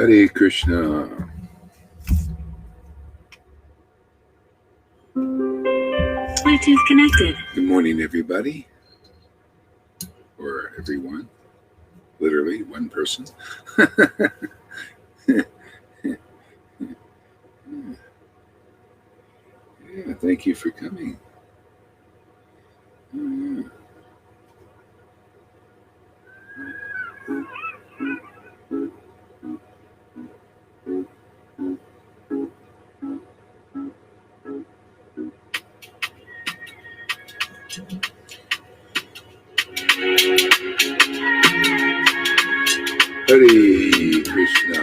Hare Krishna. Bluetooth connected. Good morning, everybody. Or everyone. Literally, one person. Yeah, thank you for coming. Yeah. Hare Krishna.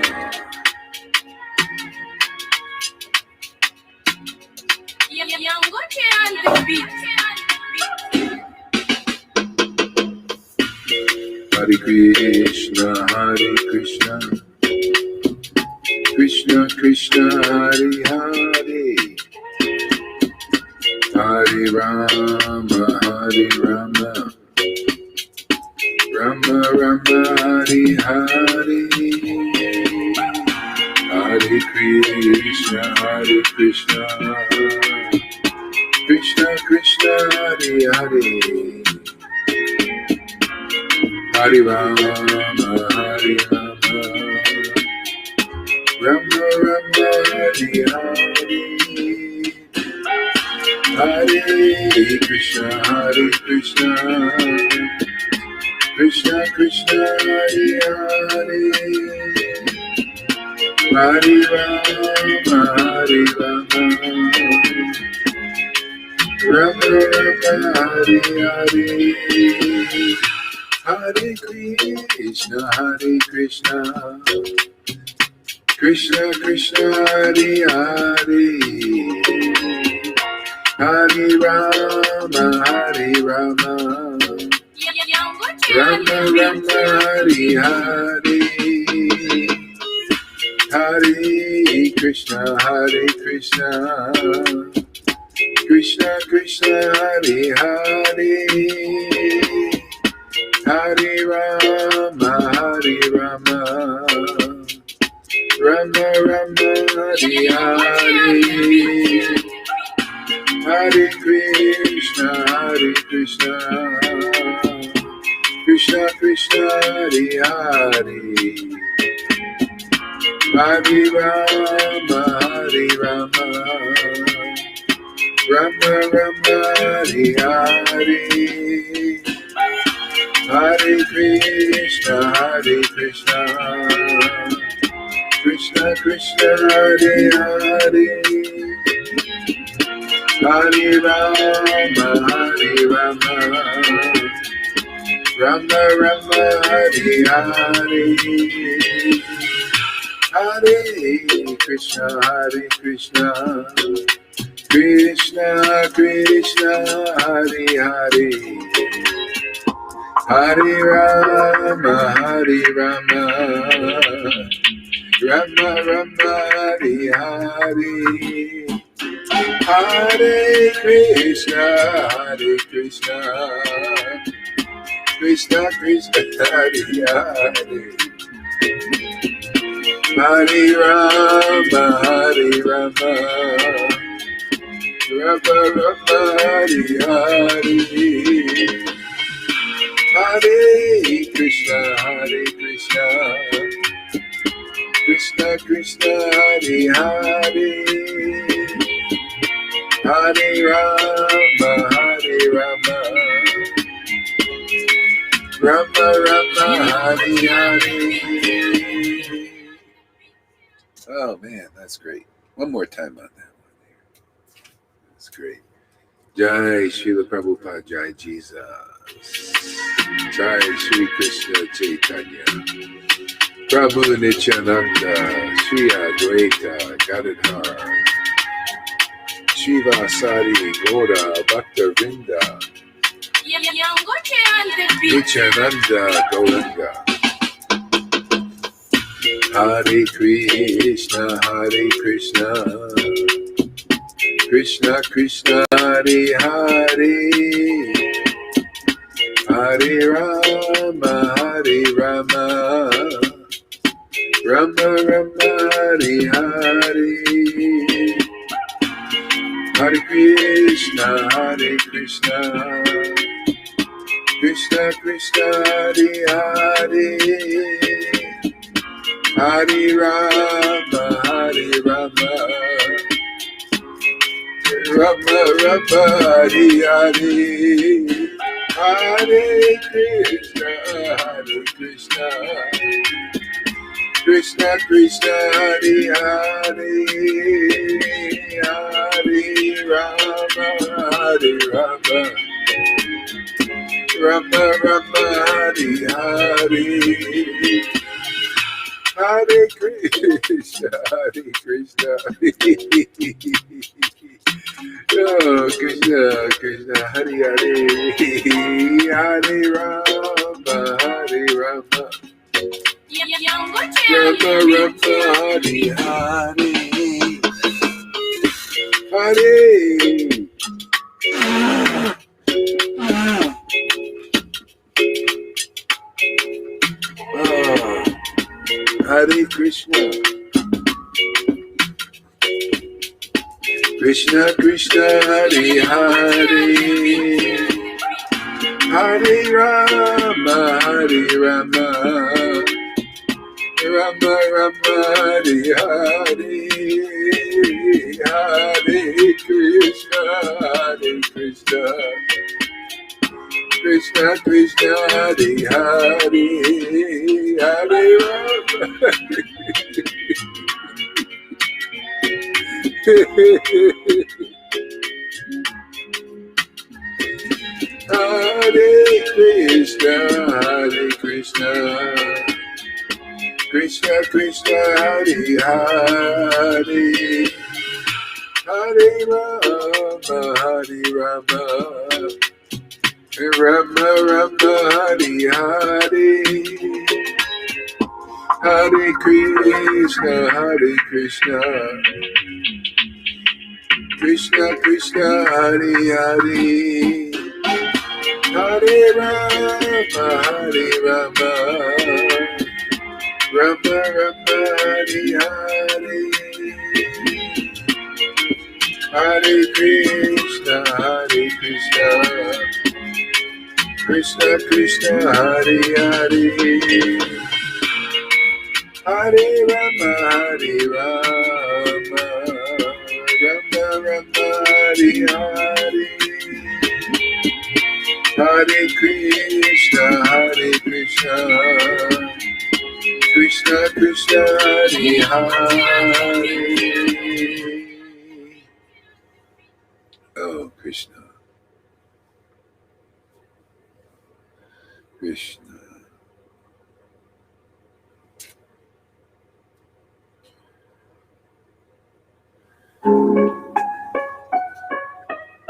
Hare Krishna, Hare Krishna, Krishna Krishna, Hare Hare, Hare Rama, Hare Rama, Rama Rama, Hare Hare, Hare Krishna, Hare Krishna, Krishna Krishna, Hare Hare, Hare Rama, Hare Rama, Rama Rama, Hare Hare, Hare Krishna, Hare Krishna, Krishna Krishna, Hare Hare, Hare Rama, Hare Rama, Rama Rama, Hare Hare, Hare Krishna, Hare Krishna, Krishna Krishna, Hare Hare, Hare Rama, Hare Rama, Rama Rama, Hare Hare, Hare Krishna, Hare Krishna, Krishna Krishna, Hare Hare, Hare Rama, Hare Rama, Rama Rama, Hare Hare, Hare Krishna, Hare Krishna, Krishna Krishna, Hare Hare, Hare Rama, Hare Rama, Rama Rama, Hare Hare, Hare Krishna, Hare Krishna, Krishna Krishna, Hare Hare, Hare Rama, Hare Rama, Rama Rama, Hare Hare, Hare Krishna, Hare Krishna, Krishna Krishna, Hare Hare, Hare Rama, Hare Rama, Rama Rama, Hare Hare, Hare Krishna, Hare Krishna, Krishna Krishna, Hare Hare, Hare Rama, Hare Rama, Rama Rama, Hare Hare, Hare Krishna, Hare Krishna, Krishna Krishna, Hare Hare, Hare Rama, Hare Rama, Rama Rama, Hare Hare. Oh man, that's great. One more time on that one. That's great. Jai Srila Prabhupada, Jai Jesus. Jai Shri Krishna Chaitanya. Prabhu Nityananda, Sri Advaita Gadadhar, Shivasari Gora Bhakta Vrinda, Nityananda Gauranga. Hare Krishna, Hare Krishna, Krishna Krishna, Hare Hare, Hare Rama, Hare Rama, Rama Rama Hare Hare, Hare Krishna Hare Krishna, Krishna Krishna Hare Hare, Hare Rama Hare Rama, Rama Rama Hare Hare, Hare Krishna Hare Krishna, Krishna Krishna Hare Hare, Hare Rama Hare Rama, Rama Rama Hare Hare, Hare Krishna Hare Krishna. Oh, Krishna Krishna Hare Hare, Hare Rama Hare Rama, Rama Rama Hare Hare, Hare Hare Krishna, Krishna Krishna Hare Hare, Hare Rama Hare Rama, Rama Rama Hare Hare, Hare Krishna Hare Krishna, Krishna Krishna Hare Hare, Hare Rama. Hare Krishna Hare Krishna, Krishna Krishna Hare Hare, Hare Rama Hare Rama, Rama Rama Hare Hare, Hare Krishna Hare Krishna, Krishna Krishna Hare Hare, Hare Rama Hare Rama, Rama Rama Hare Hare, Hare Krishna Hare Krishna, Krishna Krishna Hare Hare, Hare Rama Hare Rama, Rama Rama Hare Hare, Hare Krishna Hare Krishna, Krishna Krishna Hare Hare. Oh, Krishna, Krishna.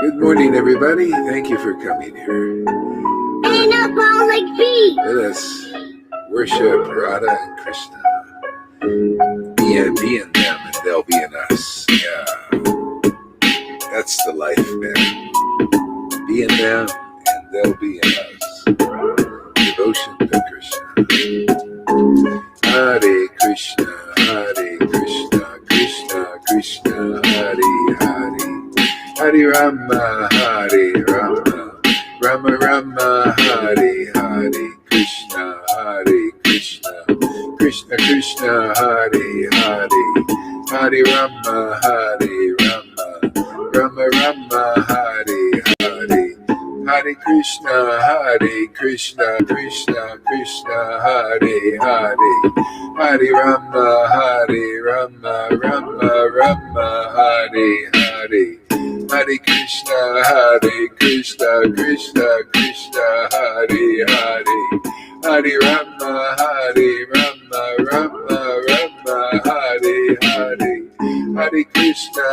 Good morning, everybody. Thank you for coming here. Ain't up all like me. Let us worship Radha and Krishna. Be in them and they'll be in us. Yeah. That's the life, man. Be in them and they'll be in us. Devotion to Krishna. Hare Krishna, Hare Krishna, Krishna Krishna, Hare Hare, Hare Rama, Hare Rama, Rama Rama, Hare Hare, Krishna, Hare Krishna, Krishna Krishna, Hare Hare, Hare Rama, Hare Rama, Rama Rama, Hare Hare, Hare Krishna, Krishna Krishna, Hare Hare, Hare Rama, Rama Rama, Hare Hare, Hare Krishna, Krishna Krishna, Hare Hare, Hare Rama, Rama Rama, Hare Hare, Hare Krishna,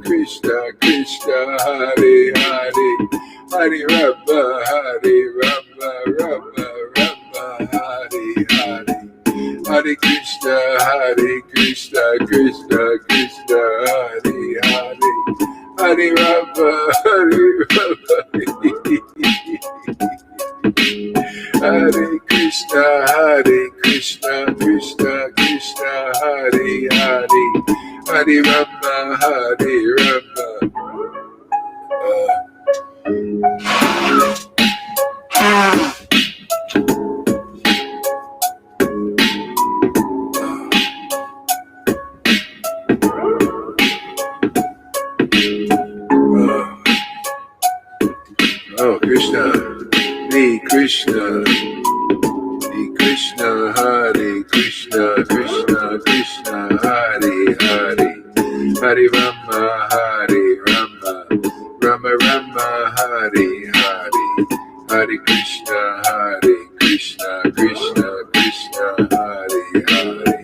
Krishna Krishna, Hare Hare, Hare Rama, Rama Rama, Hare Hare, Hare Krishna, Krishna Krishna, Hare Hare, Hare Rama, Hare Krishna, Krishna Hare Rama. Oh, Krishna, Hare Krishna, Hare Krishna, Hare Krishna, Krishna Krishna, Hare Hare, Hare Rama, Hare Rama, Rama Rama, Hare Hare, Hare Krishna, Krishna Krishna, Hare Hare,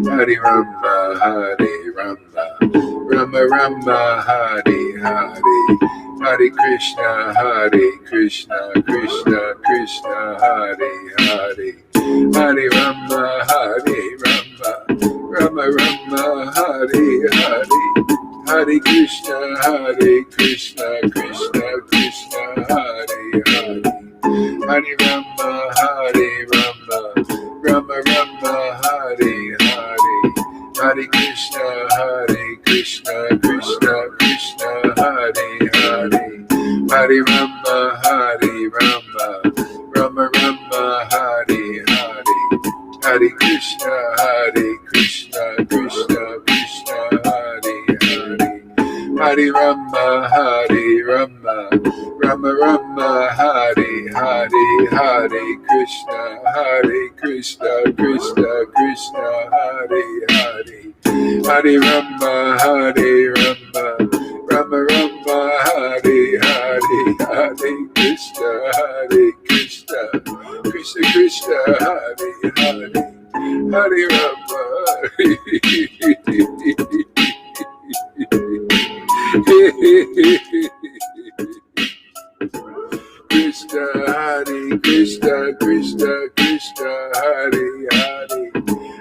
Hare Rama, Hare Rama, Rama Rama, Hare Hare, Hare Krishna, Krishna Krishna, Hare Hare, Hare Rama, Hare Rama, Rama Rama, Hare Hare, Hare Krishna, Krishna Krishna, Hare Hare, Hare Rama, Hare Rama, Rama Rama, Hare Hare, Hare Krishna, Krishna Krishna, Hare Hare, Hare Rama, Hare Rama, Rama Rama, Hare Hare, Hare Krishna, Krishna Krishna, Hare Hare, Hare Rama, Hare Rama, Rama Rama, Hare Hare, Hare Krishna, Krishna Krishna, Hare Hare, Hare Rama, Hare Rama, Rama Rama, Hare Hare, Hare Krishna, Krishna Krishna, Hare Hare, Hare Rama, Krishna, Hare Krishna, Krishna Krishna, Hare Hare,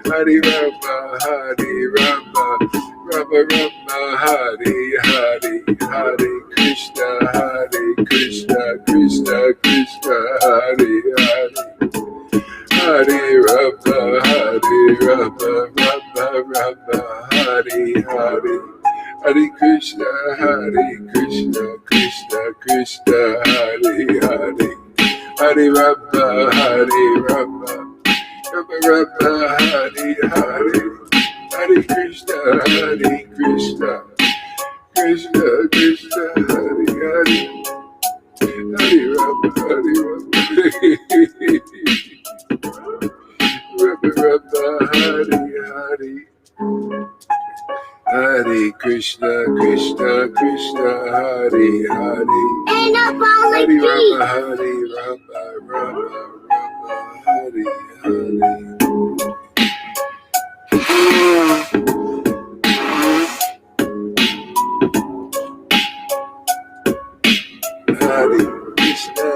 Hare Rama, Hare Rama, Rama Rama, Hare Hare, Hare Krishna, Krishna Krishna, Hare Hare, Hare Rama, Hare Rama, Rama Rama, Hare Hare, Hare Krishna, Krishna Krishna, Hare Hare, Hare Rama, Hare Rama, Rama Rama, Hare Hare, Hare Krishna, Krishna Krishna, Hare Hare, Hare Rama, Hare Rama, Rama Rama, Hare Hare, Hare Krishna, Krishna Krishna, Hare Hare, And a ball like Hare me. Rama, Hare Rama, Rama Rama, Hare Hare. Hare Krishna,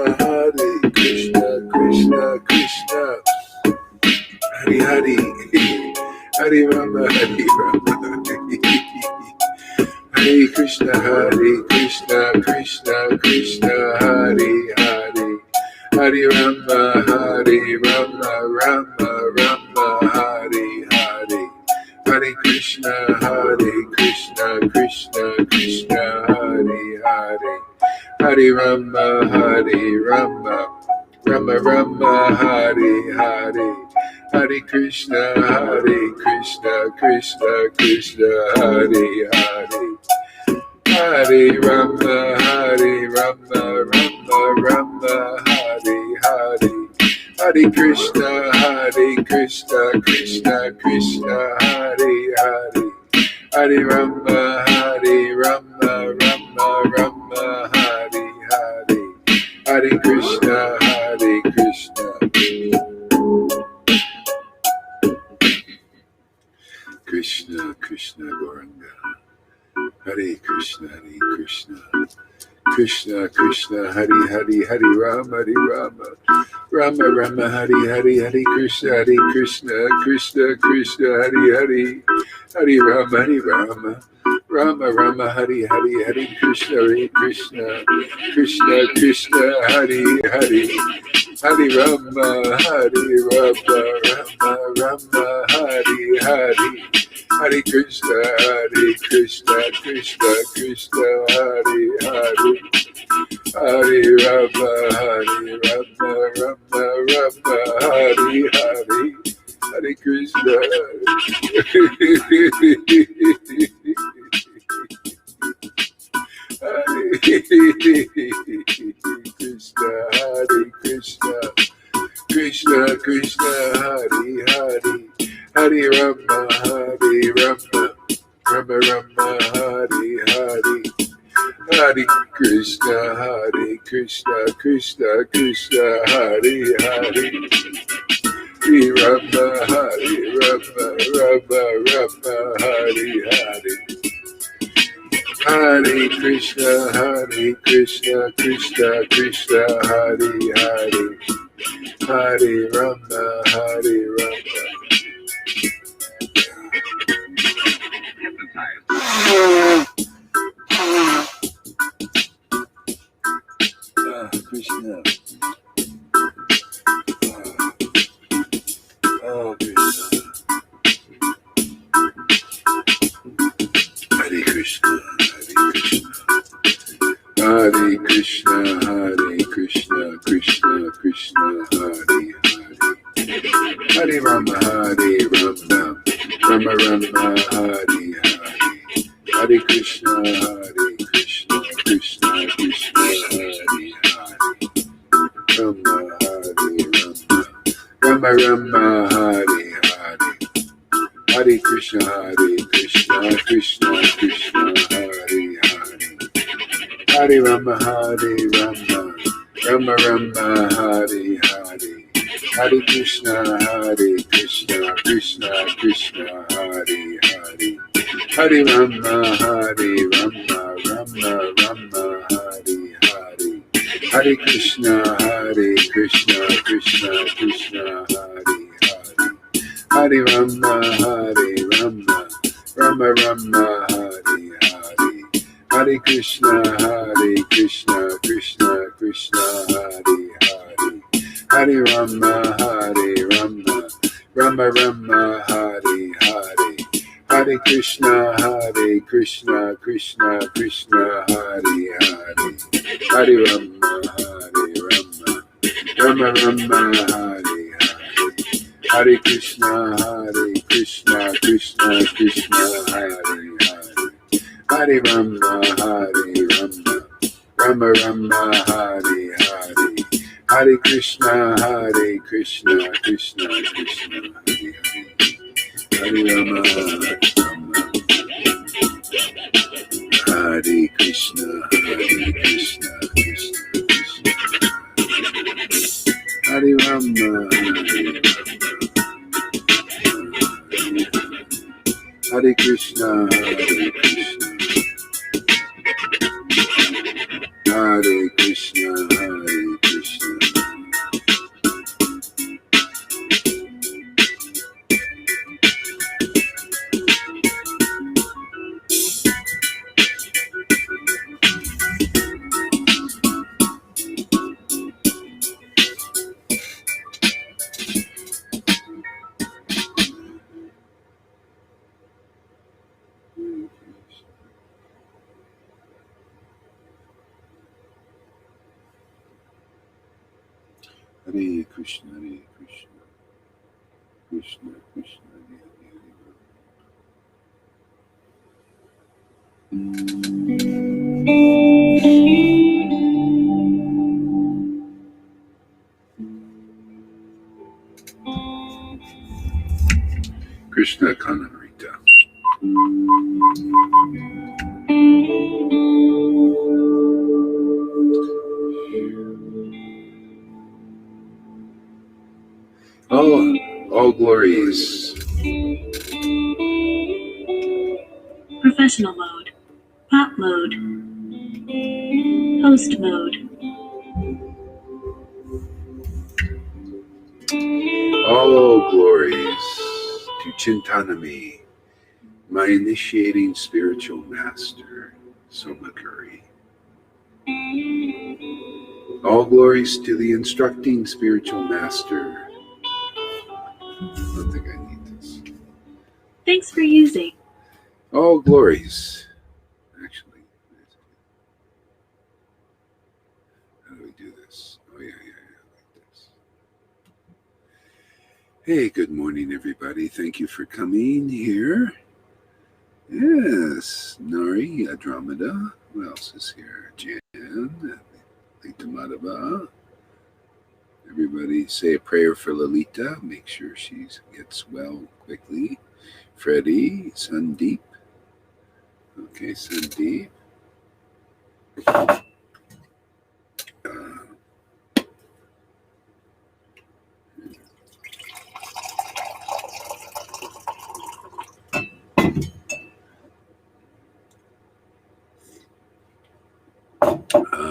Krishna Krishna, Hare Hare, Hare Rama, Hare Rama, Hare Krishna, Krishna Krishna, Hare Hare, Hare Rama, Hare Rama, Rama Rama, Hare Hare, Hare Krishna, Krishna Krishna, Hare Hare, Hare Rama, Hare Rama, Rama Rama, Hare Hare, Hare Krishna, Krishna Krishna, Hare Hare, Hare Rama, Hare Rama, Rama Rama, Hare Hare, Hare Krishna, Krishna Krishna, Hare Hare, Hare Rama, Hare Rama, Rama Rama, Hare Hare, Hare Krishna, Krishna Krishna Goranga, Hare Krishna, Krishna Krishna, Hare Hare, Hare Rama, Rama Rama, Hare Hare, Hare Krishna, Krishna Krishna, Hare Hare, Hare Rama, Rama Rama, Hare Hare, Hare Krishna, Krishna Krishna, Hare Hare, Hare Rama, Rama Rama, Hare Hare, Hare Krishna, Krishna Krishna, Hare Hare, Hare Rama, Rama, Hare Hare, Hare Krishna. Hare Krishna, Hare Krishna, Krishna Krishna, Hare Hare, Hare Rama, Rama, Hare Hare, Hare Krishna, Krishna Krishna, Hare Hare, Hare Rama, Rama, Hare Hare. Hare Krishna, Krishna Krishna, Hare Hare, Hare Rama, Rama. Krishna. Oh, Krishna. Hare Krishna, Hare Krishna, Krishna Krishna, Hare Hare, Hare Rama, Rama, Hare Hare, Hare Krishna, Krishna Krishna, Hare Hare, Rama, Rama, Hare Hare, Hare Krishna, Krishna Krishna, Hare Hare, Hare Rama, Rama, Hare Hare, Hare Krishna, Krishna Krishna, Hare Hare, Hare Rama, Rama, Hare Hare, Hare Krishna, Krishna Krishna, Hare Hare, Hare Rama, Rama, Hare Hare, Hare Krishna, Krishna Krishna, Hare Hare, Hare Rama, Rama, Hare Hare, Hare Krishna, Krishna Krishna, Hare Hare, Hare Rama, Rama, Hare Hare, Hare Krishna, Krishna Krishna, Hare Hare, Hare Rama, Rama, Hare Hare, Hare Krishna, Krishna Krishna, Hare Hare, Hare Rama, Hare Krishna, Krishna Krishna, Hare Rama, Hare Krishna, Hare Krishna, Hare Krishna. Hare Krishna, Krishna Krishna, Hare Hare. Krishna Kanamrita. All glories. Professional mode. Pop mode. Host mode. All glories to Chintanami, my initiating spiritual master, Somakuri. All glories to the instructing spiritual master. I don't think I need this. Thanks for using. All glories. Actually, how do we do this? Oh, yeah, like this. Hey, good morning, everybody. Thank you for coming here. Yes, Nari, Andromeda. Who else is here? Jan, Lita Madhava. Everybody say a prayer for Lolita. Make sure she gets well quickly. Freddie, Sandeep. Okay, Sandeep.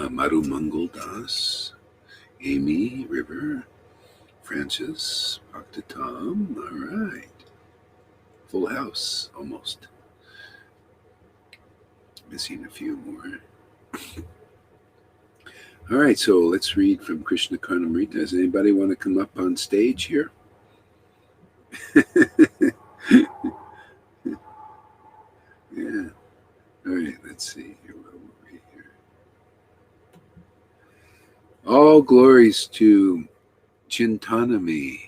Madhu Mangal Das. Amy, River. Francis, Dr. Tom. All right. Full house, almost. Missing a few more. All right, so let's read from Krishna Karnamrita. Does anybody want to come up on stage here? Yeah. All right, let's see. Here, where were we here? All glories to Chintanami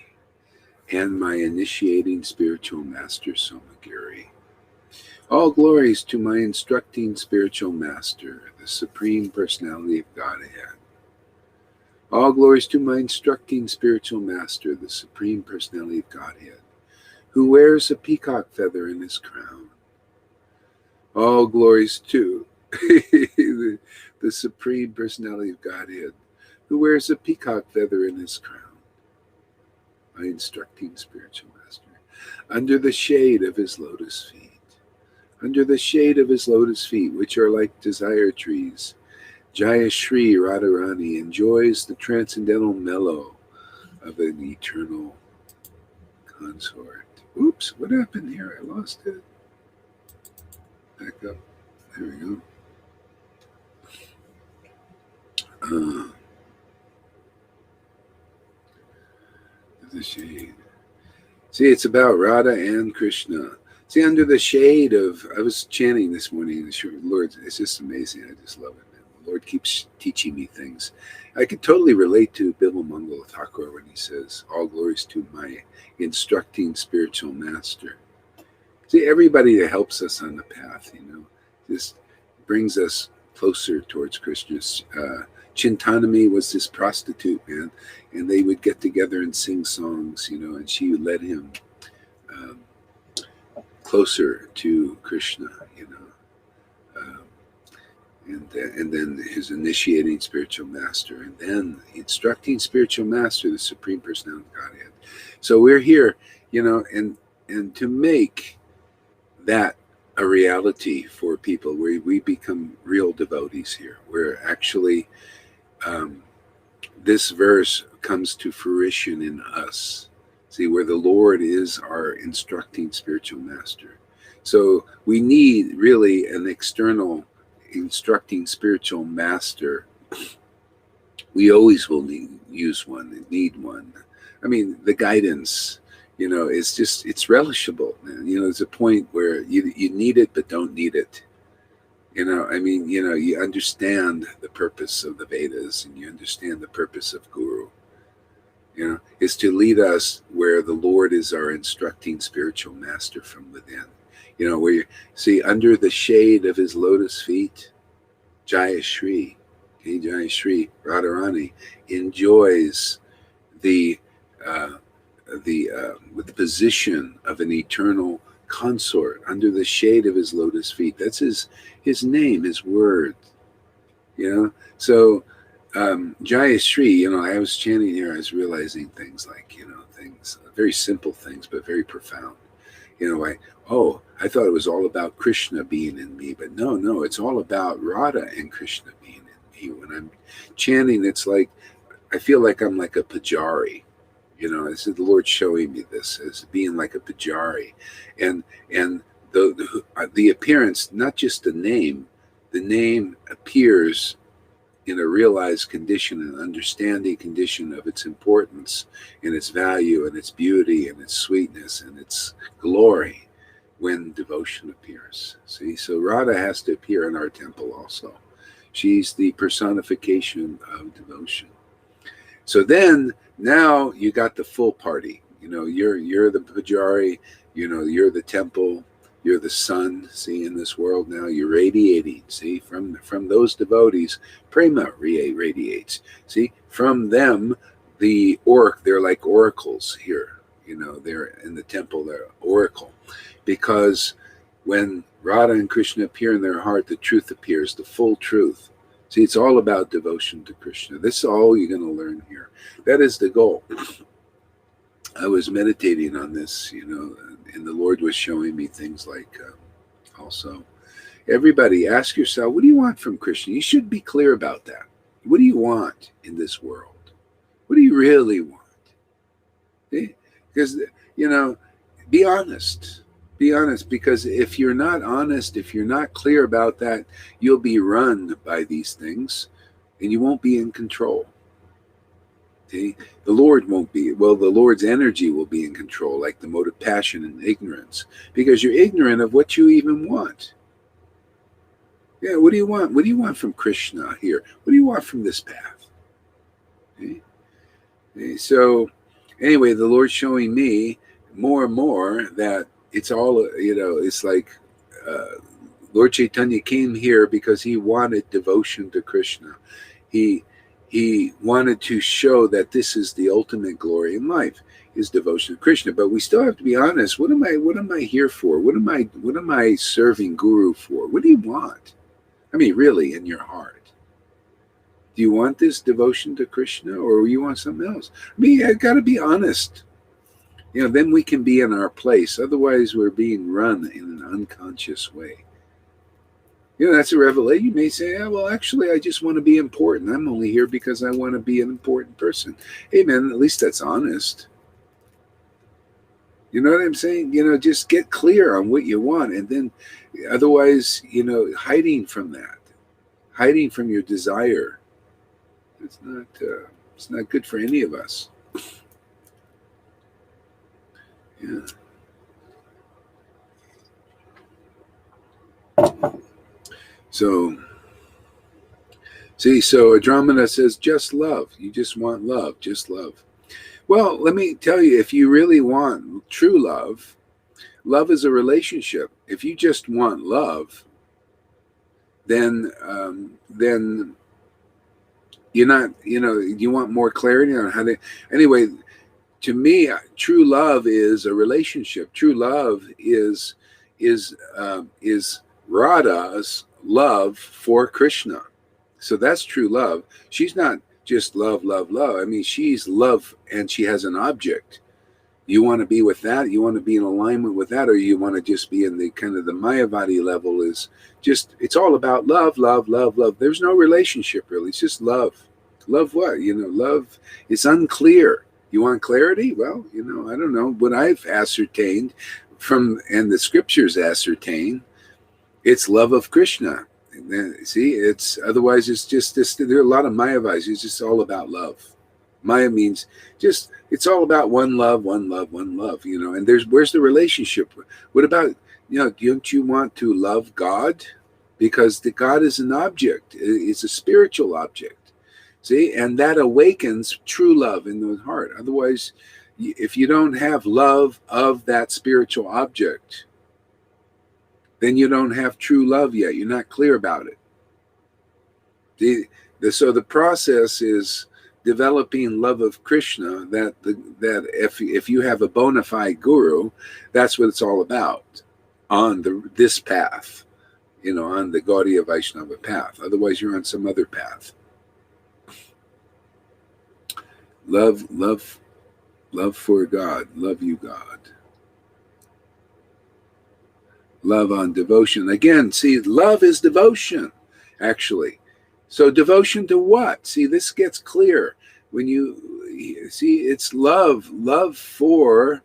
and my initiating spiritual master, Somagiri. All glories to my instructing spiritual master, the Supreme Personality of Godhead. All glories to my instructing spiritual master, the Supreme Personality of Godhead, who wears a peacock feather in his crown. All glories to the Supreme Personality of Godhead, who wears a peacock feather in his crown. My instructing spiritual master, under the shade of his lotus feet. Under the shade of his lotus feet, which are like desire trees, Jaya Shri Radharani enjoys the transcendental mellow of an eternal consort. Oops, what happened here? I lost it. Back up. There we go. The shade. See, it's about Radha and Krishna. See, under the shade of, I was chanting this morning, the Lord, it's just amazing. I just love it, man. The Lord keeps teaching me things. I could totally relate to Bimala Mangal Thakur when he says, all glories to my instructing spiritual master. See, everybody that helps us on the path, just brings us closer towards Krishna. Chintanami was this prostitute, man, and they would get together and sing songs, and she led him closer to Krishna, and then his initiating spiritual master, and then instructing spiritual master, the Supreme Personality of Godhead. So we're here, and to make that a reality for people, where we become real devotees here. We're actually, this verse comes to fruition in us. See, where the Lord is our instructing spiritual master. So we need really an external instructing spiritual master. We always will need one. I mean, the guidance, it's relishable. There's a point where you need it, but don't need it. You understand the purpose of the Vedas, and you understand the purpose of Guru. Is to lead us where the Lord is our instructing spiritual master from within. Where you see under the shade of his lotus feet, Jaya Shri, Jaya Shri Radharani enjoys the position of an eternal consort under the shade of his lotus feet. That's his name, his word. So Jaya Shri, I was chanting here, I was realizing things like, things, very simple things, but very profound. I thought it was all about Krishna being in me, but no, it's all about Radha and Krishna being in me. When I'm chanting, it's like, I feel like I'm like a pujari. This is the Lord showing me this as being like a pujari, and the appearance, not just the name appears in a realized condition, an understanding condition of its importance and its value and its beauty and its sweetness and its glory. when devotion appears. See, so Radha has to appear in our temple also. She's the personification of devotion. So then, now you got the full party. You're the pujari. You're the temple. You're the sun. See, in this world now, you're radiating. See, from those devotees, prema radiates. See, from them, they're like oracles here. They're in the temple. They're oracle, because when Radha and Krishna appear in their heart, the truth appears, the full truth. See, it's all about devotion to Krishna. This is all you're going to learn here. That is the goal. I was meditating on this, and the Lord was showing me things like, also, everybody ask yourself, what do you want from Krishna? You should be clear about that. What do you want in this world? What do you really want? See? Because, be honest. Be honest, because if you're not honest, if you're not clear about that, you'll be run by these things and you won't be in control. See? The Lord won't be. Well, the Lord's energy will be in control, like the mode of passion and ignorance, because you're ignorant of what you even want. Yeah, what do you want? What do you want from Krishna here? What do you want from this path? See? So, anyway, the Lord's showing me more and more that it's all, it's like Lord Chaitanya came here because he wanted devotion to Krishna. He wanted to show that this is the ultimate glory in life, is devotion to Krishna. But we still have to be honest. What am I here for? What am I serving Guru for? What do you want? I mean, really, in your heart. Do you want this devotion to Krishna, or you want something else? I mean, I got to be honest. Then we can be in our place. Otherwise, we're being run in an unconscious way. That's a revelation. You may say, well, actually, I just want to be important. I'm only here because I want to be an important person. Hey, man, at least that's honest. You know what I'm saying? Just get clear on what you want. And then otherwise, hiding from that, hiding from your desire, it's not good for any of us. Yeah. So Andromeda says, just love. You just want love, just love. Well, let me tell you, if you really want true love, love is a relationship. If you just want love, then you're not, you want more clarity on how to, anyway, to me, true love is a relationship. True love is Radha's love for Krishna. So that's true love. She's not just love, love, love. I mean, she's love and she has an object. You want to be with that? You want to be in alignment with that? Or you want to just be in the kind of the Mayavadi level, is just, it's all about love, love, love, love. There's no relationship really. It's just love. Love what? Love, it's unclear. You want clarity? Well, I don't know. What I've ascertained and the scriptures ascertain, it's love of Krishna. And then, see, otherwise it's just this. There are a lot of Mayavadis. It's just all about love. Maya means just, it's all about one love, one love, one love. And where's the relationship? What about, don't you want to love God? Because the God is an object. It's a spiritual object. See, and that awakens true love in the heart. Otherwise, if you don't have love of that spiritual object, then you don't have true love yet. You're not clear about it. So the process is developing love of Krishna. That if you have a bona fide guru, that's what it's all about on this path, on the Gaudiya Vaishnava path. Otherwise, you're on some other path. Love for God. Love you, God. Love on devotion. Again, see, love is devotion, actually. So devotion to what? See, this gets clear. When you see, it's love for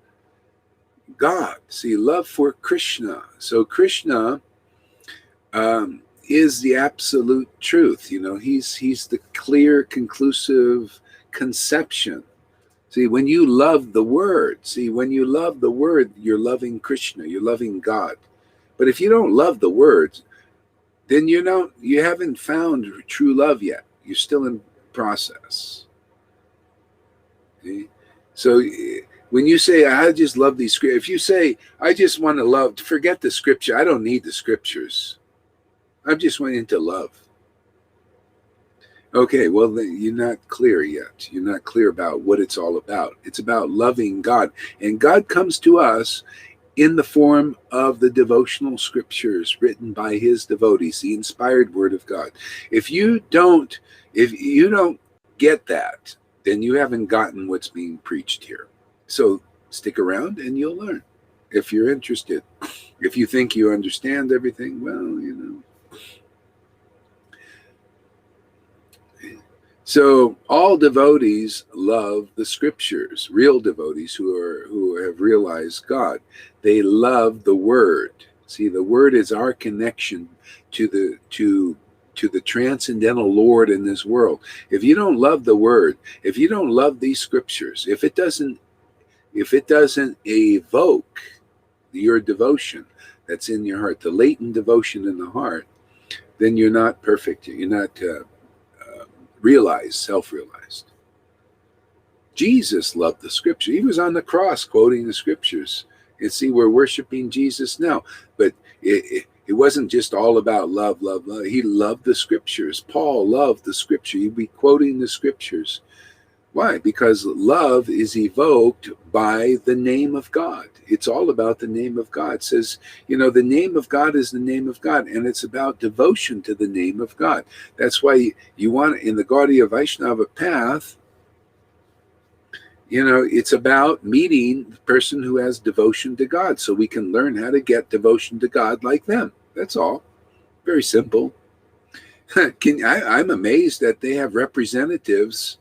God. See, love for Krishna. So Krishna is the absolute truth. He's the clear, conclusive conception. See, when you love the word, you're loving Krishna, you're loving God. But if you don't love the words, then you haven't found true love yet. You're still in process. See? So when you say, I just love these scriptures, if you say, I just want to love, forget the scripture. I don't need the scriptures. I'm just wanting to love. Okay, well, then you're not clear yet. You're not clear about what it's all about. It's about loving God. And God comes to us in the form of the devotional scriptures written by his devotees, the inspired word of God. If you don't get that, then you haven't gotten what's being preached here. So stick around and you'll learn if you're interested. If you think you understand everything, well, So all devotees love the scriptures. Real devotees who have realized God, they love the word. See, the word is our connection to the transcendental Lord in this world. If you don't love the word, if you don't love these scriptures, if it doesn't evoke your devotion that's in your heart, the latent devotion in the heart, then you're not perfect. You're not realized, self-realized. Jesus loved the scripture. He was on the cross quoting the scriptures. And see, we're worshiping Jesus now. But it wasn't just all about love, love, love. He loved the scriptures. Paul loved the scripture. He'd be quoting the scriptures. Why? Because love is evoked by the name of God. It's all about the name of God. It says, the name of God is the name of God, and it's about devotion to the name of God. That's why you want, in the Gaudiya Vaishnava path, it's about meeting the person who has devotion to God, so we can learn how to get devotion to God like them. That's all. Very simple. I'm amazed that they have representatives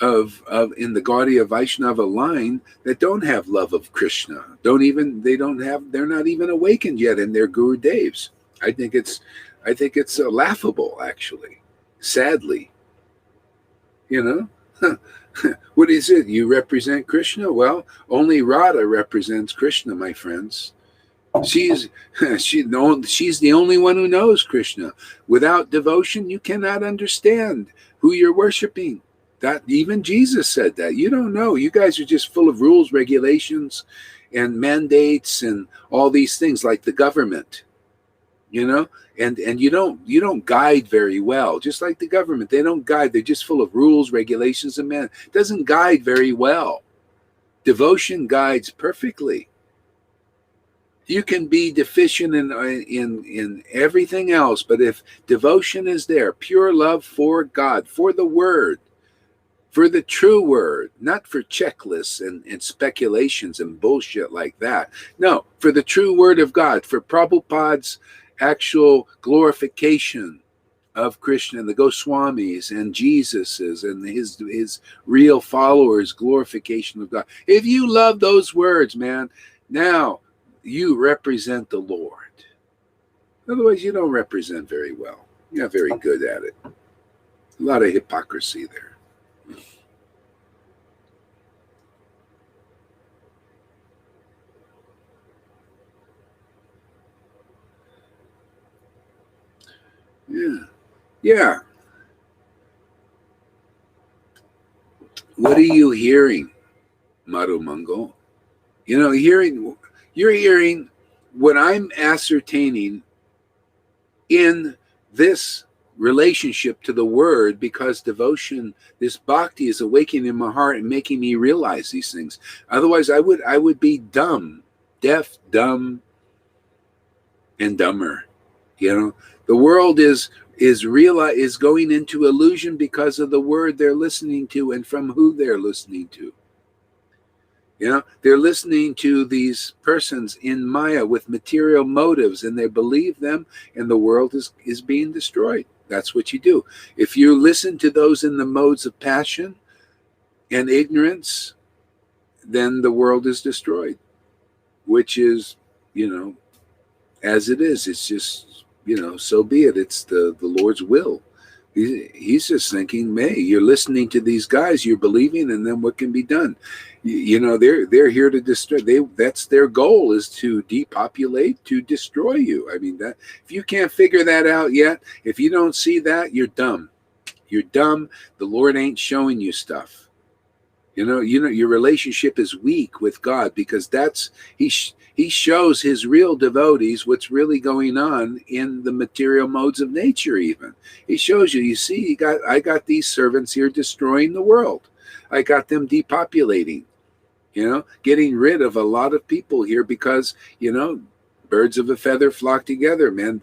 of in the Gaudiya Vaishnava line that don't have love of Krishna. They're not even awakened yet in their Guru Devs. I think it's laughable, actually. Sadly. What is it? You represent Krishna? Well, only Radha represents Krishna, my friends. She's the only one who knows Krishna. Without devotion, you cannot understand who you're worshiping. That even Jesus said that. You don't know. You guys are just full of rules, regulations, and mandates, and all these things like the government. And you don't guide very well. Just like the government, they don't guide. They're just full of rules, regulations, and man. It doesn't guide very well. Devotion guides perfectly. You can be deficient in everything else, but if devotion is there, pure love for God, for the word, for the true word, not for checklists and speculations and bullshit like that. No, for the true word of God, for Prabhupada's actual glorification of Krishna, the Goswamis and Jesus's and his real followers' glorification of God. If you love those words, man, now you represent the Lord. Otherwise, you don't represent very well. You're not very good at it. A lot of hypocrisy there. Yeah. What are you hearing, Madhu Mangal? You're hearing what I'm ascertaining in this relationship to the word, because devotion, this bhakti, is awakening in my heart and making me realize these things. Otherwise, I would be dumb, deaf, dumb, and dumber. The world is going into illusion because of the word they're listening to and from who they're listening to. They're listening to these persons in Maya with material motives, and they believe them, and the world is being destroyed. That's what you do. If you listen to those in the modes of passion and ignorance, then the world is destroyed, which is, as it is. It's just, so be it. It's the Lord's will He's just thinking, May, you're listening to these guys, you're believing, and then what can be done? They're here to destroy. That's their goal, is to depopulate, to destroy you. I mean, that if you can't figure that out yet, if you don't see that, you're dumb. You're dumb. The Lord ain't showing you stuff. Your relationship is weak with God, because he shows his real devotees what's really going on in the material modes of nature. Even he shows you. You see, I got these servants here destroying the world. I got them depopulating. Getting rid of a lot of people here because birds of a feather flock together, man.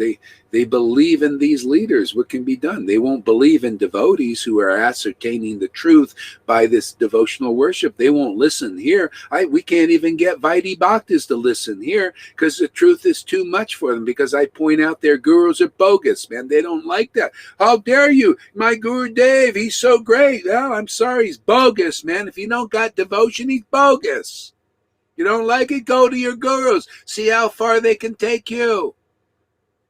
They believe in these leaders. What can be done? They won't believe in devotees who are ascertaining the truth by this devotional worship. They won't listen here. We can't even get Vaidhi Bhaktas to listen here because the truth is too much for them, because I point out their gurus are bogus, man. They don't like that. How dare you? My Guru Dev, he's so great. Well, I'm sorry, he's bogus, man. If you don't got devotion, he's bogus. You don't like it? Go to your gurus. See how far they can take you.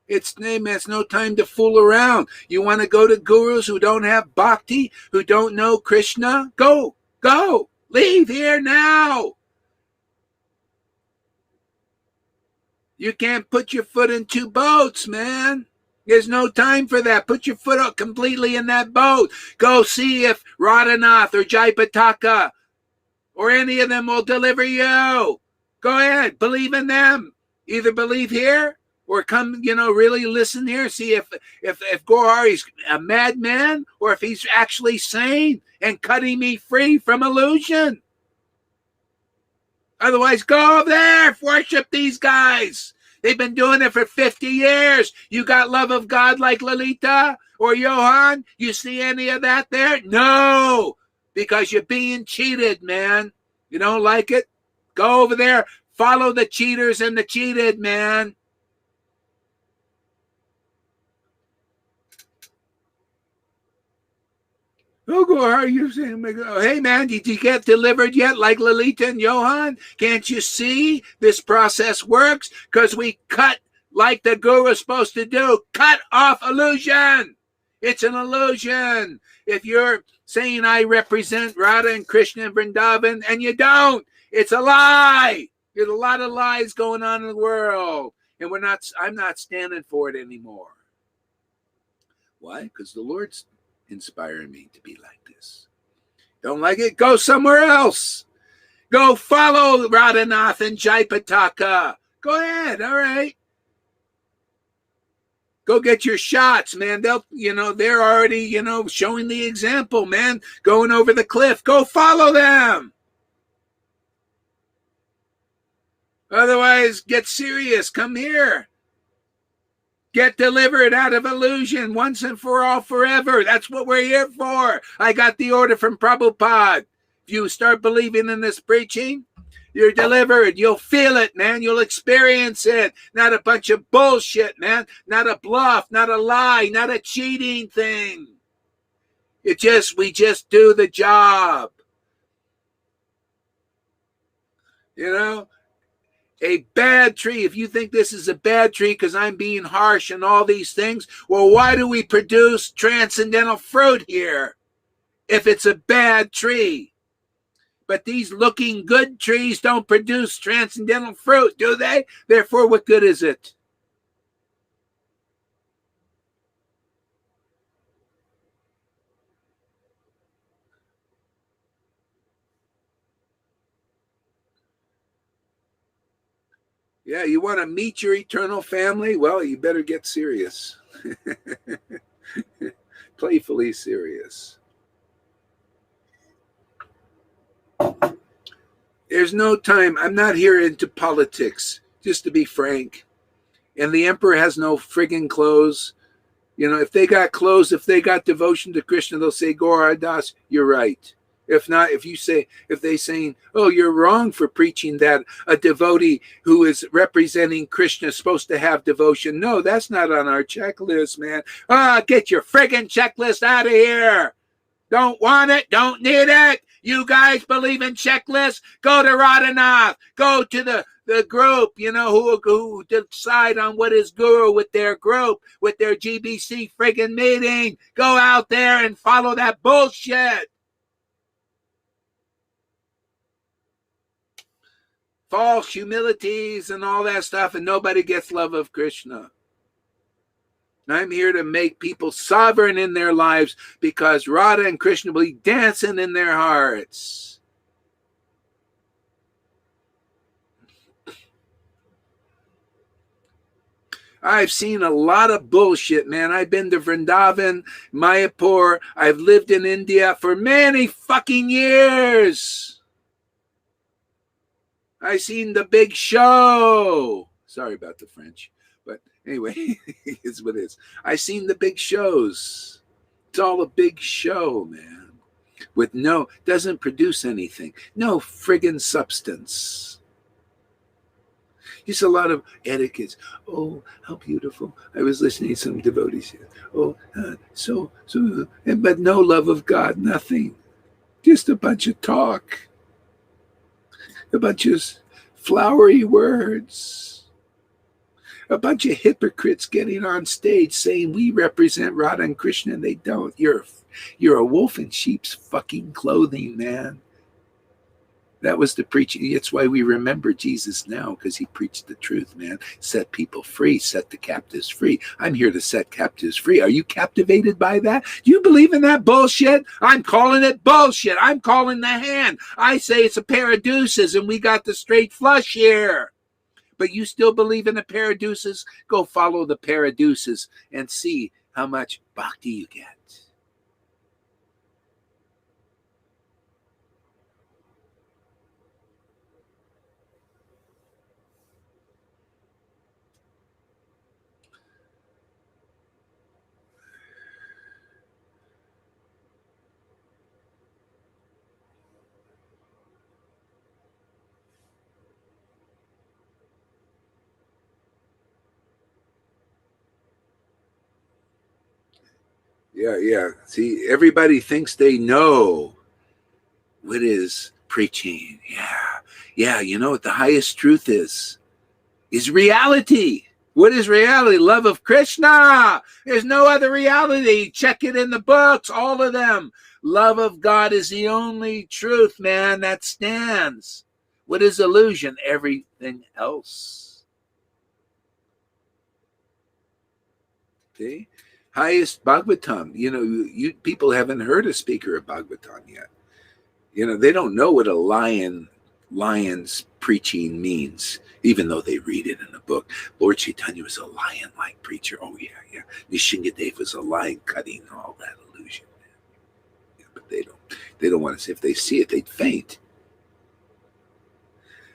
It's no time to fool around. You want to go to gurus who don't have bhakti, who don't know Krishna? Go. Leave here now. You can't put your foot in two boats, man. There's no time for that. Put your foot up completely in that boat. Go see if Radhanath or Jaipataka or any of them will deliver you. Go ahead, believe in them. Either believe here or come, really listen here. See if Gohari's a madman or if he's actually sane and cutting me free from illusion. Otherwise, go over there, worship these guys. They've been doing it for 50 years. You got love of God like Lalita or Johan? You see any of that there? No. Because you're being cheated, man. You don't like it? Go over there. Follow the cheaters and the cheated, man. How are you saying? Hey, man, did you get delivered yet like Lalita and Johan? Can't you see this process works? Because we cut like the guru is supposed to do. Cut off illusion. It's an illusion. If you're saying I represent Radha and Krishna and Vrindavan, and you don't, it's a lie. There's a lot of lies going on in the world, and I'm not standing for it anymore. Why? Because the Lord's inspiring me to be like this. Don't like it? Go somewhere else. Go follow Radhanath and Jaipataka. Go ahead. All right. Go get your shots, man. They're already, showing the example, man. Going over the cliff. Go follow them. Otherwise, get serious. Come here. Get delivered out of illusion once and for all forever. That's what we're here for. I got the order from Prabhupada. If you start believing in this preaching, you're delivered. You'll feel it, man. You'll experience it. Not a bunch of bullshit, man. Not a bluff, not a lie, not a cheating thing. We just do the job. A bad tree, if you think this is a bad tree because I'm being harsh and all these things, well, why do we produce transcendental fruit here if it's a bad tree? But these looking good trees don't produce transcendental fruit, do they? Therefore, what good is it? Yeah, you want to meet your eternal family? Well, you better get serious. Playfully serious. There's no time. I'm not here into politics, just to be frank. And the emperor has no friggin' clothes. If they got clothes, if they got devotion to Krishna, they'll say, Gaura Das, you're right. If not, if they saying, oh, you're wrong for preaching that a devotee who is representing Krishna is supposed to have devotion. No, that's not on our checklist, man. Get your friggin' checklist out of here. Don't want it. Don't need it. You guys believe in checklists? Go to Radhanath. Go to the The group, who decide on what is guru with their group, with their GBC friggin' meeting. Go out there and follow that bullshit. False humilities and all that stuff, and nobody gets love of Krishna. I'm here to make people sovereign in their lives because Radha and Krishna will be dancing in their hearts. I've seen a lot of bullshit, man. I've been to Vrindavan, Mayapur. I've lived in India for many fucking years. I've seen the big show. Sorry about the French. But anyway, it's what it is. I've seen the big shows. It's all a big show, man. Doesn't produce anything. No friggin' substance. Just a lot of etiquettes. Oh, how beautiful. I was listening to some devotees here. Oh, but no love of God, nothing. Just a bunch of talk. A bunch of flowery words. A bunch of hypocrites getting on stage saying we represent Radha and Krishna and they don't. You're a wolf in sheep's fucking clothing, man. That was the preaching. That's why we remember Jesus now, because he preached the truth, man. Set people free, set the captives free. I'm here to set captives free. Are you captivated by that? Do you believe in that bullshit? I'm calling it bullshit. I'm calling the hand. I say it's a pair of deuces and we got the straight flush here. But you still believe in a pair of deuces? Go follow the pair of deuces and see how much bhakti you get. Yeah. See, everybody thinks they know what is preaching. Yeah. You know what the highest truth is reality. What is reality? Love of Krishna. There's no other reality. Check it in the books, all of them. Love of God is the only truth, man, that stands. What is illusion? Everything else. Okay? Highest Bhagavatam. You people haven't heard a speaker of Bhagavatam yet. They don't know what a lion's preaching means, even though they read it in a book. Lord Chaitanya was a lion-like preacher. Oh, yeah. Nishingadev was a lion cutting all that illusion. Yeah, but they don't want to say. If they see it, they'd faint.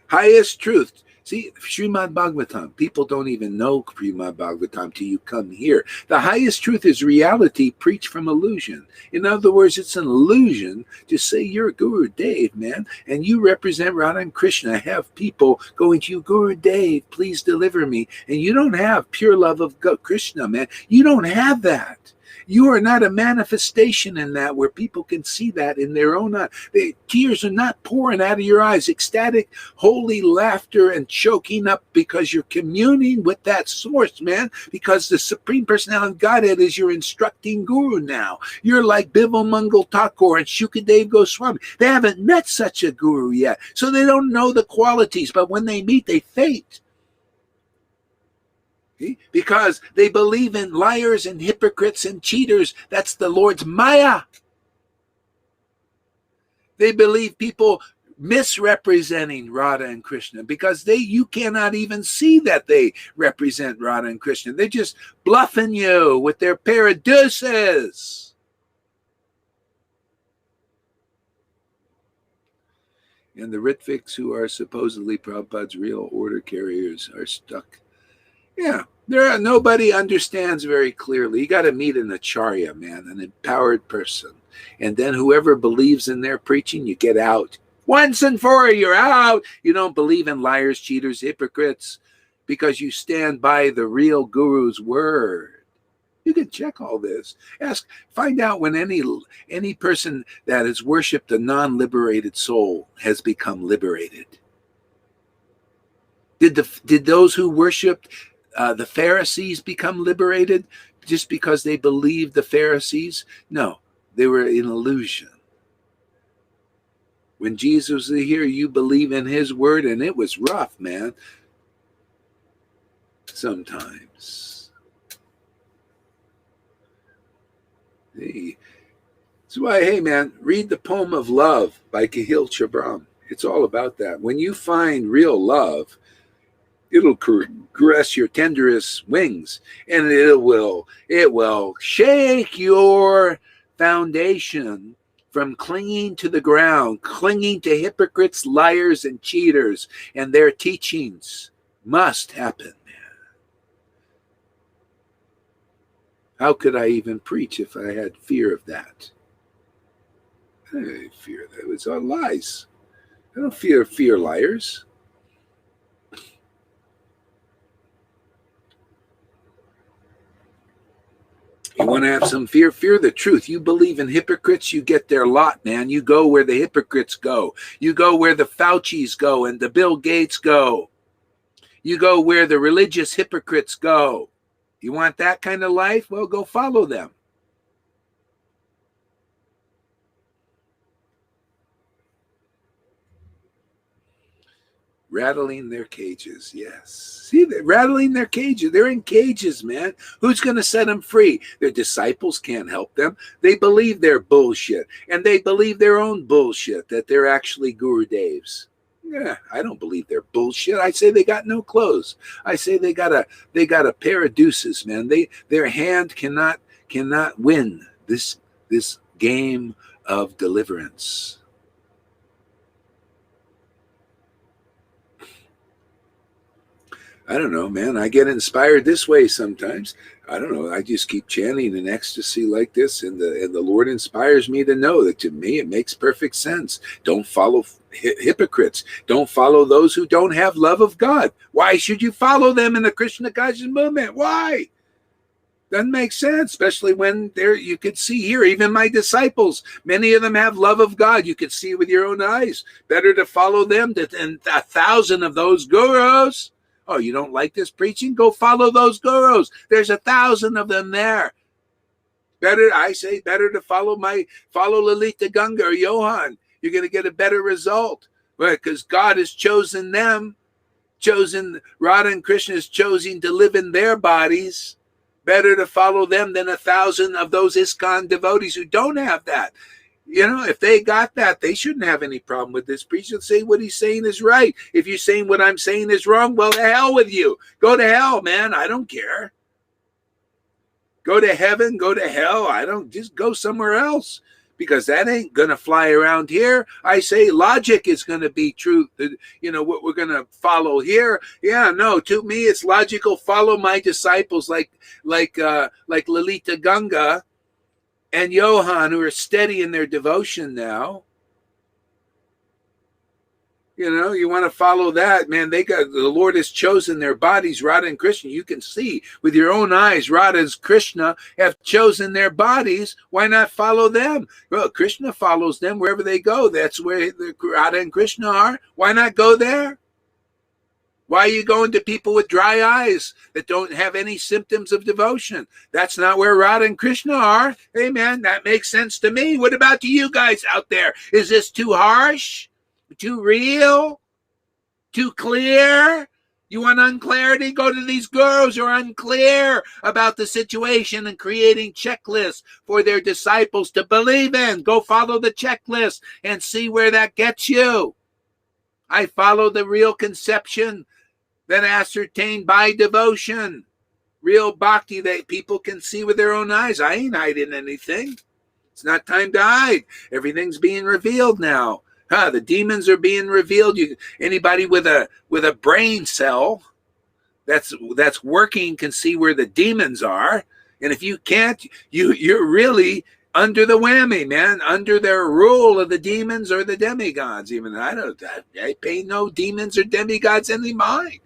Highest truth. See, Srimad Bhagavatam. People don't even know Srimad Bhagavatam till you come here. The highest truth is reality preached from illusion. In other words, it's an illusion to say you're Guru Dev, man, and you represent Radha and Krishna. Have people going to you, Guru Dev, please deliver me. And you don't have pure love of Krishna, man. You don't have that. You are not a manifestation in that where people can see that in their own eyes. The tears are not pouring out of your eyes, ecstatic, holy laughter and choking up because you're communing with that source, man, because the Supreme Personality of Godhead is your instructing guru now. You're like Bimal Mangal Thakur and Shukadev Goswami. They haven't met such a guru yet, so they don't know the qualities, but when they meet, they faint. Because they believe in liars and hypocrites and cheaters. That's the Lord's Maya. They believe people misrepresenting Radha and Krishna because you cannot even see that they represent Radha and Krishna. They're just bluffing you with their paradoxes. And the Ritviks, who are supposedly Prabhupada's real order carriers, are stuck. Yeah, nobody understands very clearly. You got to meet an acharya, man, an empowered person. And then whoever believes in their preaching, you get out. Once and for all, you're out. You don't believe in liars, cheaters, hypocrites, because you stand by the real guru's word. You can check all this. Find out when any person that has worshipped a non-liberated soul has become liberated. Did those who worshipped the Pharisees become liberated just because they believed the Pharisees? No, they were in illusion. When Jesus was here, you believe in his word, and it was rough, man. Sometimes. That's why, hey, man, read the poem of Love by Kahil Chabram. It's all about that. When you find real love, it'll caress your tenderest wings, and it will shake your foundation from clinging to the ground, clinging to hypocrites, liars, and cheaters, and their teachings must happen. How could I even preach if I had fear of that? I fear that. It's all lies. I don't fear liars. You want to have some fear? Fear the truth. You believe in hypocrites, you get their lot, man. You go where the hypocrites go. You go where the Faucis go and the Bill Gates go. You go where the religious hypocrites go. You want that kind of life? Well, go follow them. Rattling their cages, yes. See, they're rattling their cages. They're in cages, man. Who's going to set them free? Their disciples can't help them. They believe their bullshit, and they believe their own bullshit, that they're actually Guru Devs. Yeah, I don't believe their bullshit. I say they got no clothes. I say they got a pair of deuces, man. Their hand cannot win this game of deliverance. I don't know, man. I get inspired this way sometimes. I don't know. I just keep chanting in ecstasy like this, and the Lord inspires me to know that to me it makes perfect sense. Don't follow hypocrites. Don't follow those who don't have love of God. Why should you follow them in the Krishna conscious movement? Why? Doesn't make sense, especially when you could see here, even my disciples, many of them have love of God. You could see with your own eyes. Better to follow them than 1,000 of those gurus. Oh, you don't like this preaching? Go follow those gurus. There's 1,000 of them there. Better to follow Lalita Ganga or Johan. You're going to get a better result. Because God has chosen them. Radha and Krishna has chosen to live in their bodies. Better to follow them than 1,000 of those ISKCON devotees who don't have that. You know, if they got that, they shouldn't have any problem with this preacher. Say what he's saying is right. If you're saying what I'm saying is wrong, well, to hell with you. Go to hell, man. I don't care. Go to heaven, go to hell. Just go somewhere else, because that ain't going to fly around here. I say logic is going to be truth. What we're going to follow here. Yeah, no, to me, it's logical. Follow my disciples like Lalita Ganga and Johan, who are steady in their devotion now. You want to follow that, man. The Lord has chosen their bodies, Radha and Krishna. You can see with your own eyes, Radha and Krishna have chosen their bodies. Why not follow them? Well, Krishna follows them wherever they go. That's where the Radha and Krishna are. Why not go there? Why are you going to people with dry eyes that don't have any symptoms of devotion? That's not where Radha and Krishna are. Hey, man, that makes sense to me. What about to you guys out there? Is this too harsh? Too real? Too clear? You want unclarity? Go to these gurus who are unclear about the situation and creating checklists for their disciples to believe in. Go follow the checklist and see where that gets you. I follow the real conception that ascertained by devotion. Real bhakti that people can see with their own eyes. I ain't hiding anything. It's not time to hide. Everything's being revealed now. The demons are being revealed. Anybody with a brain cell that's working can see where the demons are. And if you can't, you're really under the whammy, man, under their rule of the demons or the demigods. Even I pay no demons or demigods any mind.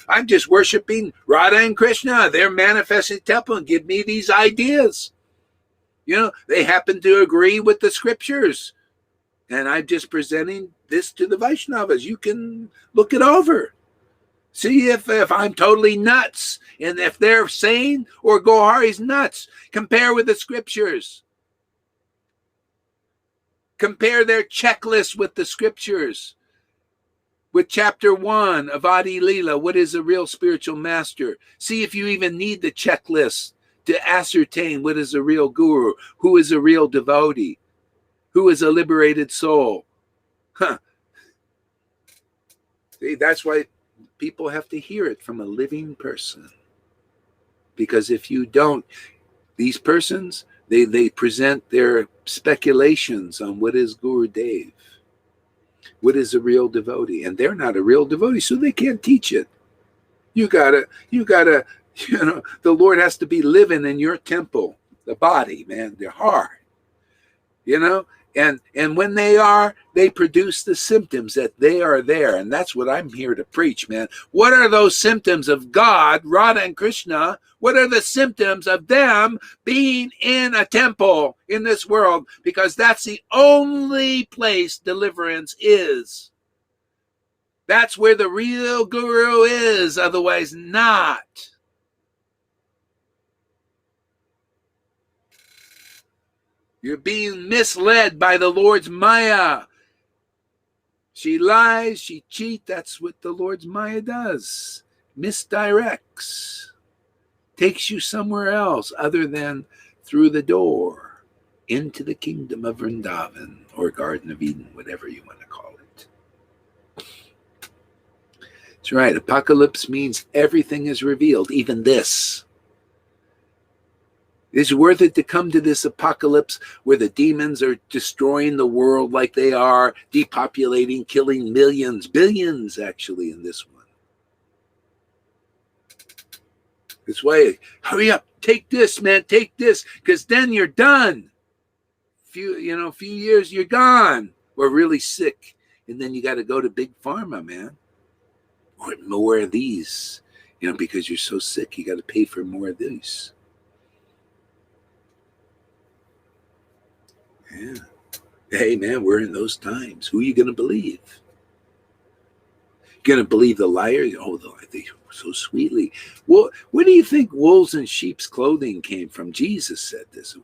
I'm just worshiping Radha and Krishna. They're manifesting temple and give me these ideas. They happen to agree with the scriptures. And I'm just presenting this to the Vaishnavas. You can look it over. See if I'm totally nuts, and if they're sane, or Gohari's nuts. Compare with the scriptures. Compare their checklist with the scriptures. With chapter 1 of Adi Lila, what is a real spiritual master? See if you even need the checklist to ascertain what is a real guru, who is a real devotee, who is a liberated soul. Huh. See, that's why people have to hear it from a living person. Because if you don't, these persons, they present their speculations on what is Guru Dev, what is a real devotee, and they're not a real devotee, so they can't teach it. You gotta, the Lord has to be living in your temple, the body, man, the heart, and when they produce the symptoms that they are there, and that's what I'm here to preach, man. What are those symptoms of God, Radha and Krishna? What are the symptoms of them being in a temple in this world? Because that's the only place deliverance is. That's where the real guru is, otherwise not. You're being misled by the Lord's Maya. She lies, she cheats. That's what the Lord's Maya does. Misdirects. Takes you somewhere else other than through the door into the kingdom of Vrindavan or Garden of Eden, whatever you want to call it. That's right. Apocalypse means everything is revealed, even this. It's worth it to come to this apocalypse where the demons are destroying the world like they are, depopulating, killing millions, billions actually in this one. That's why, hurry up, take this, man, take this, because then you're done. Few years, you're gone, or really sick, and then you got to go to big pharma, man, or more of these, because you're so sick, you got to pay for more of these. Yeah. Hey, man, we're in those times. Who are you going to believe? You're going to believe the liar? Oh, they so sweetly. Well, where do you think wolves in sheep's clothing came from? Jesus said this.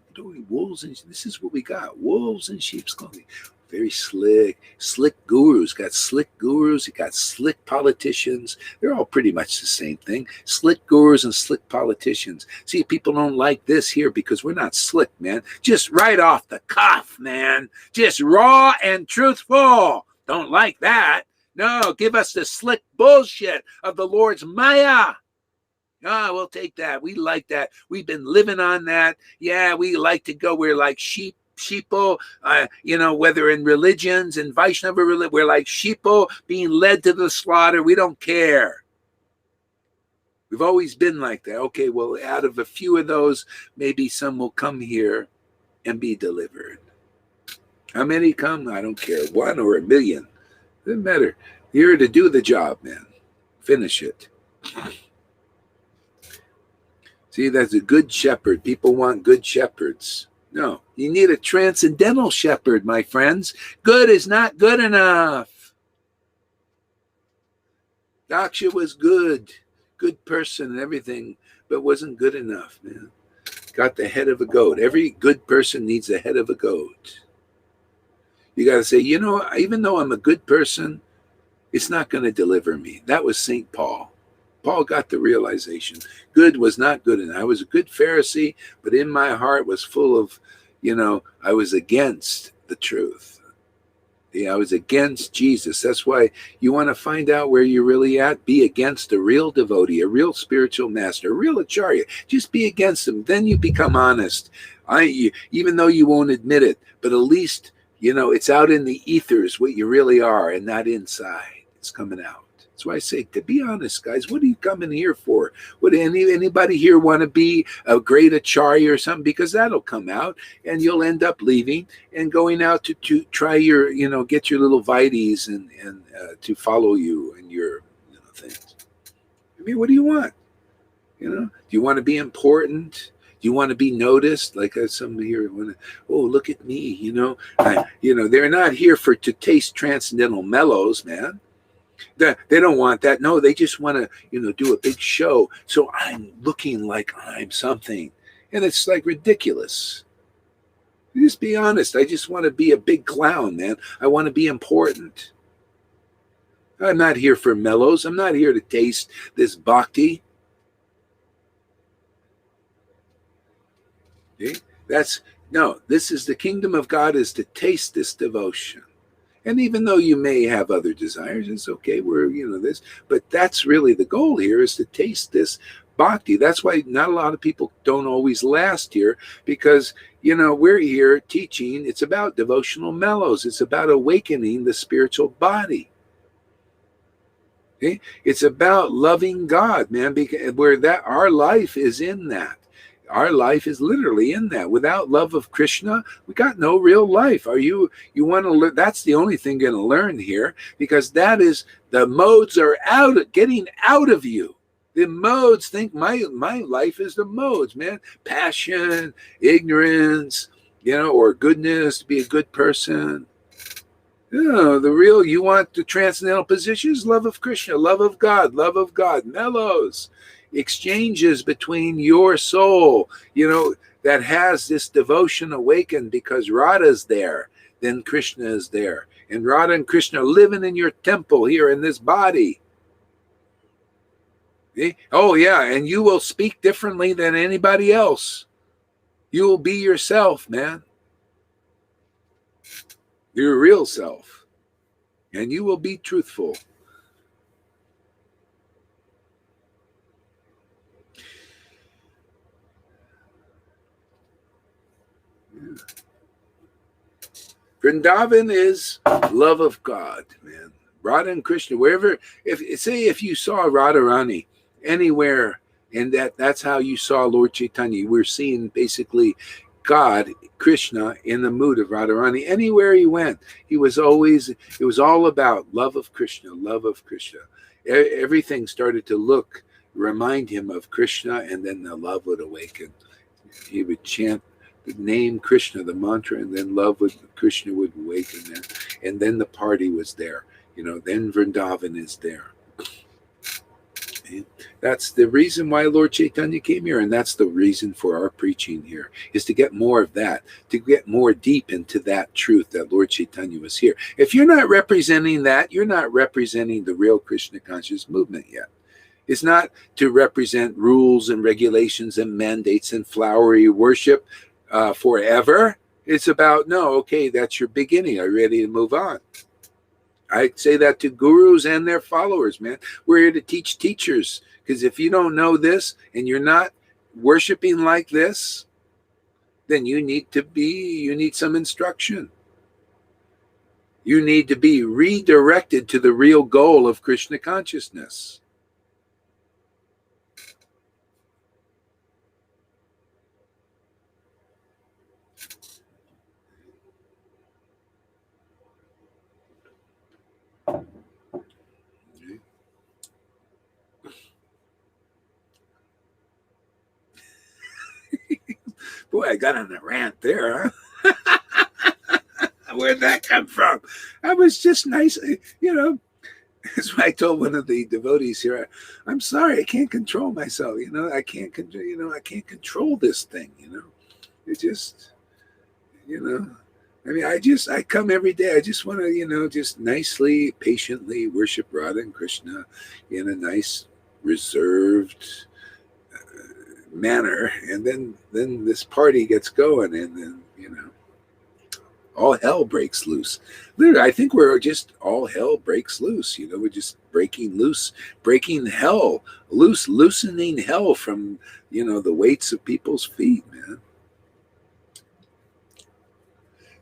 Wolves and this is what we got. Wolves in sheep's clothing. Very slick gurus. Got slick gurus. You got slick politicians. They're all pretty much the same thing. Slick gurus and slick politicians. See, people don't like this here because we're not slick, man. Just right off the cuff, man. Just raw and truthful. Don't like that. No, give us the slick bullshit of the Lord's Maya. Ah, we'll take that. We like that. We've been living on that. Yeah, we like to go. We're like sheeple, whether in religions and Vaishnava religion, we're like sheeple being led to the slaughter. We don't care. We've always been like that. Okay, well, out of a few of those, maybe some will come here and be delivered. How many come? I don't care. 1 or 1 million. Doesn't matter. You're here to do the job, man. Finish it. See, that's a good shepherd. People want good shepherds. No, you need a transcendental shepherd, my friends. Good is not good enough. Daksha was good person and everything, but wasn't good enough, man. Got the head of a goat. Every good person needs the head of a goat. You got to say, even though I'm a good person, it's not going to deliver me. That was St. Paul. Paul got the realization. Good was not good enough. I was a good Pharisee, but in my heart was full of, I was against the truth. I was against Jesus. That's why you want to find out where you're really at. Be against a real devotee, a real spiritual master, a real acharya. Just be against them. Then you become honest. Even though you won't admit it, but at least it's out in the ethers what you really are and not inside. It's coming out. That's why I say, to be honest, guys, what are you coming here for? Would anybody here want to be a great acharya or something? Because that'll come out and you'll end up leaving and going out to try your, get your little vites and to follow you and your things. I mean, what do you want? Do you want to be important? Do you want to be noticed? Like some here want to, oh, look at me, they're not here to taste transcendental mellows, man. They don't want that. No, they just want to, do a big show. So I'm looking like I'm something. And it's like ridiculous. Just be honest. I just want to be a big clown, man. I want to be important. I'm not here for mellows. I'm not here to taste this bhakti. Okay? This is the kingdom of God, is to taste this devotion. And even though you may have other desires, it's okay. This, but that's really the goal here, is to taste this bhakti. That's why not a lot of people don't always last here, because, we're here teaching. It's about devotional mellows. It's about awakening the spiritual body. Okay? It's about loving God, man, because our life is in that. Our life is literally in that. Without love of Krishna, we got no real life. You want to learn? That's the only thing you're going to learn here, because that is, the modes are getting out of you. The modes think my life is the modes, man. Passion, ignorance, or goodness, to be a good person. The real, you want the transcendental positions, love of Krishna, love of God, mellows, exchanges between your soul, that has this devotion awakened because Radha's there, then Krishna is there. And Radha and Krishna are living in your temple here in this body. Okay? Oh, yeah, and you will speak differently than anybody else. You will be yourself, man. Your real self. And you will be truthful. Yeah. Vrindavan is love of God, man. Radha and Krishna, wherever, if you saw Radharani anywhere, and that's how you saw Lord Chaitanya, we're seeing basically God, Krishna, in the mood of Radharani. Anywhere he went, it was all about love of Krishna, love of Krishna. Everything started to remind him of Krishna, and then the love would awaken. He would chant the name Krishna, the mantra, and then Krishna would awaken there. And then the party was there. Then Vrindavan is there. And that's the reason why Lord Chaitanya came here, and that's the reason for our preaching here, is to get more of that, to get more deep into that truth that Lord Chaitanya was here. If you're not representing that, you're not representing the real Krishna conscious movement yet. It's not to represent rules and regulations and mandates and flowery worship forever. It's about, no, okay, that's your beginning. Are you ready to move on? I say that to gurus and their followers, man. We're here to teach teachers, because if you don't know this and you're not worshiping like this, then you need some instruction. You need to be redirected to the real goal of Krishna consciousness. Boy, I got on a rant there, huh? Where'd that come from? I was just nice, That's why I told one of the devotees here, I'm sorry, I can't control myself. I can't control this thing. It just, I come every day. I just want to, just nicely, patiently worship Radha and Krishna in a nice, reserved manner, and then this party gets going, and then all hell breaks loose. Literally, I think we're just all hell breaks loose. We're just breaking hell loose, loosening hell from the weights of people's feet, man.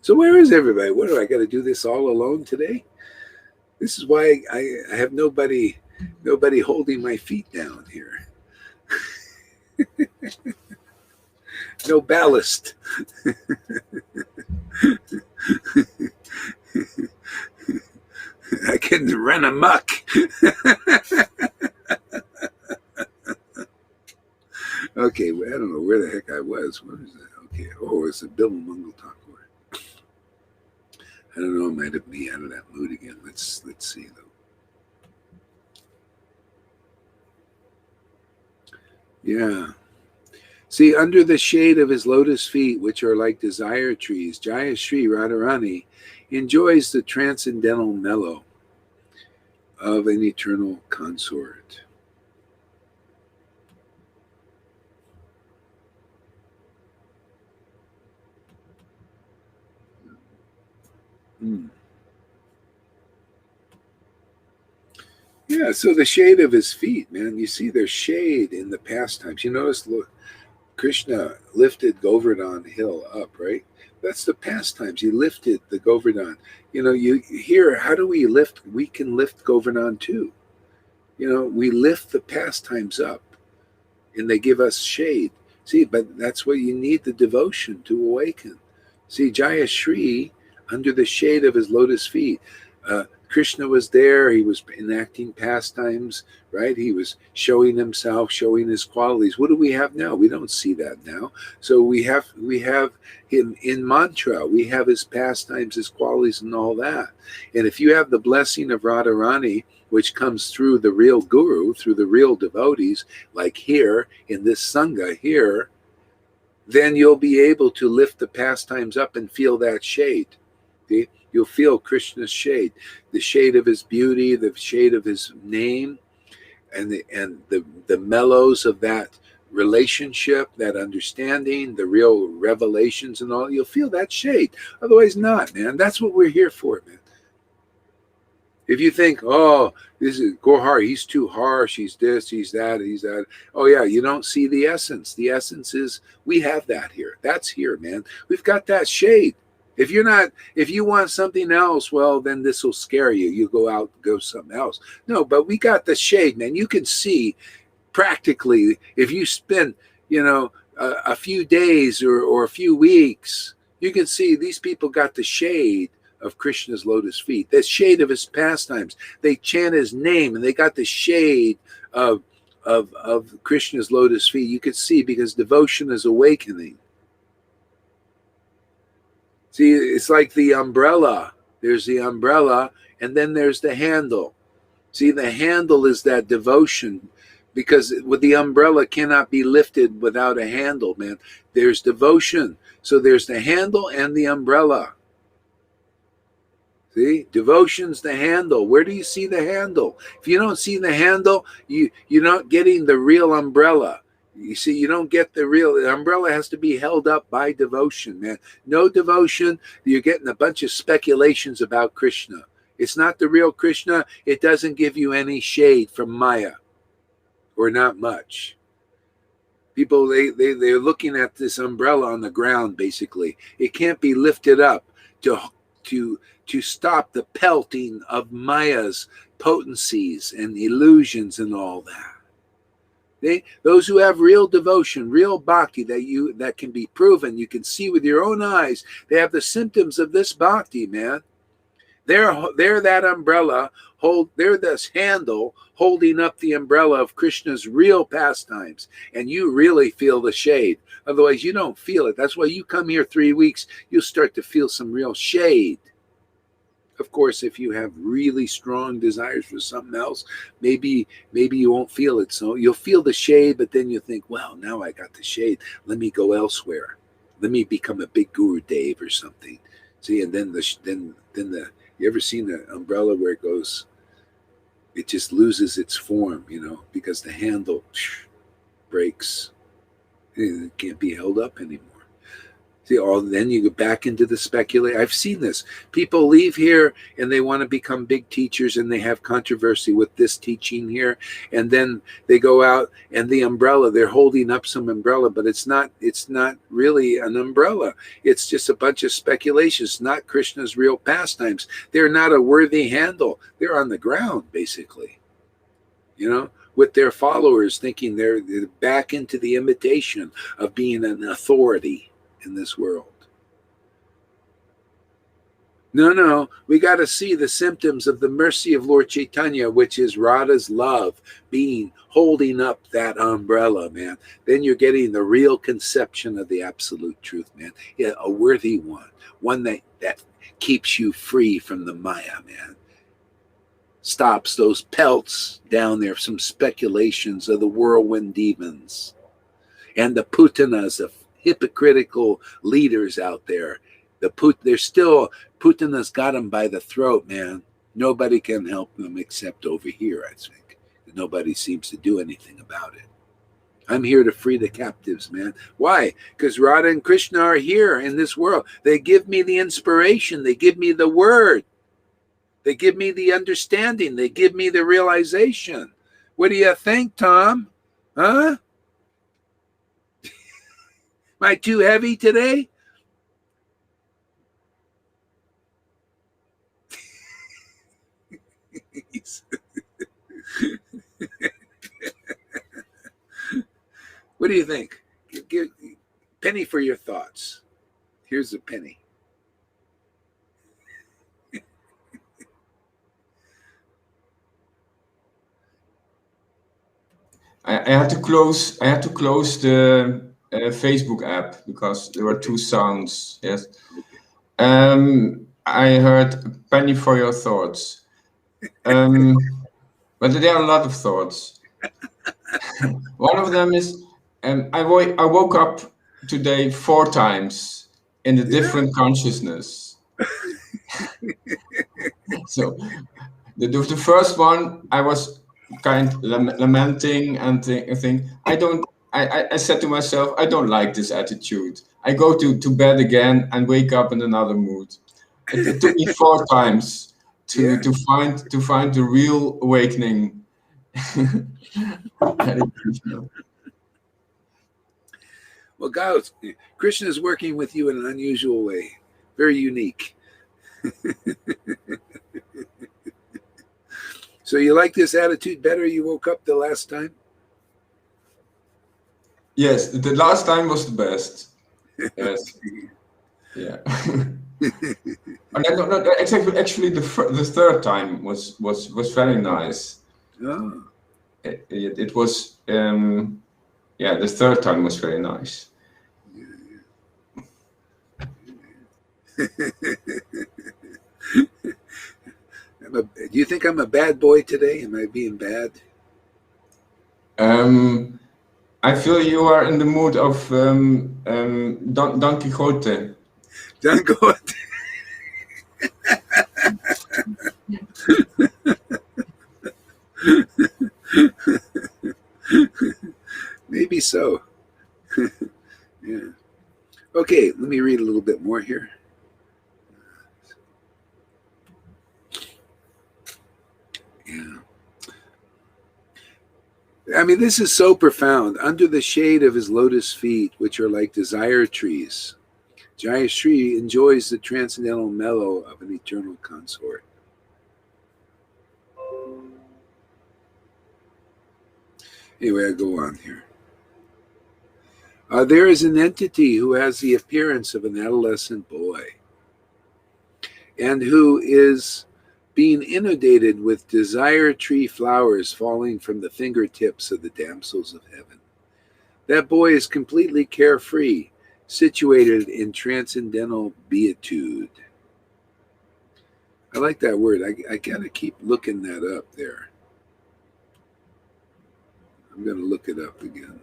So where is everybody? What do I got to do this all alone today? This is why I have nobody holding my feet down here. No ballast. I can run amok. Okay, well, I don't know where the heck I was. What is that? Okay, it's a Bill Mungle Thakur. I don't know. I might have been out of that mood again. Let's see though. Yeah. See, under the shade of his lotus feet, which are like desire trees, Jaya Sri Radharani enjoys the transcendental mellow of an eternal consort. Hmm. Yeah, so the shade of his feet, man, you see there's shade in the pastimes. You notice, look, Krishna lifted Govardhan hill up, right? That's the pastimes. He lifted the Govardhan. You know, you hear, how do we lift? We can lift Govardhan too. You know, we lift the pastimes up and they give us shade. See, but that's what you need, the devotion to awaken. See, Jaya Shri, under the shade of his lotus feet, Krishna was there. He was enacting pastimes, right? He was showing himself, showing his qualities. What do we have now? We don't see that now. So we have him in mantra. We have his pastimes, his qualities, and all that. And if you have the blessing of Radharani, which comes through the real guru, through the real devotees, like here in this sangha here, then you'll be able to lift the pastimes up and feel that shade. See? You'll feel Krishna's shade, the shade of his beauty, the shade of his name, and the mellows of that relationship, that understanding, the real revelations and all. You'll feel that shade. Otherwise not, man. That's what we're here for, man. If you think, oh, this is Gohar, he's too harsh, he's this, he's that, he's that. Oh yeah, you don't see the essence. The essence is we have that here. That's here, man. We've got that shade. If you want something else, well, then this will scare you. You go out, go something else. No, but we got the shade, man. You can see practically if you spend, a few days or a few weeks, you can see these people got the shade of Krishna's lotus feet, the shade of his pastimes. They chant his name and they got the shade of Krishna's lotus feet. You could see because devotion is awakening. See, it's like the umbrella. There's the umbrella and then there's the handle. See, the handle is that devotion because with the umbrella cannot be lifted without a handle, man. There's devotion. So there's the handle and the umbrella. See, devotion's the handle. Where do you see the handle? If you don't see the handle, you're not getting the real umbrella. You see, you don't get the umbrella has to be held up by devotion, man. No devotion, you're getting a bunch of speculations about Krishna. It's not the real Krishna. It doesn't give you any shade from Maya, or not much. People, they're looking at this umbrella on the ground, basically. It can't be lifted up to stop the pelting of Maya's potencies and illusions and all that. Those who have real devotion, real bhakti that can be proven, you can see with your own eyes, they have the symptoms of this bhakti, man. They're that umbrella, they're this handle holding up the umbrella of Krishna's real pastimes, and you really feel the shade. Otherwise, you don't feel it. That's why you come here 3 weeks, you'll start to feel some real shade. Of course, if you have really strong desires for something else, maybe you won't feel it. So you'll feel the shade, but then you think, well, now I got the shade. Let me go elsewhere. Let me become a big Guru Dev or something. See, and then you ever seen an umbrella where it just loses its form, because the handle breaks. It can't be held up anymore. See, then you go back into the speculation. I've seen this. People leave here and they want to become big teachers and they have controversy with this teaching here. And then they go out and the umbrella, they're holding up some umbrella, but it's not really an umbrella. It's just a bunch of speculations, not Krishna's real pastimes. They're not a worthy handle. They're on the ground, basically, with their followers thinking they're back into the imitation of being an authority in this world. No, we got to see the symptoms of the mercy of Lord Chaitanya, which is Radha's love holding up that umbrella, man. Then you're getting the real conception of the absolute truth, man. Yeah, a worthy one that keeps you free from the Maya, man. Stops those pelts down there, some speculations of the whirlwind demons. And the Putanas, the hypocritical leaders out there, they're still, Putanas got them by the throat, man. Nobody can help them except over here, I think. Nobody seems to do anything about it. I'm here to free the captives, man. Why? Because Radha and Krishna are here in this world. They give me the inspiration. They give me the word. They give me the understanding. They give me the realization. What do you think, Tom? Huh? Am I too heavy today? What do you think? Give penny for your thoughts. Here's a penny. I had to close. I had to close the Facebook app because there were two sounds. Yes. I heard penny for your thoughts. But there are a lot of thoughts. One of them is I woke up today 4 times in a different consciousness. So the first one I was kind lamenting and think I said to myself, I don't like this attitude. I go to bed again and wake up in another mood. It took me 4 times to find the real awakening. Well, God, Krishna is working with you in an unusual way, very unique. So you like this attitude better? You woke up the last time? Yes, the last time was the best. Yes. Yeah. No, actually, the third time was very nice. Oh. It was the third time was very nice. Do you think I'm a bad boy today? Am I being bad? I feel you are in the mood of Don Quixote. Don Quixote. Maybe so. Yeah. Okay, let me read a little bit more here. Yeah. I mean, this is so profound. Under the shade of his lotus feet, which are like desire trees, Jayashree enjoys the transcendental mellow of an eternal consort. Anyway, I go on here. There is an entity who has the appearance of an adolescent boy and who is being inundated with desire tree flowers falling from the fingertips of the damsels of heaven. That boy is completely carefree, situated in transcendental beatitude. I like that word. I gotta keep looking that up there. I'm gonna look it up again.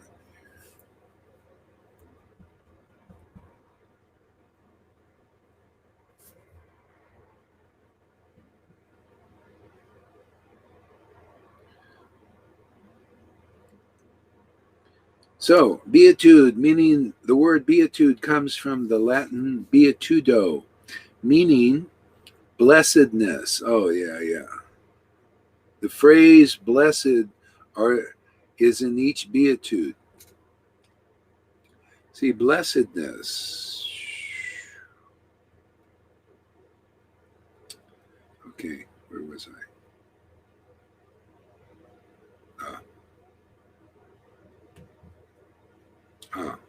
So, beatitude, meaning the word beatitude comes from the Latin beatudo, meaning blessedness. Oh, yeah. The phrase blessed is in each beatitude. See, blessedness. Okay, where was I?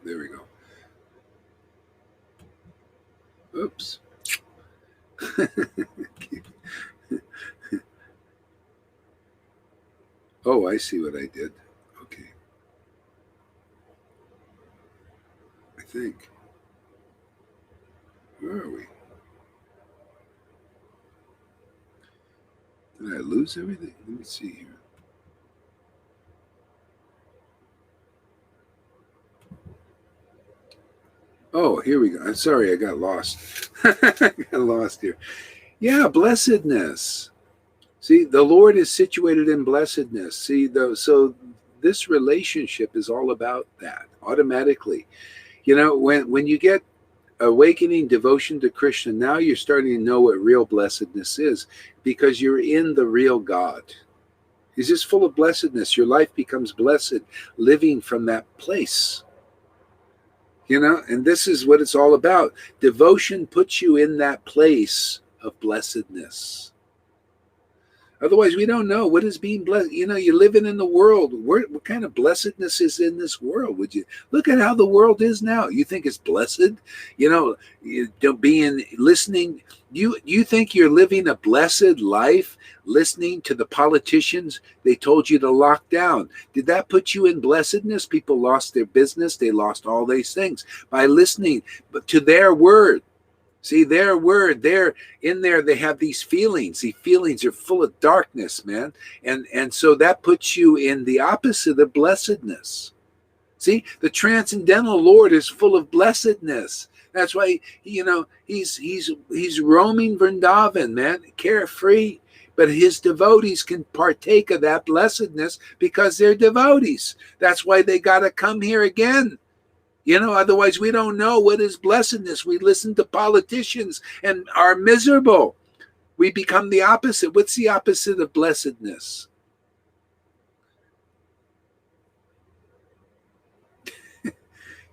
There we go. Oops. Oh, I see what I did. Okay. I think. Where are we? Did I lose everything? Let me see here. here we go. I'm sorry, I got lost. I got lost here. Yeah, blessedness. See, the Lord is situated in blessedness. See, so this relationship is all about that automatically. You know, when you get awakening devotion to Krishna, now you're starting to know what real blessedness is because you're in the real God. He's just full of blessedness. Your life becomes blessed living from that place. You know, and this is what it's all about. Devotion puts you in that place of blessedness. Otherwise, we don't know what is being blessed. You know, you're living in the world. What kind of blessedness is in this world? Would you look at how the world is now? You think it's blessed? You know, listening. You think you're living a blessed life listening to the politicians they told you to lock down? Did that put you in blessedness? People lost their business. They lost all these things by listening to their word. See, their word, they're in there, they have these feelings. These feelings are full of darkness, man. And so that puts you in the opposite of blessedness. See, the transcendental Lord is full of blessedness. That's why, you know, he's roaming Vrindavan, man, carefree. But his devotees can partake of that blessedness because they're devotees. That's why they got to come here again. You know, otherwise we don't know what is blessedness. We listen to politicians and are miserable. We become the opposite. What's the opposite of blessedness?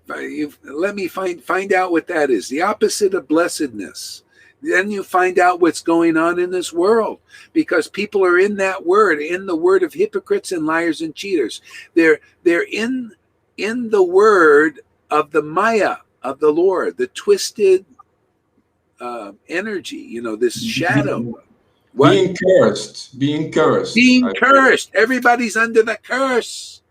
Let me find out what that is. The opposite of blessedness. Then you find out what's going on in this world because people are in that word, in the word of hypocrites and liars and cheaters. They're in the word of the Maya of the Lord, the twisted energy, you know, this shadow. What? Being cursed. Being cursed. Everybody's under the curse.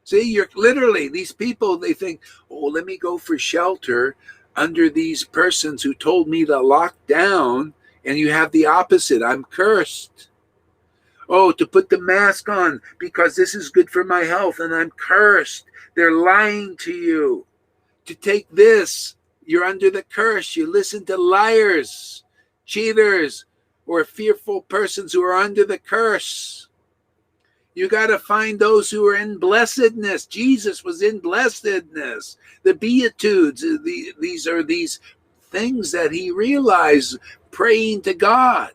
See, you're literally, these people, they think, oh, let me go for shelter under these persons who told me to lock down, and you have the opposite. I'm cursed. Oh, to put the mask on because this is good for my health, and I'm cursed. They're lying to you. To take this, you're under the curse. You listen to liars, cheaters, or fearful persons who are under the curse. You got to find those who are in blessedness. Jesus was in blessedness. The Beatitudes, these are these things that he realized praying to God.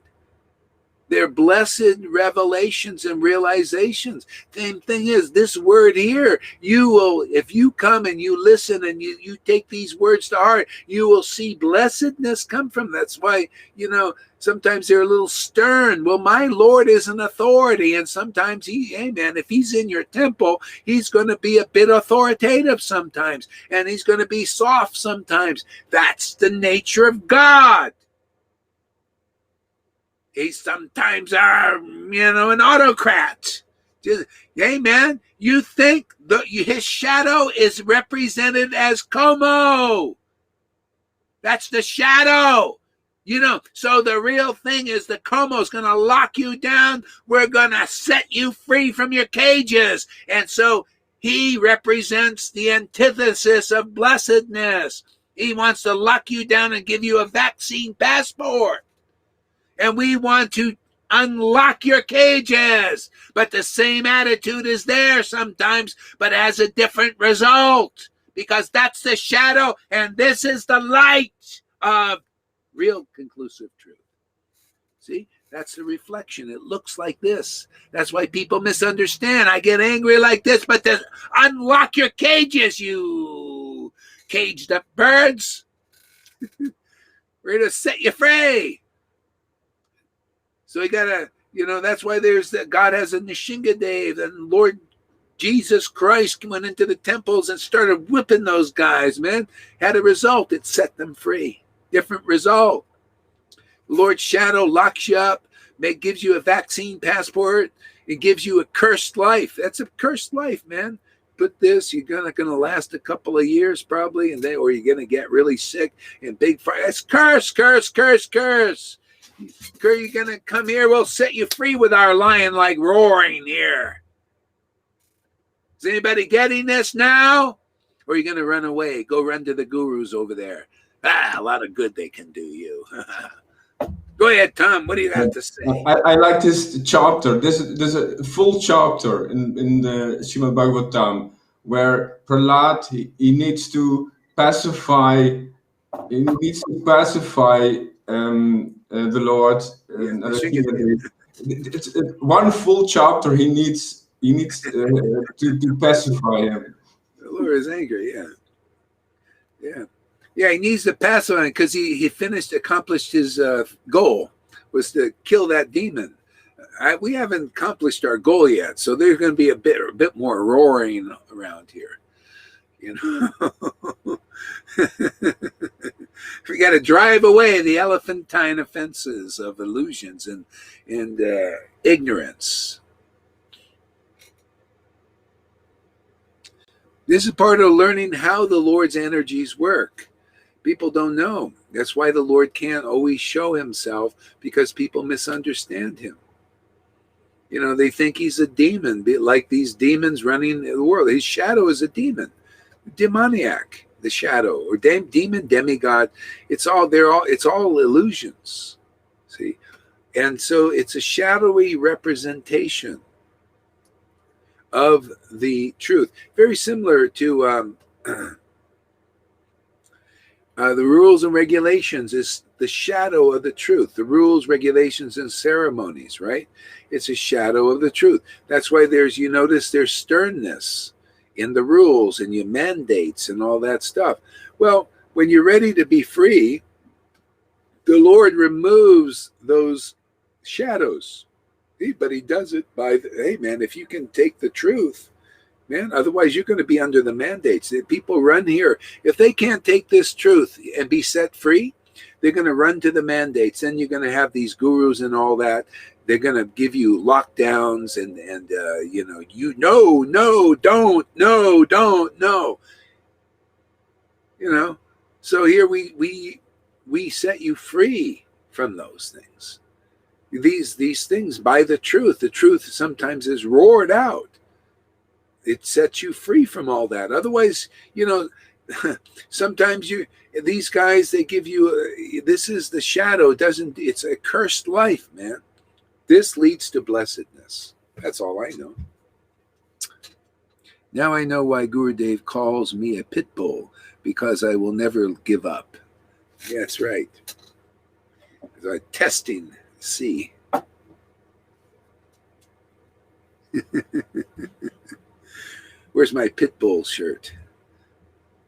They're blessed revelations and realizations. Same thing is this word here. You will, if you come and you listen and you take these words to heart, you will see blessedness come from. That's why, you know, sometimes they're a little stern. Well, my Lord is an authority. And sometimes hey man, if he's in your temple, he's going to be a bit authoritative sometimes. And he's going to be soft sometimes. That's the nature of God. He's sometimes an autocrat. Hey, man, you think his shadow is represented as Como. That's the shadow. You know, so the real thing is the Como's going to lock you down. We're going to set you free from your cages. And so he represents the antithesis of blessedness. He wants to lock you down and give you a vaccine passport. And we want to unlock your cages. But the same attitude is there sometimes, but has a different result. Because that's the shadow, and this is the light of real conclusive truth. See, that's the reflection. It looks like this. That's why people misunderstand. I get angry like this, but to unlock your cages, you caged up birds. We're going to set you free. So you gotta, that's why God has a Nishingadev, and Lord Jesus Christ went into the temples and started whipping those guys, man. Had a result. It set them free. Different result. Lord Shadow locks you up, gives you a vaccine passport. It gives you a cursed life. That's a cursed life, man. Put this, you're gonna last a couple of years probably, or you're gonna get really sick and big fire. That's curse, curse, curse, curse. You're gonna come here, we'll set you free with our lion like roaring here. Is anybody getting this now? or are you going to run away? Go run to the gurus over there. A lot of good they can do you. Go ahead, Tom. What do you have to say? I like this chapter. There's a full chapter in the Srimad Bhagavatam where Prahlad he needs to pacify. He needs to pacify the Lord. It's one full chapter. He needs to pacify him. The Lord is angry. Yeah. He needs to pacify him because he accomplished his goal, was to kill that demon. We haven't accomplished our goal yet, so there's going to be a bit more roaring around here. You know, we got to drive away the elephantine offenses of illusions and ignorance. This is part of learning how the Lord's energies work. People don't know. That's why the Lord can't always show himself, because people misunderstand him. You know, they think he's a demon, like these demons running the world. His shadow is a demon, demoniac, the shadow, or demon, demigod. It's all illusions. See? And so it's a shadowy representation of the truth. Very similar to the rules and regulations is the shadow of the truth. The rules, regulations, and ceremonies, right? It's a shadow of the truth. That's why you notice there's sternness in the rules and your mandates and all that stuff. Well, when you're ready to be free, the Lord removes those shadows. But he does it by, hey man, if you can take the truth, man, otherwise you're going to be under the mandates. People run here. If they can't take this truth and be set free, they're going to run to the mandates. Then you're going to have these gurus and all that. They're going to give you lockdowns and don't. You know, so here we set you free from those things. These things by the truth. The truth sometimes is roared out. It sets you free from all that. Otherwise, you know, sometimes these guys, they give you, this is the shadow. It's a cursed life, man. This leads to blessedness. That's all I know. Now I know why Gurudev calls me a pit bull, because I will never give up. Yeah, that's right. Because I'm testing, see. Where's my pit bull shirt?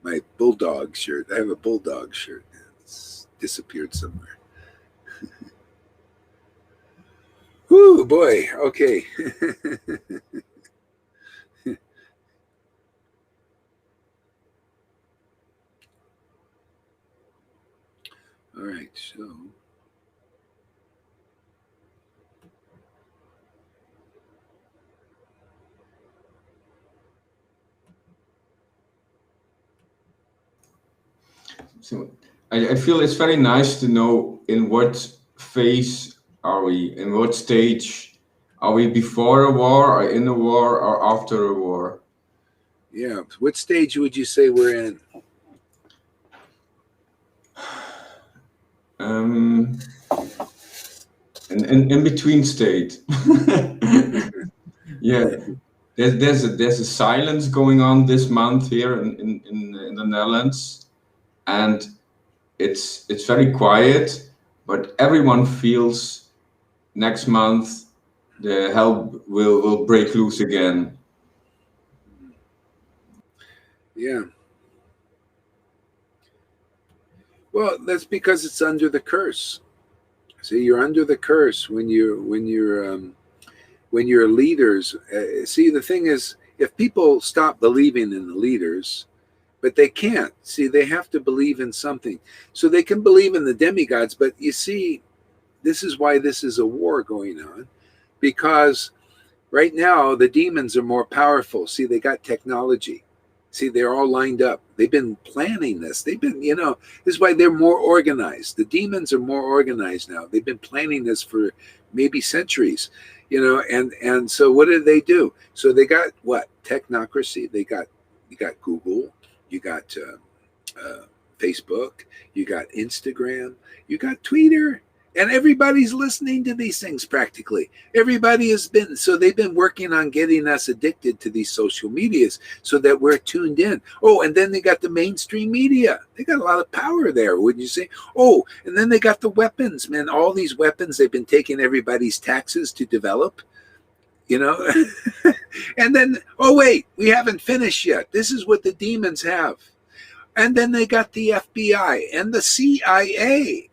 My bulldog shirt. I have a bulldog shirt. It's disappeared somewhere. Whoo, boy. Okay. All right, so. So I feel it's very nice to know in what phase are we, in what stage are we, before a war or in a war or after a war? Yeah, what stage would you say we're in? In between state. Yeah, there's a silence going on this month here in the Netherlands, and it's very quiet, but everyone feels next month the hell will break loose again. Yeah. Well, that's because it's under the curse. See, you're under the curse when you're leaders. See, the thing is, if people stop believing in the leaders, but they can't. See, they have to believe in something. So they can believe in the demigods, but you see, this is why this is a war going on, because right now the demons are more powerful. See, they got technology. See, they're all lined up. They've been planning this. They've been, this is why they're more organized. The demons are more organized now. They've been planning this for maybe centuries, and so what did they do? So they got what? Technocracy. You got Google, you got Facebook, you got Instagram, you got Twitter, and everybody's listening to these things practically. Everybody has been, so they've been working on getting us addicted to these social medias so that we're tuned in. Oh, and then they got the mainstream media. They got a lot of power there, wouldn't you say? Oh, and then they got the weapons, man. All these weapons they've been taking everybody's taxes to develop, you know? And then, oh, wait, we haven't finished yet. This is what the demons have. And then they got the FBI and the CIA.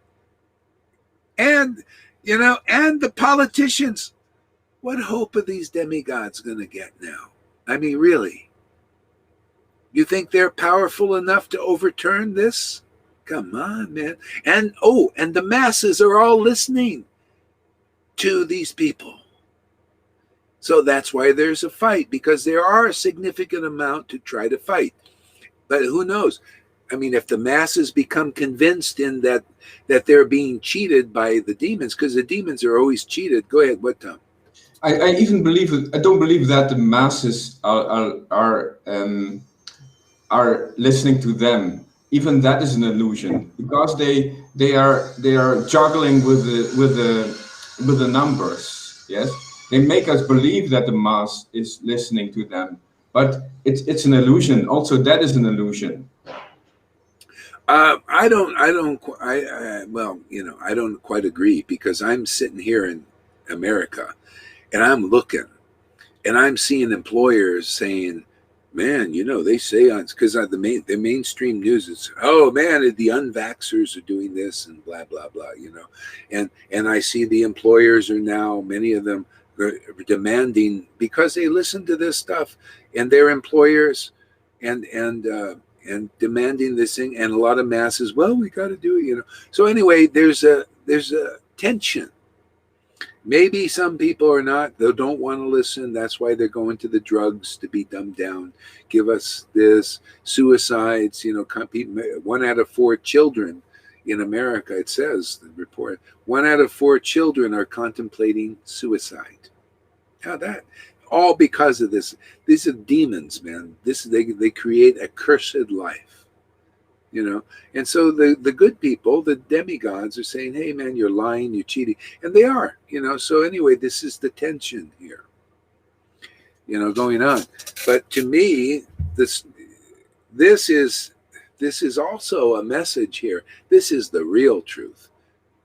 And, you know, and the politicians. What hope are these demigods going to get now? I mean, really? You think they're powerful enough to overturn this? Come on, man. And, oh, and the masses are all listening to these people. So that's why there's a fight, because there are a significant amount to try to fight. But who knows? I mean, if the masses become convinced in that they're being cheated by the demons, because the demons are always cheated. Go ahead, what, Tom? I even believe it. I don't believe that the masses are listening to them. Even that is an illusion, because they are juggling with the numbers. Yes, they make us believe that the mass is listening to them, but it's an illusion. Also, that is an illusion. I don't quite agree, because I'm sitting here in America and I'm looking and I'm seeing employers saying, man, you know, they say on, because the mainstream news is, oh man, the unvaxxers are doing this and blah, blah, blah, you know, and I see the employers are now, many of them are demanding, because they listen to this stuff and their employers and demanding this thing, and a lot of masses, well, we got to do it, you know. So anyway, there's a tension. Maybe some people are not, they don't want to listen. That's why they're going to the drugs to be dumbed down. Give us this, suicides, you know, 1 out of 4 children in America, it says, the report, 1 out of 4 children are contemplating suicide. How that? All because of this. These are demons, man. They create a cursed life, you know. And so the good people, the demigods, are saying, hey man, you're lying, you're cheating. And they are, you know. So anyway, this is the tension here, you know, going on. But to me, this is also a message here. This is the real truth.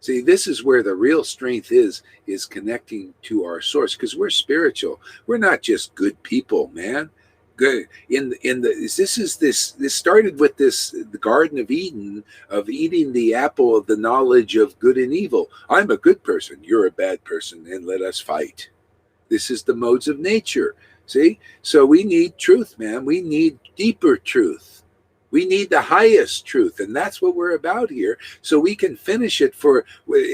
See, this is where the real strength is connecting to our source, because we're spiritual. We're not just good people, man. Good this started with the Garden of Eden, of eating the apple of the knowledge of good and evil. I'm a good person, you're a bad person, and let us fight. This is the modes of nature. See? So we need truth, man. We need deeper truth. We need the highest truth, and that's what we're about here, so we can finish it. For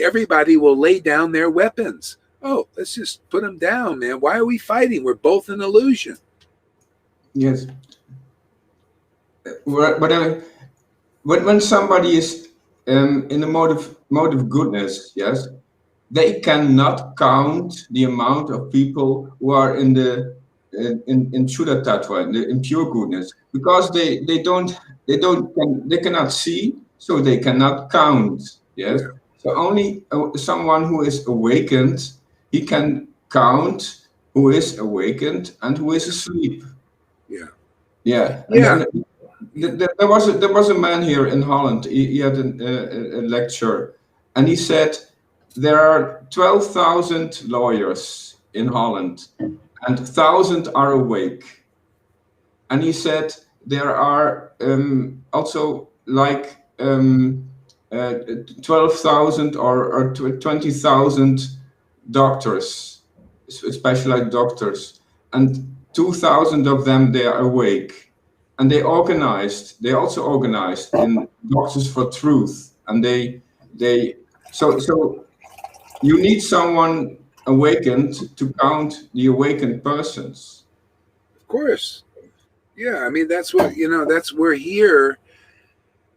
everybody will lay down their weapons. Oh, let's just put them down, man. Why are we fighting? We're both an illusion. Yes. But when somebody is in the mode of goodness, yes, they cannot count the amount of people who are in the in Shuddha Tattva, in pure goodness, because they cannot see, so they cannot count. Yes, so only someone who is awakened, he can count who is awakened and who is asleep. Yeah. And there was a man here in Holland. He had a lecture, and he said there are 12,000 lawyers in Holland, and 1,000 are awake. And he said there are also like 12,000 or 20,000 doctors, specialized doctors, and 2,000 of them, they are awake. And they also organized in Doctors for Truth. And so you need someone awakened to count the awakened persons. Of course. Yeah, I mean, that's what, you know, that's we're here.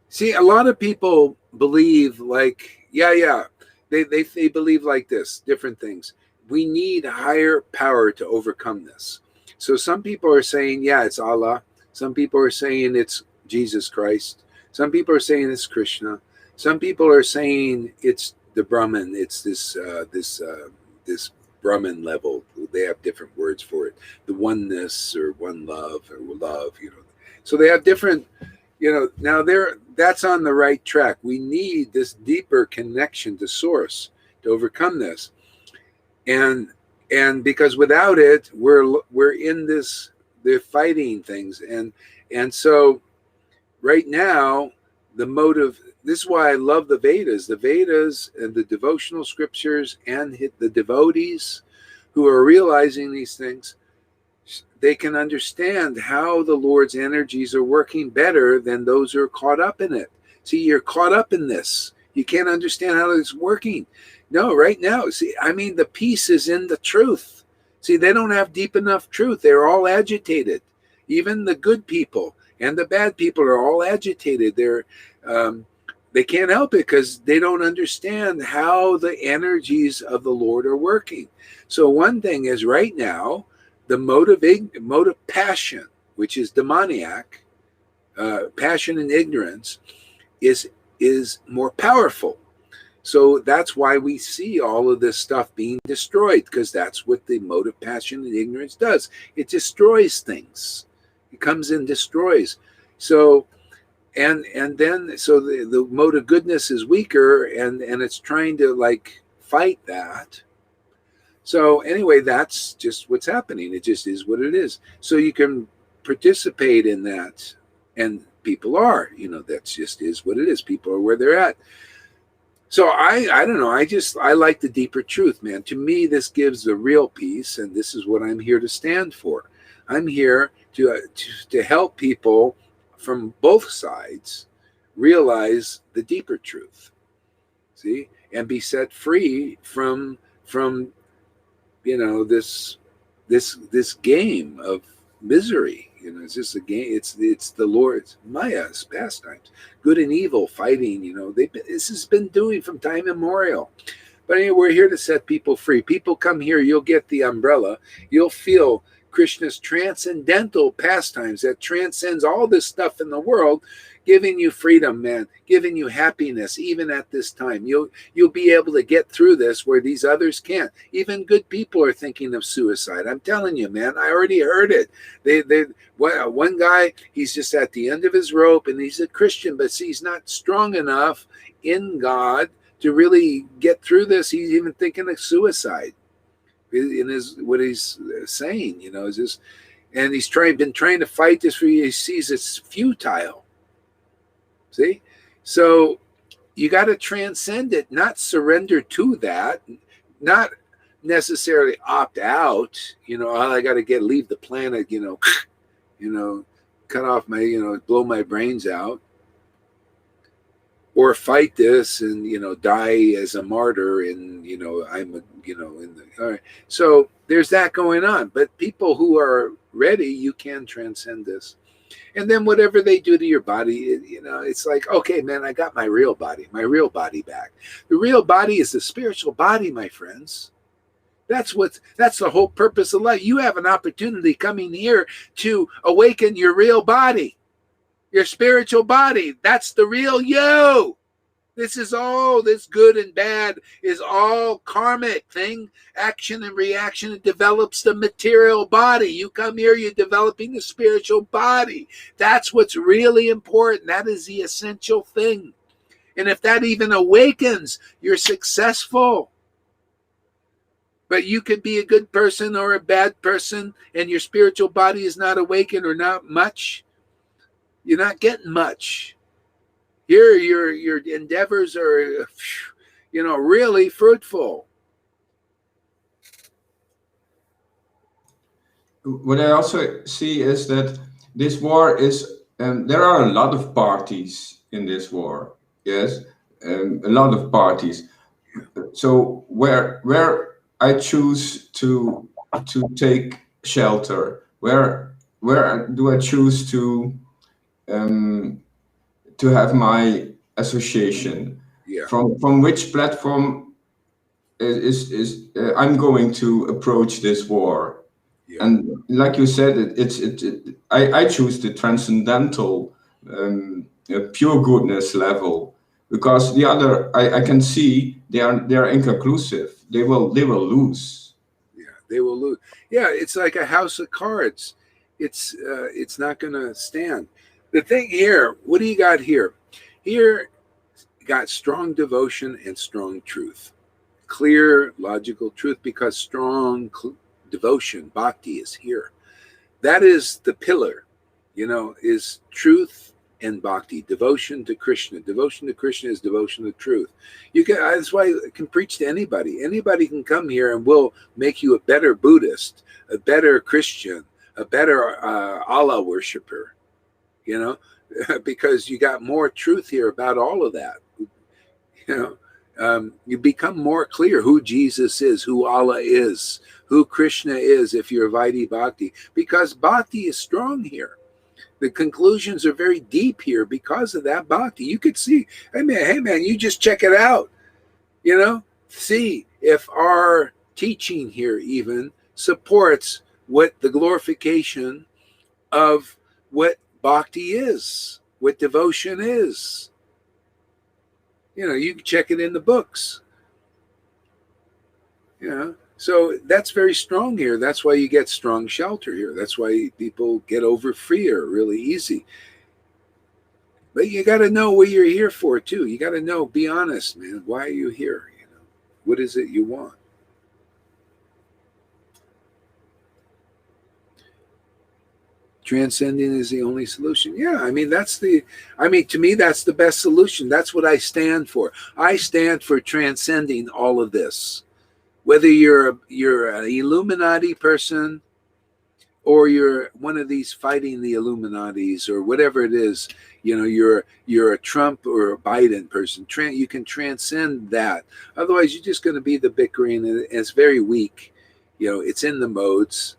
See, a lot of people believe like, they believe like this, different things. We need higher power to overcome this. So some people are saying, yeah, it's Allah. Some people are saying it's Jesus Christ. Some people are saying it's Krishna. Some people are saying it's the Brahman. It's this Brahman level. They have different words for it. The oneness or one love or love. So they have different. Now that's on the right track. We need this deeper connection to source to overcome this, and because without it, we're in this. They're fighting things, and so right now the motive. This is why I love the Vedas. The Vedas and the devotional scriptures and the devotees who are realizing these things, they can understand how the Lord's energies are working better than those who are caught up in it. See, you're caught up in this. You can't understand how it's working. No, right now, see, I mean, the peace is in the truth. See, they don't have deep enough truth. They're all agitated. Even the good people and the bad people are all agitated. They can't help it because they don't understand how the energies of the Lord are working. So one thing is right now, the motive passion, which is demoniac, passion and ignorance, is more powerful. So that's why we see all of this stuff being destroyed, because that's what the motive passion and ignorance does. It destroys things. It comes and destroys. So and then so the mode of goodness is weaker, and it's trying to like fight that. So anyway, that's just what's happening. It just is what it is. So you can participate in that, and people are, that just is what it is. People are where they're at. So I don't know. I like the deeper truth, man. To me, this gives the real peace, and this is what I'm here to stand for. I'm here to help people from both sides realize the deeper truth, see, and be set free from this game of misery. It's just a game. It's the Lord's Maya's pastimes, good and evil fighting. This has been doing from time immemorial. But anyway, we're here to set people free. People come here, you'll get the umbrella. You'll feel Krishna's transcendental pastimes that transcends all this stuff in the world, giving you freedom, man, giving you happiness, even at this time. You'll be able to get through this where these others can't. Even good people are thinking of suicide. I'm telling you, man, I already heard it. One guy, he's just at the end of his rope, and he's a Christian, but see, he's not strong enough in God to really get through this. He's even thinking of suicide. In what he's saying, is this, and he's been trying to fight this for years. He sees it's futile. See, so you got to transcend it, not surrender to that, not necessarily opt out. I got to leave the planet. Cut off my, blow my brains out. Or fight this and die as a martyr, and I'm all right. So there's that going on. But people who are ready, you can transcend this. And then whatever they do to your body, it's like, okay, man, I got my real body back. The real body is the spiritual body, my friends. That's the whole purpose of life. You have an opportunity coming here to awaken your real body. Your spiritual body, that's the real you. This is all, this good and bad is all karmic thing, action and reaction. It develops the material body. You come here, you're developing the spiritual body. That's what's really important. That is the essential thing. And if that even awakens, you're successful. But you could be a good person or a bad person, and your spiritual body is not awakened or not much. You're not getting much. Here, your endeavors are, really fruitful. What I also see is that this war is, there are a lot of parties in this war. Yes, a lot of parties. So where I choose to take shelter, where do I choose to have my association? Yeah. From which platform is I'm going to approach this war? Yeah. And like you said, I choose the transcendental pure goodness level, because the other I can see they are inconclusive. They will lose. Yeah, they will lose. Yeah, it's like a house of cards. It's not going to stand. The thing here, what do you got here? Here, you got strong devotion and strong truth, clear logical truth, because strong devotion, bhakti, is here. That is the pillar, is truth and bhakti, devotion to Krishna. Devotion to Krishna is devotion to truth. You can, that's why I can preach to anybody. Anybody can come here and we'll make you a better Buddhist, a better Christian, a better Allah worshiper, because you got more truth here about all of that. You become more clear who Jesus is, who Allah is, who Krishna is, if you're Vaidhi Bhakti, because Bhakti is strong here. The conclusions are very deep here because of that Bhakti. You could see, hey man, you just check it out. See if our teaching here even supports what the glorification of what Bhakti is, what devotion is. You can check it in the books. So that's very strong here. That's why you get strong shelter here. That's why people get over fear really easy. But you got to know what you're here for too. You got to know, be honest, man. Why are you here? What is it you want? Transcending is the only solution. Yeah, to me, that's the best solution. That's what I stand for. I stand for transcending all of this. Whether you're an Illuminati person or you're one of these fighting the Illuminatis or whatever it is, you're a Trump or a Biden person. You can transcend that. Otherwise, you're just going to be the bickering, and it's very weak. It's in the modes.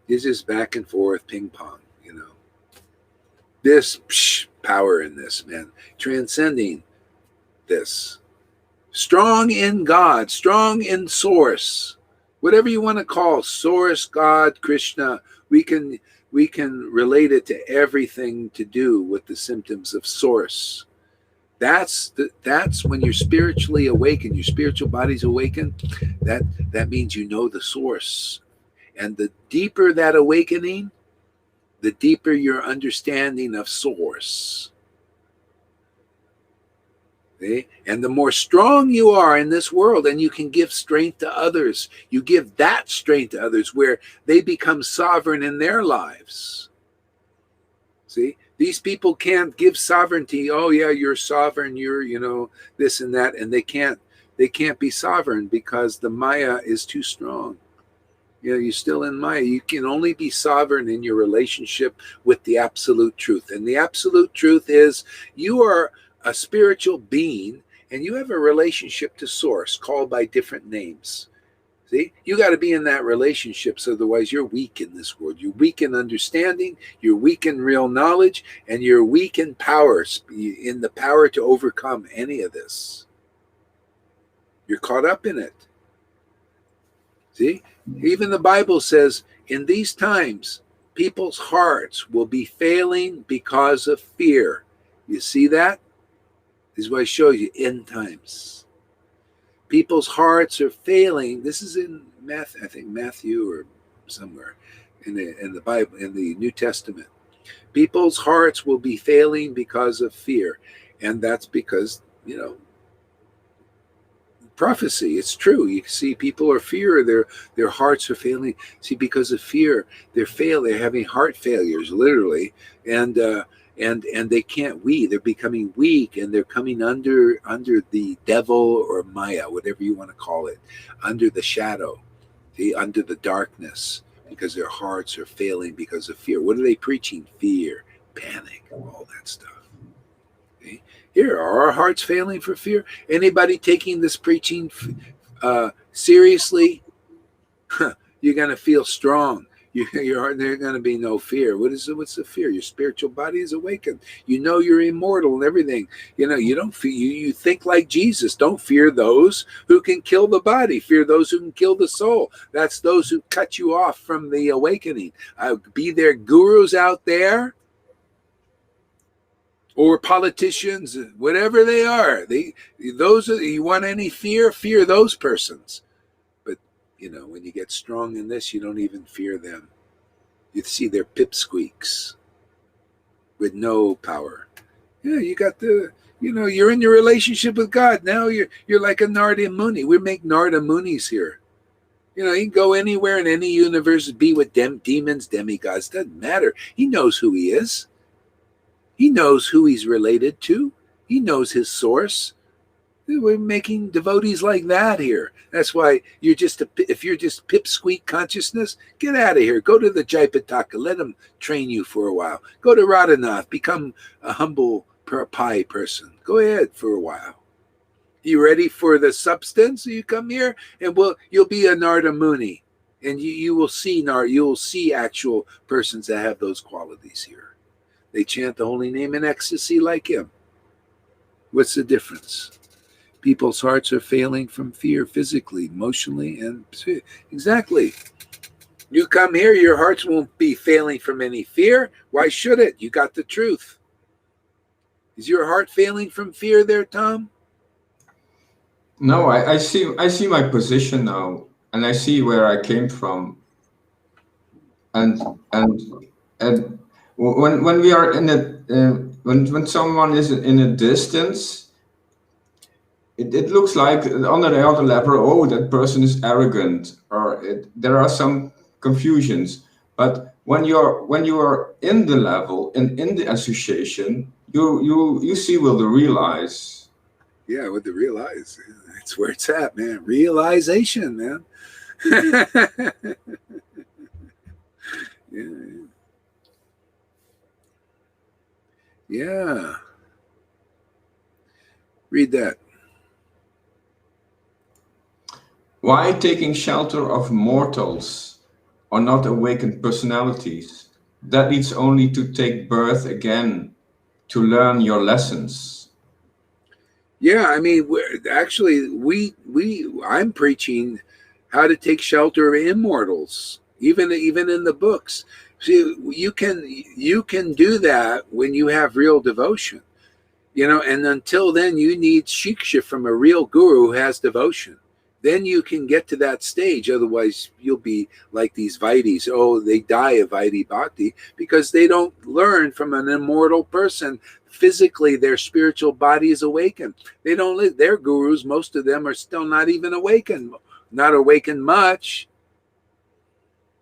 It's just back and forth, ping pong. This power in this, man, transcending this. Strong in God, strong in source, whatever you want to call source, God, Krishna. We can relate it to everything to do with the symptoms of source. That's when you're spiritually awakened, your spiritual body's awakened. That means you know the source, and the deeper that awakening, the deeper your understanding of source. Okay? And the more strong you are in this world, and you can give strength to others, you give that strength to others where they become sovereign in their lives. See, these people can't give sovereignty. Oh yeah, you're sovereign, you're this and that, and they can't be sovereign because the Maya is too strong. You're still in Maya. You can only be sovereign in your relationship with the absolute truth. And the absolute truth is you are a spiritual being and you have a relationship to source called by different names. See, you got to be in that relationship. So otherwise you're weak in this world. You're weak in understanding. You're weak in real knowledge, and you're weak in power, in the power to overcome any of this. You're caught up in it. See, even the Bible says in these times, people's hearts will be failing because of fear. You see that? This is what I show you, end times. People's hearts are failing. This is in Matthew or somewhere in the Bible, in the New Testament. People's hearts will be failing because of fear. And that's because, prophecy, it's true. You see people are fear, their hearts are failing. See, because of fear, they're having heart failures, literally, and they can't they're becoming weak, and they're coming under the devil or Maya, whatever you want to call it, under the shadow, under the darkness, because their hearts are failing because of fear. What are they preaching? Fear, panic, all that stuff. Here, are our hearts failing for fear? Anybody taking this preaching seriously? You're going to feel strong. There's going to be no fear. What's the fear? Your spiritual body is awakened. You're immortal and everything. You don't fear. You think like Jesus. Don't fear those who can kill the body. Fear those who can kill the soul. That's those who cut you off from the awakening. Be there gurus out there or politicians, whatever they are. You want any fear those persons. But when you get strong in this, you don't even fear them. You see their pipsqueaks with no power. Yeah, you got you're in your relationship with God. Now you're like a Narda Muni. We make Narda Munis here. You can go anywhere in any universe, be with demons, demigods, doesn't matter. He knows who he is. He knows who he's related to. He knows his source. We're making devotees like that here. That's why if you're just pipsqueak consciousness, get out of here. Go to the Jaipataka. Let them train you for a while. Go to Radhanath. Become a humble pi person. Go ahead for a while. You ready for the substance? You come here and you'll be a Narda Muni. And you will see actual persons that have those qualities here. They chant the holy name in ecstasy like him. What's the difference? People's hearts are failing from fear physically, emotionally, and exactly. You come here, your hearts won't be failing from any fear. Why should it? You got the truth. Is your heart failing from fear there, Tom? No, I see my position now, and I see where I came from, and when we are in when someone is in a distance, it looks like on the other level, oh, that person is arrogant, or there are some confusions. But when you are in the level and in the association, you see with the realize. Yeah, with the realize. It's where it's at, man. Realization, man. Yeah. Yeah. Read that. Why taking shelter of mortals or not awakened personalities? That needs only to take birth again to learn your lessons. Yeah, I mean, I'm preaching how to take shelter of immortals, even in the books. See, you can do that when you have real devotion, and until then, you need shiksha from a real guru who has devotion. Then you can get to that stage. Otherwise, you'll be like these Vaidis. Oh, they die of Vaidi Bhakti because they don't learn from an immortal person. Physically, their spiritual body is awakened. They don't live. Their gurus, most of them are still not even awakened. Not awakened much.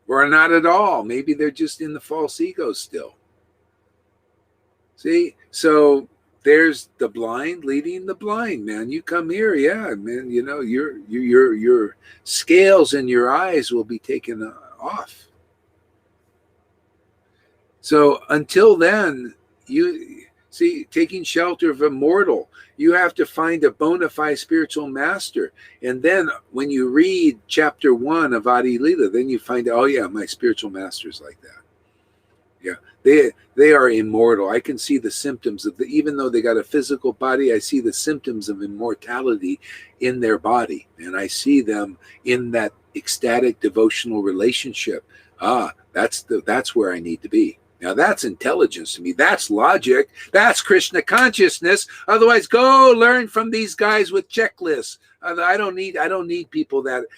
Or not at all. Maybe they're just in the false ego still. See? So there's the blind leading the blind, man. You come here, yeah, man. Your scales in your eyes will be taken off. So until then, you see, taking shelter of a mortal, you have to find a bona fide spiritual master. And then when you read chapter 1 of Adi Lila, then you find out, oh yeah, my spiritual master's like that. Yeah, they are immortal. I can see the symptoms of even though they got a physical body, I see the symptoms of immortality in their body. And I see them in that ecstatic devotional relationship. That's where I need to be. Now that's intelligence to me. That's logic. That's Krishna consciousness. Otherwise, go learn from these guys with checklists. I don't need people that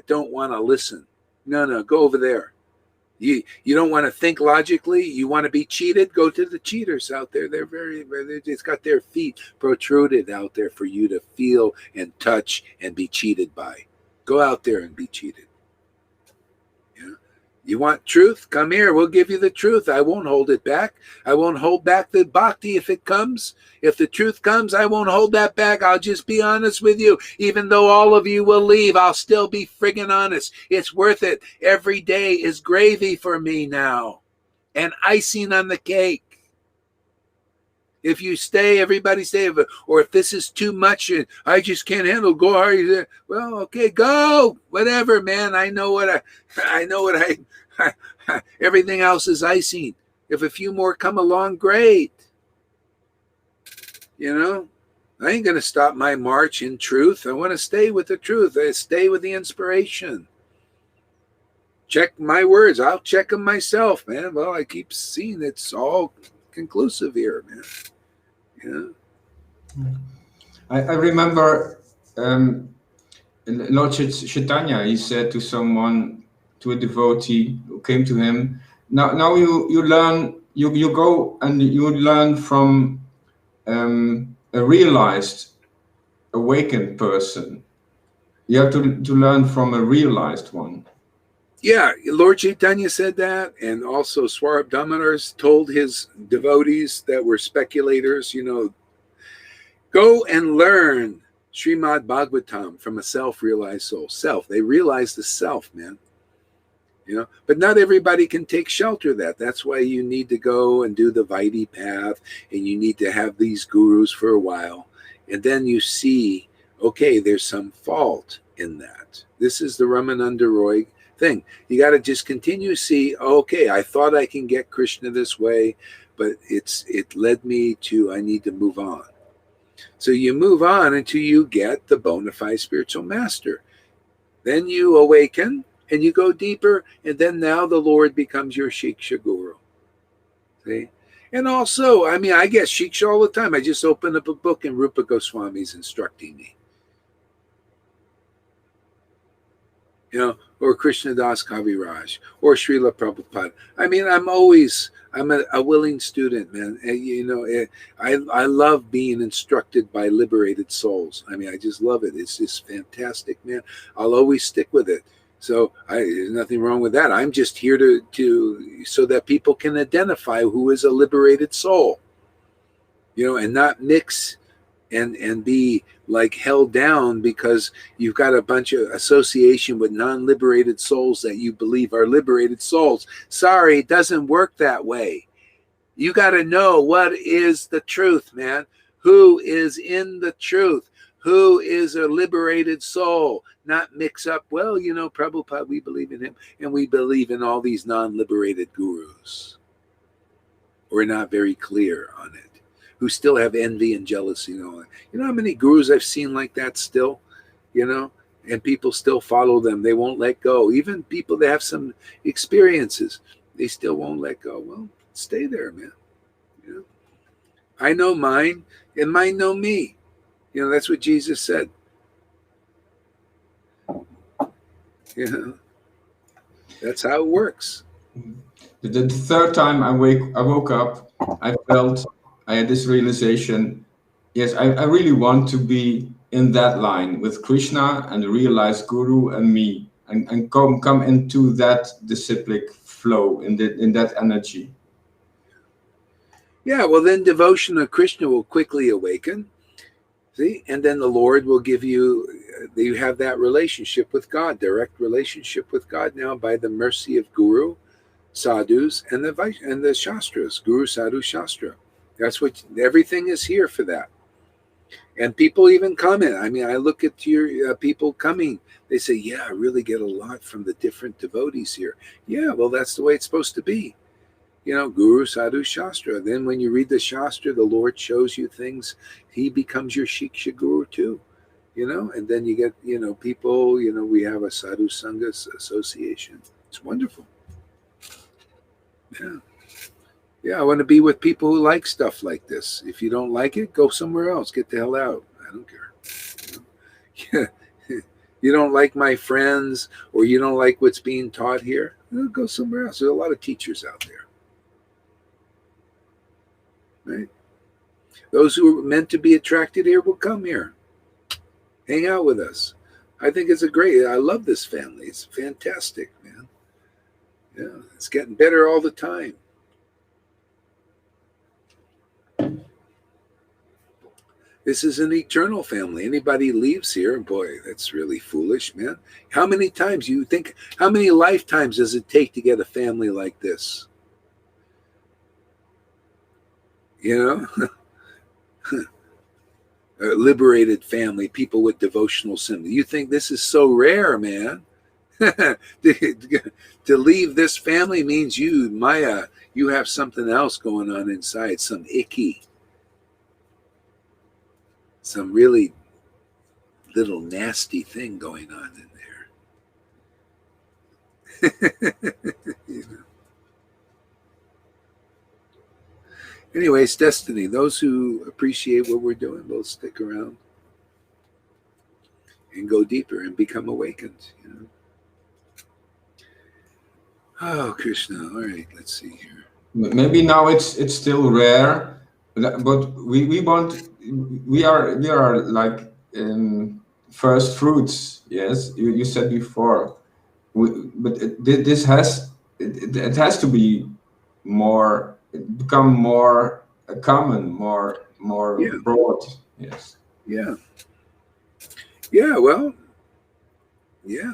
don't want to listen. No, go over there. You don't want to think logically. You want to be cheated. Go to the cheaters out there. It's got their feet protruded out there for you to feel and touch and be cheated by. Go out there and be cheated. You want truth? Come here. We'll give you the truth. I won't hold it back. I won't hold back the bhakti if it comes. If the truth comes, I won't hold that back. I'll just be honest with you. Even though all of you will leave, I'll still be friggin' honest. It's worth it. Every day is gravy for me now. And icing on the cake. If you stay, everybody stay. Or if this is too much and I just can't handle, go hard. Well, okay, go. Whatever, man. I know what everything else is icing. If a few more come along, great. I ain't going to stop my march in truth. I want to stay with the truth. I stay with the inspiration. Check my words. I'll check them myself, man. Well, I keep seeing it's all conclusive here, man. Yeah. I remember Lord Chaitanya, he said to someone, to a devotee who came to him, now you learn, you go and you learn from a realized, awakened person. You have to learn from a realized one. Yeah, Lord Chaitanya said that, and also Swarab Damaras told his devotees that were speculators, go and learn Srimad Bhagavatam from a self-realized soul. Self. They realize the self, man. But not everybody can take shelter of that. That's why you need to go and do the Vaidhi path, and you need to have these gurus for a while. And then you see, okay, there's some fault in that. This is the Ramananda Roy thing. You got to just continue to see, okay, I thought I can get Krishna this way, but it led me to, I need to move on. So you move on until you get the bona fide spiritual master. Then you awaken and you go deeper, and then now the Lord becomes your Shiksha Guru. See? And also, I get Shiksha all the time. I just open up a book and Rupa Goswami's instructing me. Or Krishnadas Kaviraj, or Srila Prabhupada. I'm a willing student, man. I love being instructed by liberated souls. I just love it. It's just fantastic, man. I'll always stick with it. So there's nothing wrong with that. I'm just here to so that people can identify who is a liberated soul, and not mix and be like held down because you've got a bunch of association with non-liberated souls that you believe are liberated souls. Sorry, it doesn't work that way. You got to know what is the truth, man. Who is in the truth? Who is a liberated soul? Not mix up, Prabhupada, we believe in him, and we believe in all these non-liberated gurus. We're not very clear on it. Who still have envy and jealousy and all that. You know how many gurus I've seen like that still? And people still follow them. They won't let go. Even people that have some experiences, they still won't let go. Well, stay there, man. I know mine, and mine know me. That's what Jesus said. That's how it works. The third time I woke up, I felt, I had this realization, yes, I really want to be in that line with Krishna and the realized guru and me, and come into that disciplic flow, in that energy. Yeah, well then devotion to Krishna will quickly awaken. See? And then the Lord will give you have that relationship with God, direct relationship with God now by the mercy of Guru, sadhus, and the Shastras, Guru, Sadhu, Shastra. That's what, everything is here for that. And people even comment. I look at your people coming. They say, yeah, I really get a lot from the different devotees here. Yeah, well, that's the way it's supposed to be. Guru, Sadhu, Shastra. Then when you read the Shastra, the Lord shows you things. He becomes your Shiksha Guru too. And then you get, people, we have a Sadhu Sangha association. It's wonderful. Yeah. Yeah, I want to be with people who like stuff like this. If you don't like it, go somewhere else. Get the hell out. I don't care. Yeah. You don't like my friends, or you don't like what's being taught here, go somewhere else. There's a lot of teachers out there. Right? Those who are meant to be attracted here will come here. Hang out with us. I think it's I love this family. It's fantastic, man. Yeah, it's getting better all the time. This is an eternal family. Anybody leaves here, boy, that's really foolish, man. How many lifetimes does it take to get a family like this? A liberated family, people with devotional sympathy. You think this is so rare, man? To leave this family means you, Maya, you have something else going on inside, some icky, some really little nasty thing going on in there. Anyways, destiny. Those who appreciate what we're doing will stick around and go deeper and become awakened. Oh, Krishna. All right, let's see here. Maybe now it's still rare, but we are like first fruits. Yes, you said before. But this it has to be more, become more common, more Yeah, broad. Yes. yeah, yeah. Well, yeah.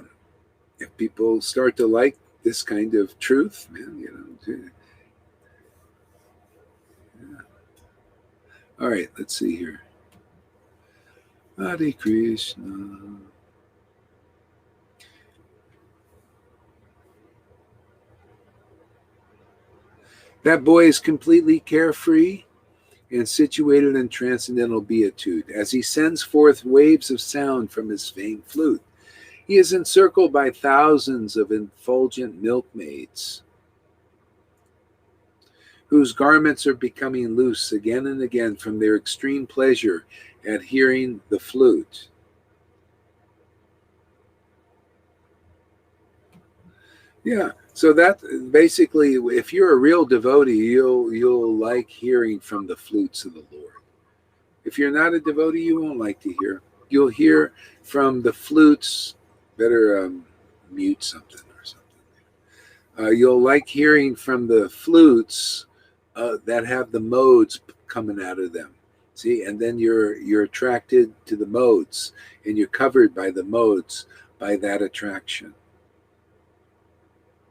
If people start to like this kind of truth, man, yeah. All right, let's see here. Hare Krishna. That boy is completely carefree and situated in transcendental beatitude as he sends forth waves of sound from his famed flute. He is encircled by thousands of effulgent milkmaids whose garments are becoming loose again and again from their extreme pleasure at hearing the flute. Yeah, so that basically, if you're a real devotee, you'll like hearing from the flutes of the Lord. If you're not a devotee, you won't like to hear. You'll hear from the flutes. Better mute something or something. You'll like hearing from the flutes that have the modes coming out of them. See, and then you're attracted to the modes, and you're covered by the modes by that attraction.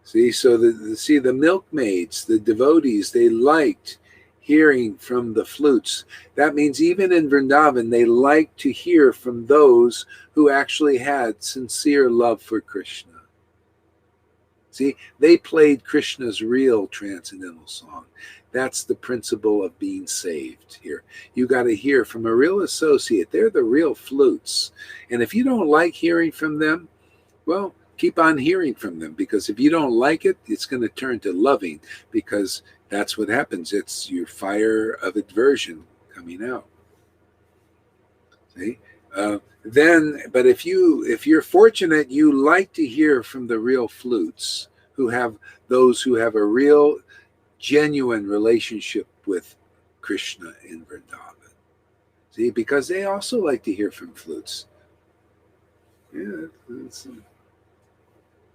See, so the milkmaids, the devotees, they liked hearing from the flutes. That means even in Vrindavan, they liked to hear from those who actually had sincere love for Krishna. See, they played Krishna's real transcendental song. That's the principle of being saved here. You got to hear from a real associate. They're the real flutes. And if you don't like hearing from them, well, keep on hearing from them, because if you don't like it, it's going to turn to loving, because that's what happens. It's your fire of aversion coming out. See? But if you're fortunate, you like to hear from the real flutes, who have a real, genuine relationship with Krishna in Vrindavan. See, because they also like to hear from flutes. Yeah,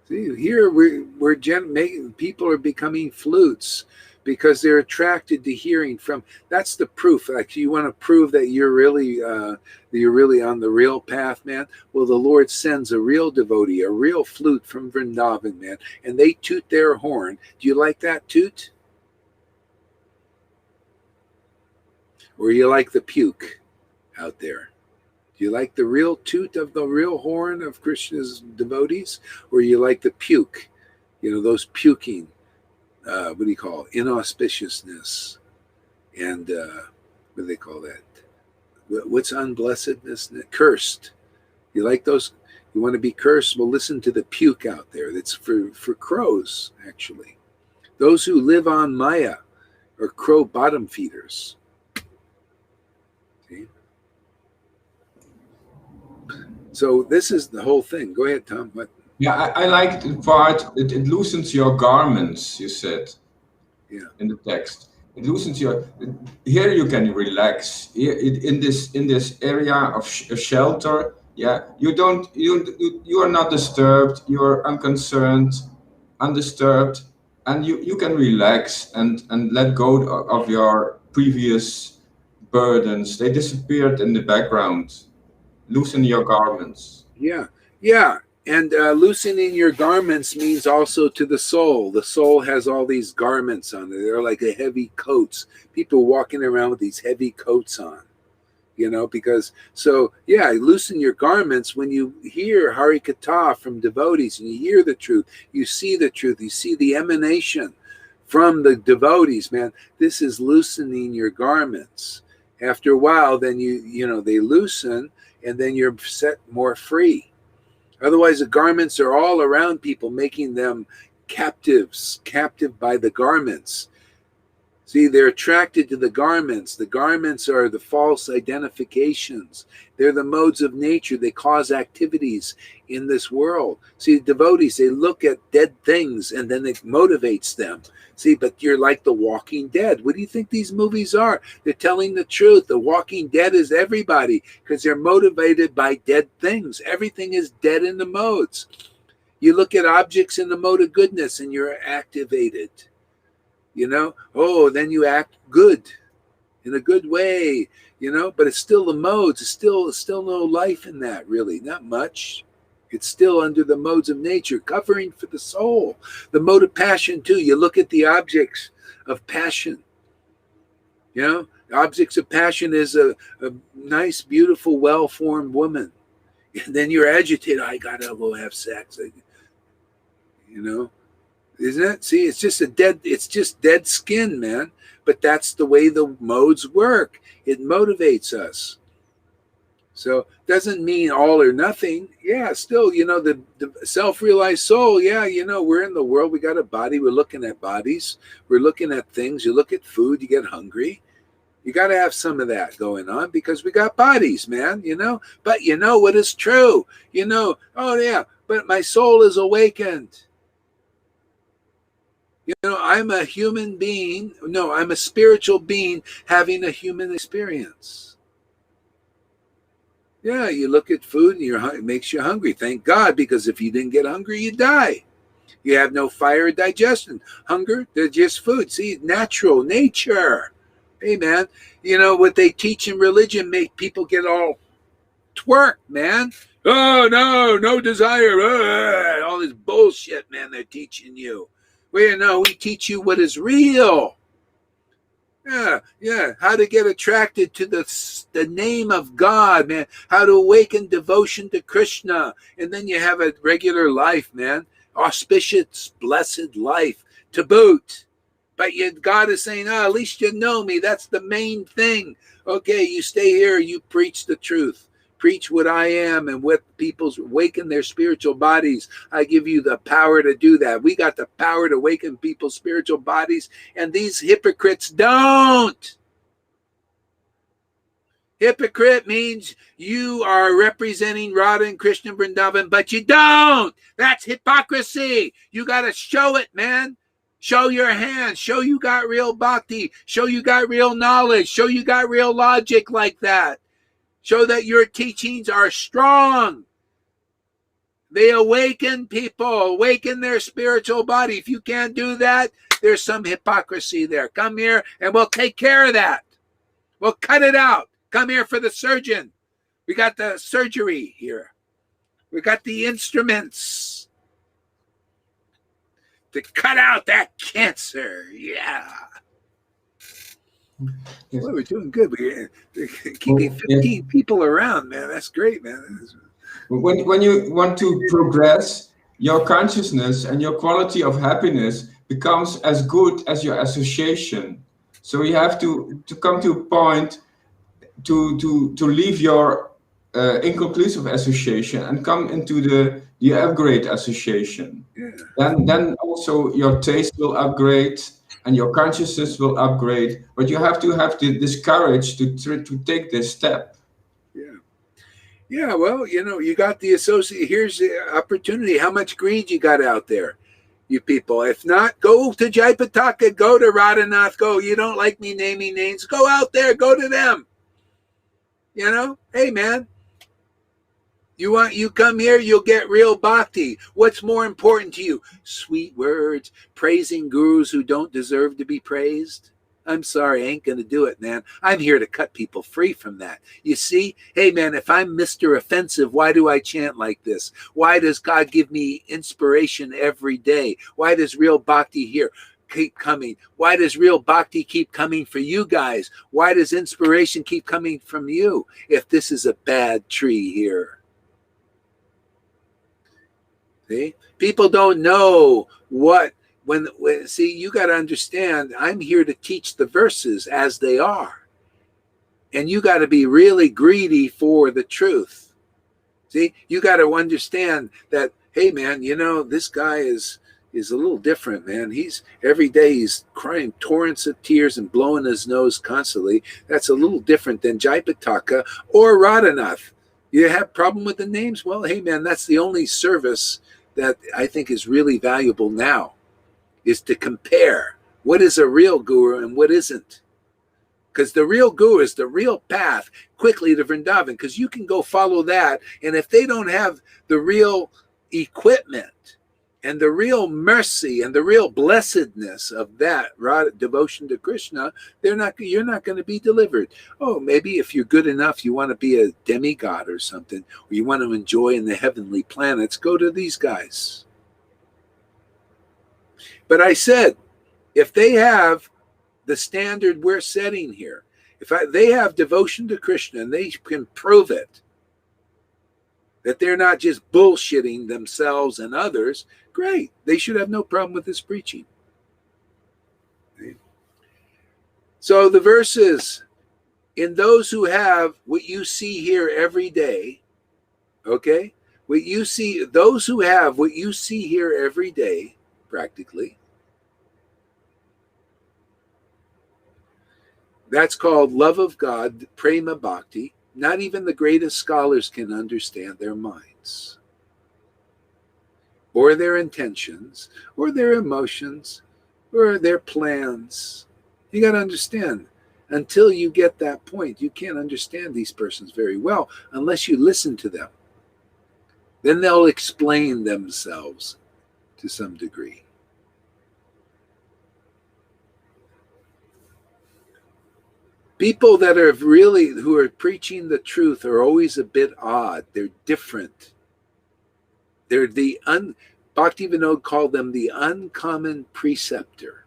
see, here people are becoming flutes because they're attracted to hearing from. That's the proof. Like, you want to prove that you're really on the real path, man. Well, the Lord sends a real devotee, a real flute from Vrindavan, man, and they toot their horn. Do you like that toot, or you like the puke out there? Do you like the real toot of the real horn of Krishna's devotees, or you like the puke? Those puking, what do you call it? Inauspiciousness, and what do they call that? What's unblessedness? Cursed. You like those? You want to be cursed? Well, listen to the puke out there. That's for crows, actually. Those who live on Maya are crow bottom feeders. See? So this is the whole thing. Go ahead, Tom. What? Yeah, I like the part, it loosens your garments, you said. Yeah. In the text. It loosens your, here you can relax. Here, in this area of shelter, yeah, you are not disturbed, you are unconcerned, undisturbed, and you can relax and let go of your previous burdens. They disappeared in the background. Loosen your garments. Yeah. And loosening your garments means also to the soul. The soul has all these garments on it. They're like heavy coats. People walking around with these heavy coats on, because, loosen your garments when you hear Hari Katha from devotees and you hear the truth. You see the truth. You see the emanation from the devotees, man. This is loosening your garments. After a while, then they loosen, and then you're set more free. Otherwise, the garments are all around people, making them captive by the garments. See, they're attracted to the garments. The garments are the false identifications. They're the modes of nature. They cause activities in this world. See, devotees, they look at dead things and then it motivates them. See, but you're like the Walking Dead. What do you think these movies are? They're telling the truth. The Walking Dead is everybody because they're motivated by dead things. Everything is dead in the modes. You look at objects in the mode of goodness and you're activated. Then you act good in a good way, but it's still the modes. It's still no life in that, really, not much. It's still under the modes of nature, covering for the soul. The mode of passion, too. You look at the objects of passion. Objects of passion is a nice, beautiful, well-formed woman. And then you're agitated. I got to go have sex. Isn't it? See, it's just dead skin, man. But that's the way the modes work. It motivates us. So doesn't mean all or nothing. Yeah, still, the self-realized soul, yeah, we're in the world. We got a body. We're looking at bodies. We're looking at things. You look at food, you get hungry. You got to have some of that going on because we got bodies, man, But what is true? Oh, yeah, but my soul is awakened. I'm a human being. No, I'm a spiritual being having a human experience. Yeah, you look at food and it makes you hungry. Thank God, because if you didn't get hungry, you die. You have no fire or digestion. Hunger, they're just food. See, natural, nature. Hey, man, what they teach in religion make people get all twerk, man. Oh, no desire. All this bullshit, man, they're teaching you. We teach you what is real. Yeah. How to get attracted to the name of God, man. How to awaken devotion to Krishna. And then you have a regular life, man. Auspicious, blessed life to boot. But God is saying, at least you know me. That's the main thing. Okay, you stay here. You preach the truth. Preach what I am and what people's awaken their spiritual bodies. I give you the power to do that. We got the power to awaken people's spiritual bodies, and these hypocrites don't. Hypocrite means you are representing Radha and Krishna Vrindavan, but you don't. That's hypocrisy. You got to show it, man. Show your hands. Show you got real bhakti. Show you got real knowledge. Show you got real logic like that. Show that your teachings are strong. They awaken people, awaken their spiritual body. If you can't do that, there's some hypocrisy there. Come here and we'll take care of that. We'll cut it out. Come here for the surgeon. We got the surgery here. We got the instruments to cut out that cancer. Yeah. Yes. Well, we're doing good. We're keeping 15 people around, man. That's great, man. When you want to progress, your consciousness and your quality of happiness becomes as good as your association. So you have to come to a point to leave your inconclusive association and come into the upgrade association. Yeah. Then also your taste will upgrade and your consciousness will upgrade. But you have to have this courage to take this step. Yeah, well, you got the associate. Here's the opportunity. How much greed you got out there, you people? If not, go to Jaipataka, go to Radhanath, go. You don't like me naming names, go out there, go to them. Hey, man, you come here, you'll get real bhakti. What's more important to you? Sweet words, praising gurus who don't deserve to be praised? I'm sorry, I ain't going to do it, man. I'm here to cut people free from that. You see? Hey, man, if I'm Mr. Offensive, why do I chant like this? Why does God give me inspiration every day? Why does real bhakti here keep coming? Why does real bhakti keep coming for you guys? Why does inspiration keep coming from you if this is a bad tree here? See? People don't know what. See, you got to understand, I'm here to teach the verses as they are. And you got to be really greedy for the truth. See, you got to understand that, hey, man, this guy is, is a little different, man. He's every day he's crying torrents of tears and blowing his nose constantly. That's a little different than Jaipataka or Radhanath. You have problem with the names? Well, hey, man, that's the only service that I think is really valuable now, is to compare what is a real guru and what isn't. Because the real guru is the real path quickly to Vrindavan, because you can go follow that. And if they don't have the real equipment and the real mercy and the real blessedness of that devotion to Krishna, you're not going to be delivered. Oh, maybe if you're good enough, you want to be a demigod or something, or you want to enjoy in the heavenly planets, go to these guys. But I said, if they have the standard we're setting here, they have devotion to Krishna and they can prove it, that they're not just bullshitting themselves and others, great. They should have no problem with this preaching. So the verse is, in those who have what you see here every day, okay? Those who have what you see here every day, practically, that's called love of God, prema bhakti. Not even the greatest scholars can understand their minds, or their intentions, or their emotions, or their plans. You got to understand, until you get that point, you can't understand these persons very well unless you listen to them. Then they'll explain themselves to some degree. People that are who are preaching the truth are always a bit odd. They're different. They're Bhaktivinoda called them the uncommon preceptor.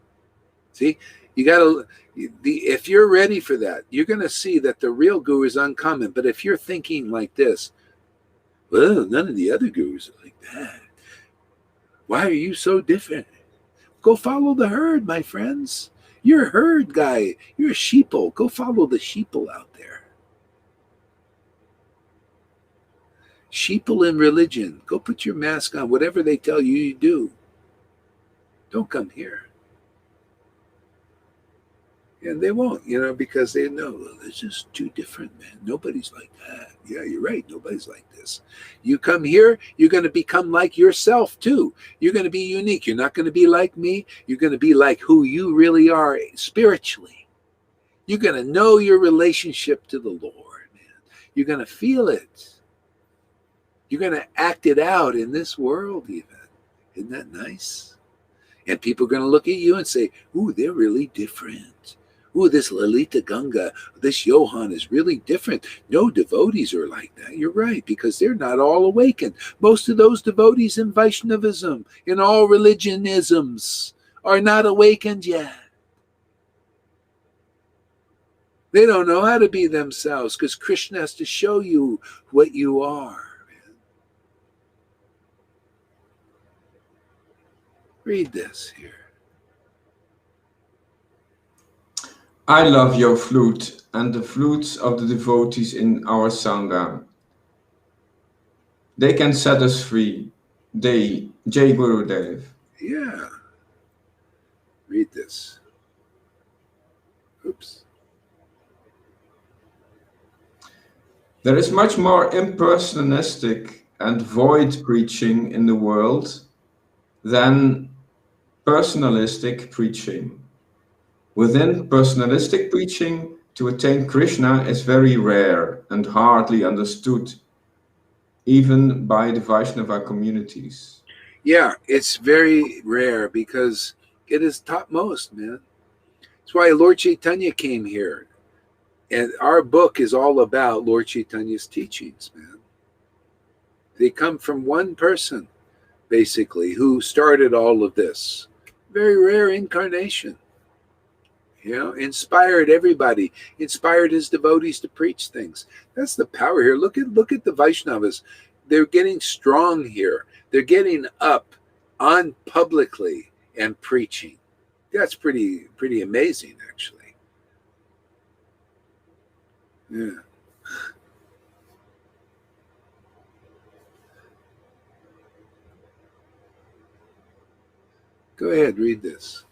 See, if you're ready for that, you're going to see that the real guru is uncommon. But if you're thinking like this, well, none of the other gurus are like that. Why are you so different? Go follow the herd, my friends. You're a herd guy. You're a sheeple. Go follow the sheeple out there. Sheeple in religion. Go put your mask on. Whatever they tell you, you do. Don't come here. And they won't, because they know, well, it's just too different, man. Nobody's like that. Yeah, you're right. Nobody's like this. You come here, you're going to become like yourself, too. You're going to be unique. You're not going to be like me. You're going to be like who you really are spiritually. You're going to know your relationship to the Lord, man. You're going to feel it. You're going to act it out in this world, even. Isn't that nice? And people are going to look at you and say, ooh, they're really different. Ooh, this Lalita Ganga, this Johan is really different. No devotees are like that. You're right, because they're not all awakened. Most of those devotees in Vaishnavism, in all religionisms, are not awakened yet. They don't know how to be themselves, because Krishna has to show you what you are. Man. Read this here. I love your flute and the flutes of the devotees in our Sangha. They can set us free. They, Jai Gurudev. Yeah. Read this. Oops. There is much more impersonalistic and void preaching in the world than personalistic preaching. Within personalistic preaching, to attain Krishna is very rare and hardly understood, even by the Vaishnava communities. Yeah, it's very rare because it is topmost, man. That's why Lord Chaitanya came here. And our book is all about Lord Chaitanya's teachings, man. They come from one person, basically, who started all of this. Very rare incarnation. Inspired everybody, inspired his devotees to preach things. That's the power here. Look at the Vaishnavas. They're getting strong here. They're getting up on publicly and preaching. That's pretty amazing, actually. Yeah. Go ahead, read this.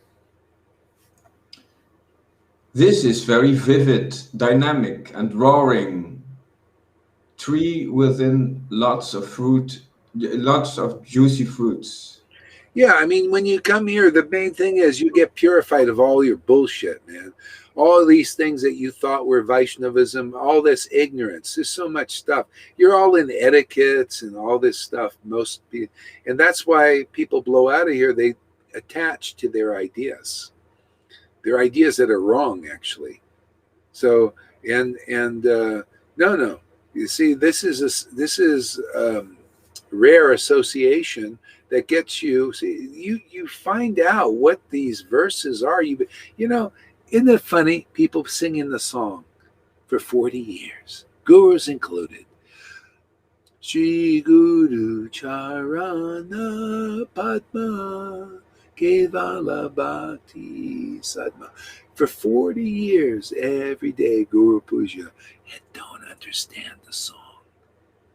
This is very vivid, dynamic, and roaring. Tree within lots of fruit, lots of juicy fruits. Yeah, I mean, when you come here, the main thing is you get purified of all your bullshit, man. All these things that you thought were Vaishnavism, all this ignorance. There's so much stuff. You're all in etiquettes and all this stuff. And that's why people blow out of here. They attach to their ideas. They're ideas that are wrong, actually. So, no. You see, this is rare association that gets you. See, you find out what these verses are. You know, isn't it funny? People singing the song for 40 years, gurus included. Shri Guru Charana Padma Kevala Bhakti Sadma. For 40 years, every day, Guru Puja, and don't understand the song.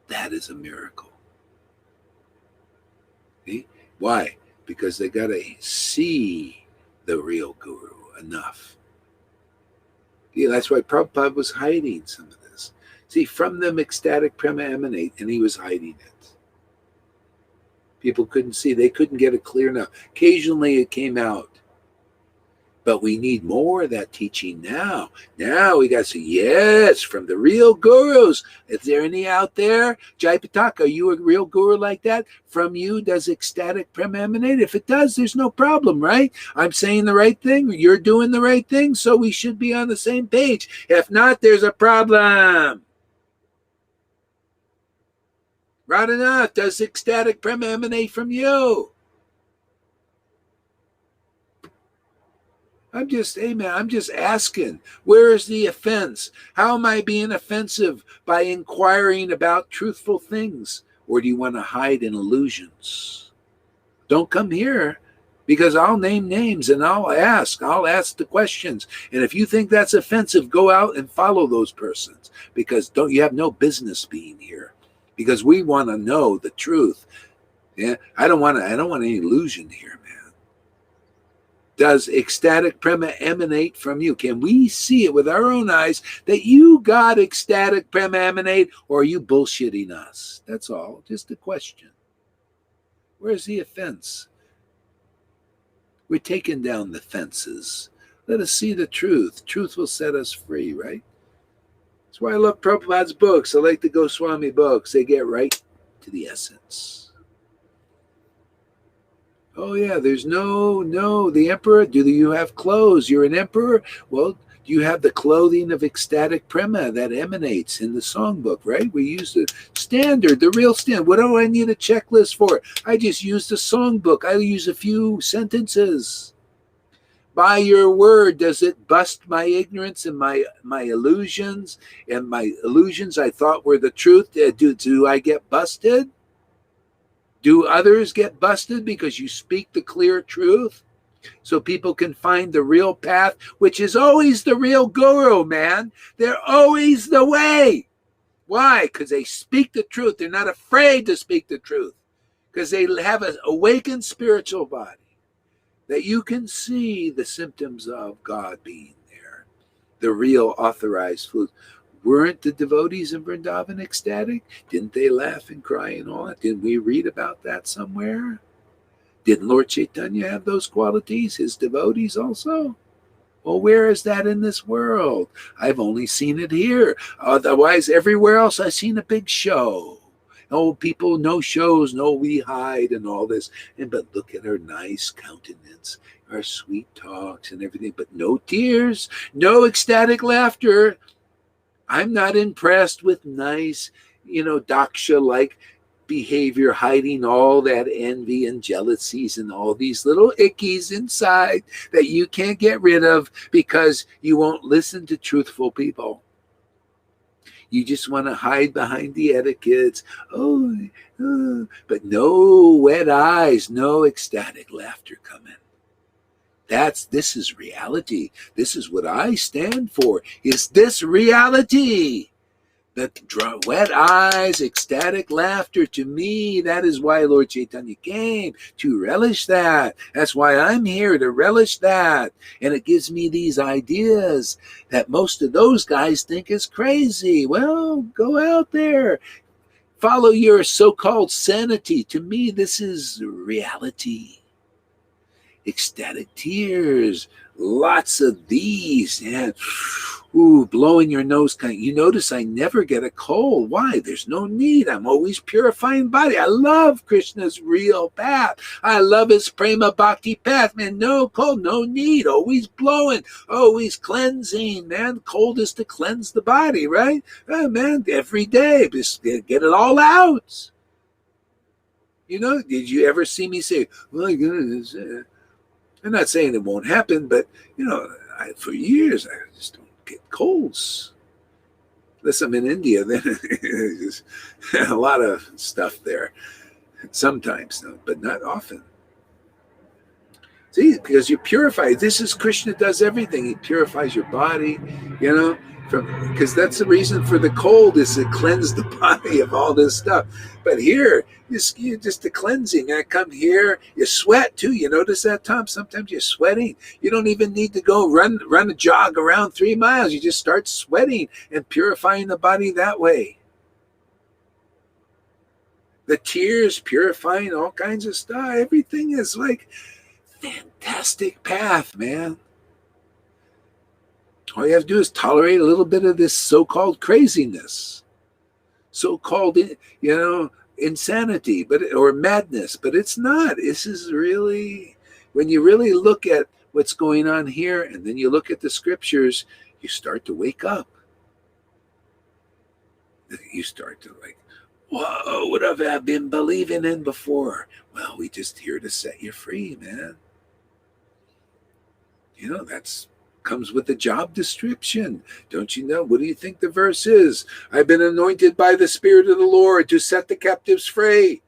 That is a miracle. See? Why? Because they got to see the real Guru enough. Yeah, that's why Prabhupada was hiding some of this. See, from them ecstatic prema emanate, and he was hiding it. People couldn't see. They couldn't get it clear enough. Occasionally it came out. But we need more of that teaching now. Now we got to say, yes, from the real gurus. Is there any out there? Jai Pataka, are you a real guru like that? From you, does ecstatic prema emanate? If it does, there's no problem, right? I'm saying the right thing. You're doing the right thing. So we should be on the same page. If not, there's a problem. Right enough. Does ecstatic prema emanate from you? I'm just asking, where is the offense? How am I being offensive by inquiring about truthful things? Or do you want to hide in illusions? Don't come here, because I'll name names and I'll ask the questions. And if you think that's offensive, go out and follow those persons, because you have no business being here, because we want to know the truth. Yeah, I don't want any illusion here, man. Does ecstatic prema emanate from you? Can we see it with our own eyes that you got ecstatic prema emanate, or are you bullshitting us? That's all. Just a question. Where's the offense? We're taking down the fences. Let us see the truth. Truth will set us free, right? That's why I love Prabhupada's books. I like the Goswami books. They get right to the essence. Oh, yeah, there's no, the emperor, do you have clothes? You're an emperor? Well, do you have the clothing of ecstatic prema that emanates in the songbook, right? We use the standard, the real standard. What do I need a checklist for? I just use the songbook. I use a few sentences. By your word, does it bust my ignorance and my illusions? And my illusions I thought were the truth. Do I get busted? Do others get busted because you speak the clear truth? So people can find the real path, which is always the real guru, man. They're always the way. Why? Because they speak the truth. They're not afraid to speak the truth, because they have an awakened spiritual body that you can see the symptoms of God being there. The real authorized flute. Weren't the devotees in Vrindavan ecstatic? Didn't they laugh and cry and all that? Didn't we read about that somewhere? Didn't Lord Chaitanya have those qualities? His devotees also? Well, where is that in this world? I've only seen it here. Otherwise, everywhere else I've seen a big show. Oh, people, no shows, no we hide and all this. But look at her nice countenance, our sweet talks and everything. But no tears, no ecstatic laughter. I'm not impressed with nice, Daksha-like behavior, hiding all that envy and jealousies and all these little ickies inside that you can't get rid of because you won't listen to truthful people. You just want to hide behind the etiquettes. But no wet eyes, no ecstatic laughter coming. This is reality. This is what I stand for. Is this reality? wet eyes, ecstatic laughter. To me, that is why Lord Chaitanya came, to relish that. That's why I'm here, to relish that. And it gives me these ideas that most of those guys think is crazy. Well, go out there. Follow your so-called sanity. To me, this is reality. Ecstatic tears, lots of these, and blowing your nose. You notice I never get a cold. Why? There's no need. I'm always purifying body. I love Krishna's real path. I love his prema bhakti path, man. No cold, no need. Always blowing, always cleansing, man. Cold is to cleanse the body, right? Oh, man, every day, just get it all out. Did you ever see me say, my goodness, I'm not saying it won't happen, but, for years, I just don't get colds. Unless I'm in India, then there's a lot of stuff there. Sometimes, but not often. See, because you purify. This is Krishna does everything. He purifies your body, because that's the reason for the cold, is to cleanse the body of all this stuff. But here, you just the cleansing. I come here, you sweat too. You notice that, Tom? Sometimes you're sweating. You don't even need to go run a jog around 3 miles. You just start sweating and purifying the body that way. The tears, purifying all kinds of stuff. Everything is like fantastic path, man. All you have to do is tolerate a little bit of this so-called craziness, so-called, insanity, or madness. But it's not. This is really, when you really look at what's going on here, and then you look at the scriptures, you start to wake up. You start to whoa, what have I been believing in before? Well, we just here to set you free, man. That's comes with the job description. Don't you know? What do you think the verse is? I've been anointed by the Spirit of the Lord to set the captives free.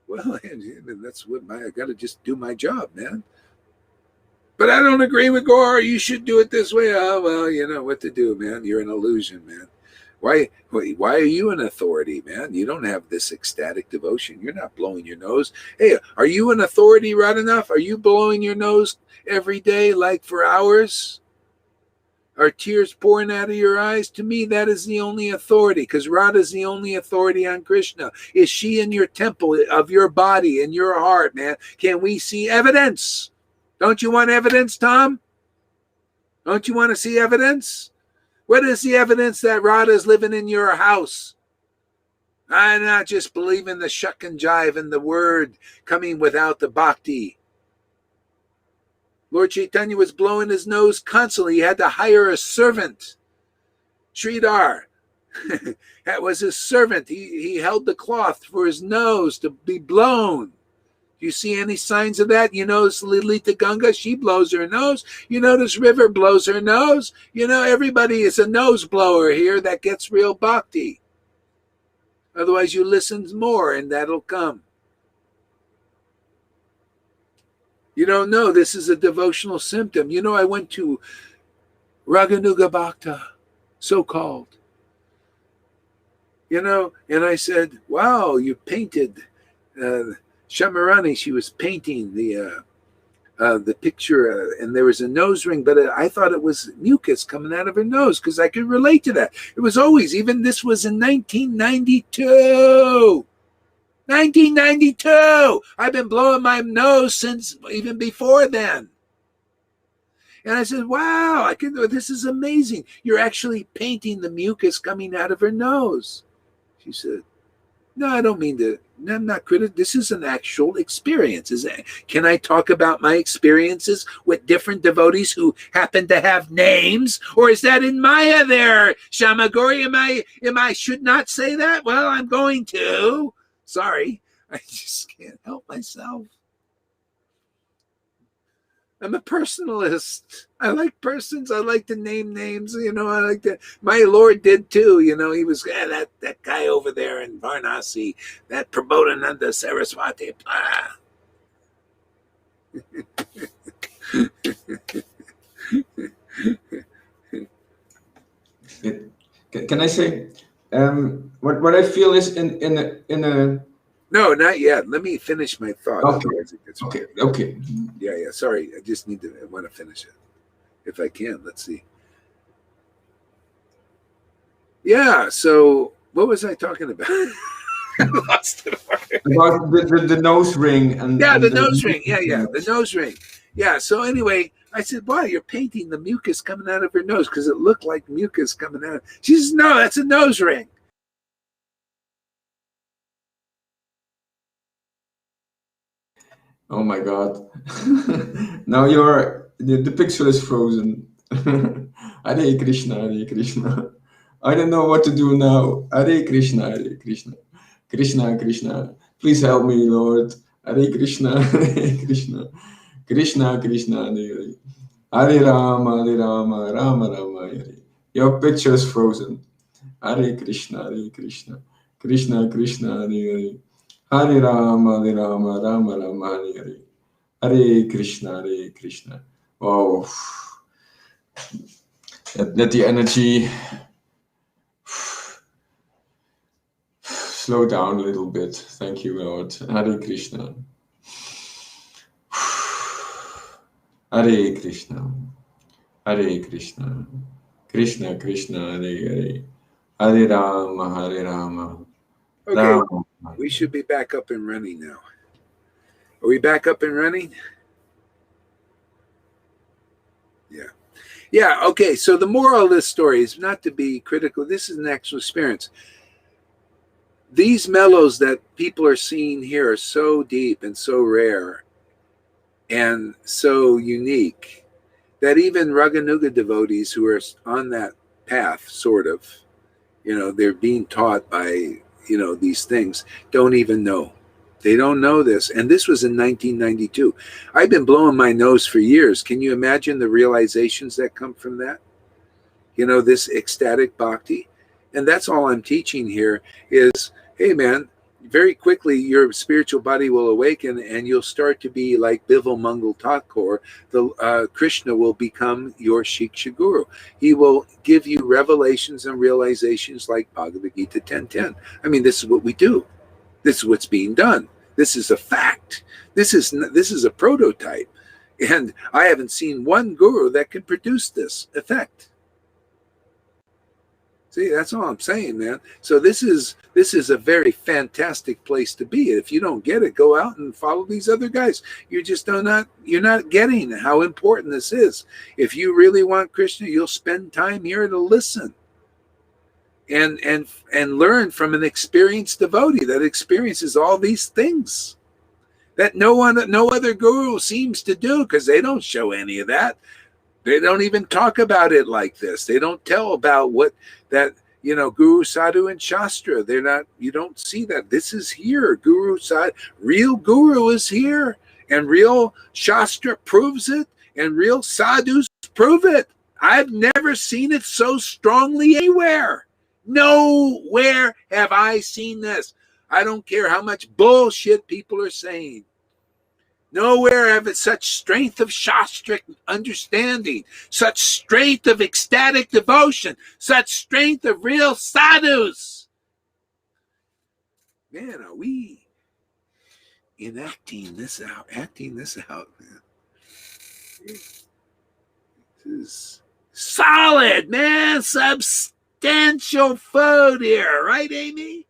Well, that's what I got to just do my job, man. But I don't agree with Gore. You should do it this way. Oh, well, you know what to do, man. You're an illusion, man. Why are you an authority, man? You don't have this ecstatic devotion. You're not blowing your nose. Hey, are you an authority right enough? Are you blowing your nose every day, like for hours? Are tears pouring out of your eyes? To me, that is the only authority, because Radha is the only authority on Krishna. Is she in your temple of your body, in your heart, man? Can we see evidence? Don't you want evidence, Tom? Don't you want to see evidence? What is the evidence that Radha is living in your house? I'm not just believing the shuck and jive and the word coming without the bhakti. Lord Chaitanya was blowing his nose constantly. He had to hire a servant. Sridhar, that was his servant. He held the cloth for his nose to be blown. Do you see any signs of that? You notice Lilita Ganga, she blows her nose. You notice River blows her nose. Everybody is a nose blower here that gets real bhakti. Otherwise, you listen more and that'll come. You don't know, this is a devotional symptom. I went to Raganuga Bhakta, so-called. And I said, wow, you painted Shamarani. She was painting the picture, and there was a nose ring, but I thought it was mucus coming out of her nose, because I could relate to that. It was always, even this was in 1992. 1992. I've been blowing my nose since even before then. And I said, wow, this is amazing. You're actually painting the mucus coming out of her nose. She said, no, I don't mean to. I'm not critical. This is an actual experience. Can I talk about my experiences with different devotees who happen to have names? Or is that in Maya there, Shamagori? Am I should not say that? Well, I'm going to. Sorry, I just can't help myself. I'm a personalist. I like persons. I like to name names. I like to. My Lord did too. He was that guy over there in Varanasi, that Prabodhananda Saraswati. Can I say, What I feel is in a No, not yet. Let me finish my thought. okay. Otherwise it gets Okay, weird. okay. Yeah. Sorry. I just need to, I want to finish it. If I can, let's see. Yeah. So what was I talking about? I lost it. About the nose ring Yeah, and the the nose ring. Yeah, the nose ring. Yeah. So anyway, I said, "Boy, you're painting the mucus coming out of her nose because it looked like mucus coming out." She says, "No, that's a nose ring." Oh my God. Now the picture is frozen. Hare Krishna, Hare Krishna. I don't know what to do now. Hare Krishna, Hare Krishna. Krishna, Krishna. Please help me, Lord. Hare Krishna, Hare Krishna. Krishna, Krishna, Hare Hare. Hare Rama, Hare Rama, Rama Rama, Hare. Your picture is frozen. Hare Krishna, Hare Krishna. Krishna, Krishna, Hare Hare. Hare Rama, Hare Rama, Rama Rama, Hare Hare. Hare Krishna, Hare Krishna. Wow. Let the energy slow down a little bit. Thank you, Lord. Hare Krishna. Hare Krishna. Hare Krishna. Krishna, Krishna, Hare Hare. Hare Rama, Hare Rama. Okay, Rama. we should be back up and running now. Are we back up and running? Yeah. Yeah. Okay. So the moral of this story is not to be critical. This is an actual experience. These mellows that people are seeing here are so deep and so rare and so unique that even Raganuga devotees who are on that path, sort of, they're being taught by, these things, don't even know. They don't know this. And this was in 1992. I've been blowing my nose for years. Can you imagine the realizations that come from that? This ecstatic bhakti. And that's all I'm teaching here is, hey, man, very quickly your spiritual body will awaken and you'll start to be like Bival Mangal Thakur. The Krishna will become your Shiksha Guru. He will give you revelations and realizations like Bhagavad Gita 10:10. I mean, this is what we do. This is what's being done. This is a fact. This is a prototype. And I haven't seen one guru that can produce this effect. See, that's all I'm saying, man. So this is a very fantastic place to be. If you don't get it, go out and follow these other guys. You're not getting how important this is. If you really want Krishna, you'll spend time here to listen and learn from an experienced devotee that experiences all these things that no other guru seems to do, because they don't show any of that. They don't even talk about it like this. They don't tell about what that, Guru, Sadhu, and Shastra. You don't see that. This is here. Guru, Sadhu, real Guru is here. And real Shastra proves it. And real Sadhus prove it. I've never seen it so strongly anywhere. Nowhere have I seen this. I don't care how much bullshit people are saying. Nowhere have it such strength of Shastric understanding, such strength of ecstatic devotion, such strength of real sadhus. Man, are we acting this out, man. This is solid, man, substantial food here, right, Amy?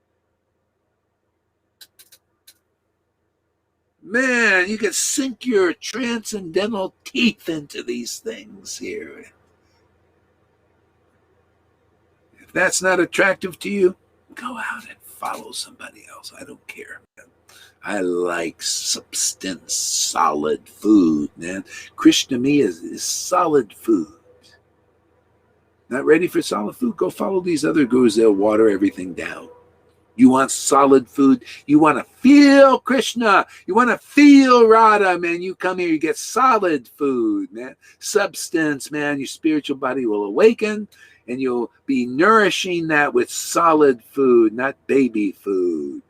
Man, you can sink your transcendental teeth into these things here. If that's not attractive to you, go out and follow somebody else. I don't care, man. I like substance, solid food, man. Krishna me is solid food. Not ready for solid food? Go follow these other gurus. They'll water everything down. You want solid food. You want to feel Krishna. You want to feel Radha, man. You come here, you get solid food, man. Substance, man. Your spiritual body will awaken and you'll be nourishing that with solid food, not baby food.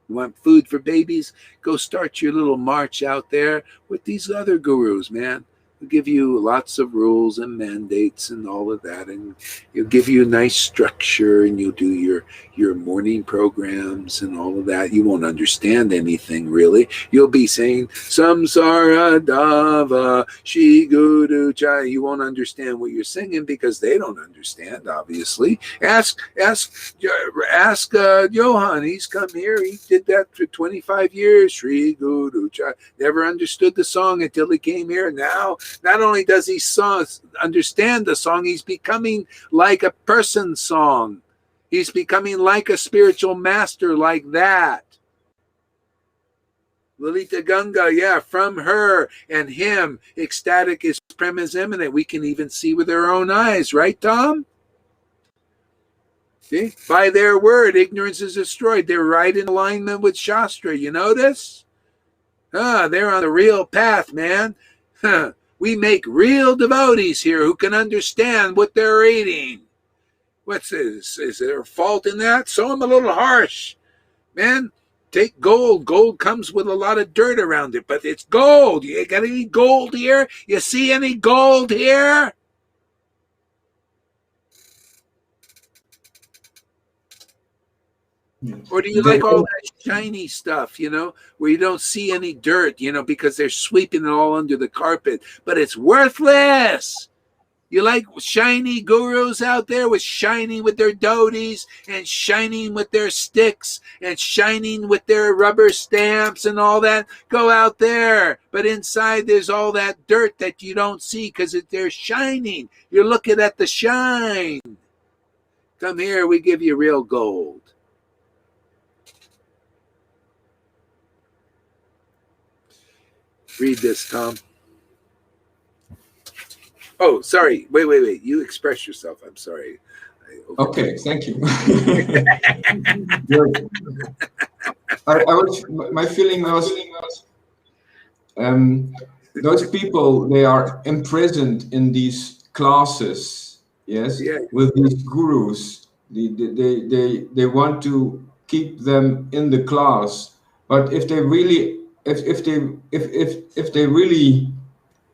You want food for babies? Go start your little march out there with these other gurus, man. give you lots of rules and mandates and all of that, and you'll give you a nice structure, and you'll do your morning programs and all of that. You won't understand anything really. You'll be saying samsara dava shi guru chai. You won't understand what you're singing because they don't understand, obviously. Ask Johan. He's come here. He did that for 25 years. Sri Guru Chai. Never understood the song until he came here. Now, not only does he understand the song, he's becoming like a person's song. He's becoming like a spiritual master, like that. Lalita Ganga, yeah, from her and him, ecstatic is prem is imminent. We can even see with our own eyes, right, Tom? See? By their word, ignorance is destroyed. They're right in alignment with Shastra. You notice? They're on the real path, man. We make real devotees here who can understand what they're reading. What's this? Is there a fault in that? So I'm a little harsh. Man, take gold. Gold comes with a lot of dirt around it, but it's gold. You got any gold here? You see any gold here? Or do you like all that shiny stuff, where you don't see any dirt, because they're sweeping it all under the carpet, but it's worthless. You like shiny gurus out there with shining with their dhotis and shining with their sticks and shining with their rubber stamps and all that? Go out there. But inside there's all that dirt that you don't see because they're shining. You're looking at the shine. Come here, we give you real gold. Read this, Tom. Oh, sorry. Wait. You express yourself. I'm sorry. Okay, thank you. My feeling was those people, they are imprisoned in these classes, yes, yeah, with these gurus. They want to keep them in the class, but if they really if they really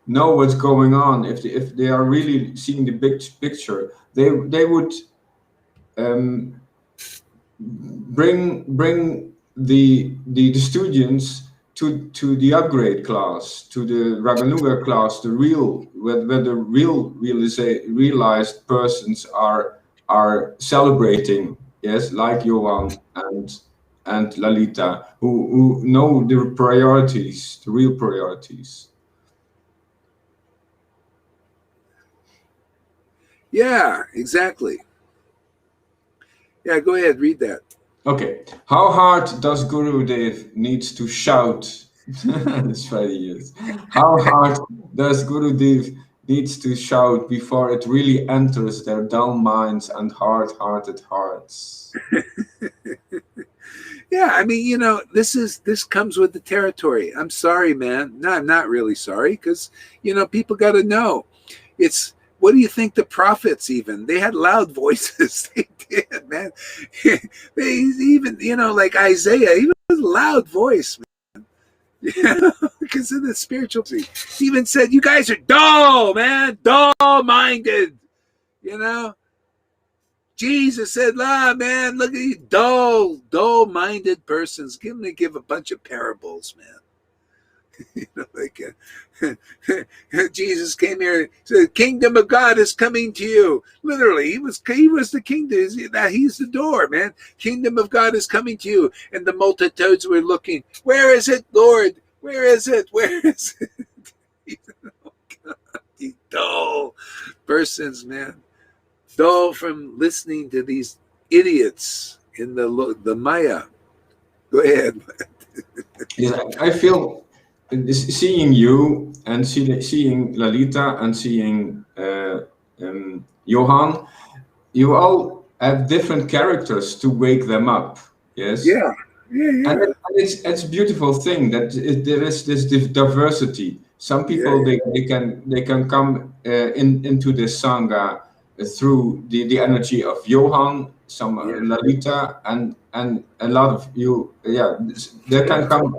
know what's going on, if they are really seeing the big picture, they would bring the students to the upgrade class, to the Raganuga class, the real where the realized persons are celebrating, yes, like Johan and Lalita, who know the priorities, the real priorities. Yeah, exactly. Yeah, go ahead, read that. Okay. How hard does Gurudev needs to shout? It's 20 years. How hard does Gurudev needs to shout before it really enters their dull minds and hard-hearted hearts? Yeah, I mean, this comes with the territory. I'm sorry, man. No, I'm not really sorry, because people got to know. What do you think the prophets even? They had loud voices. They did, man. They even, like Isaiah, he was a loud voice, man. Because of the spiritual. He even said, "You guys are dull, man, dull-minded." Jesus said, man, look at you dull-minded persons. Give a bunch of parables, man. Jesus came here and said, "Kingdom of God is coming to you." Literally, he was the kingdom. He's the door, man. Kingdom of God is coming to you. And the multitudes were looking, "Where is it, Lord? Where is it? Where is it?" These dull persons, man. Dull from listening to these idiots in the Maya. Go ahead. Yeah, I feel seeing you and seeing Lalita and seeing Johan, you all have different characters to wake them up. Yes. Yeah. And it's a beautiful thing that there is this diversity. Some people they can come into the sangha through the energy of Johan, some Lalita, and a lot of you. Yeah, they can come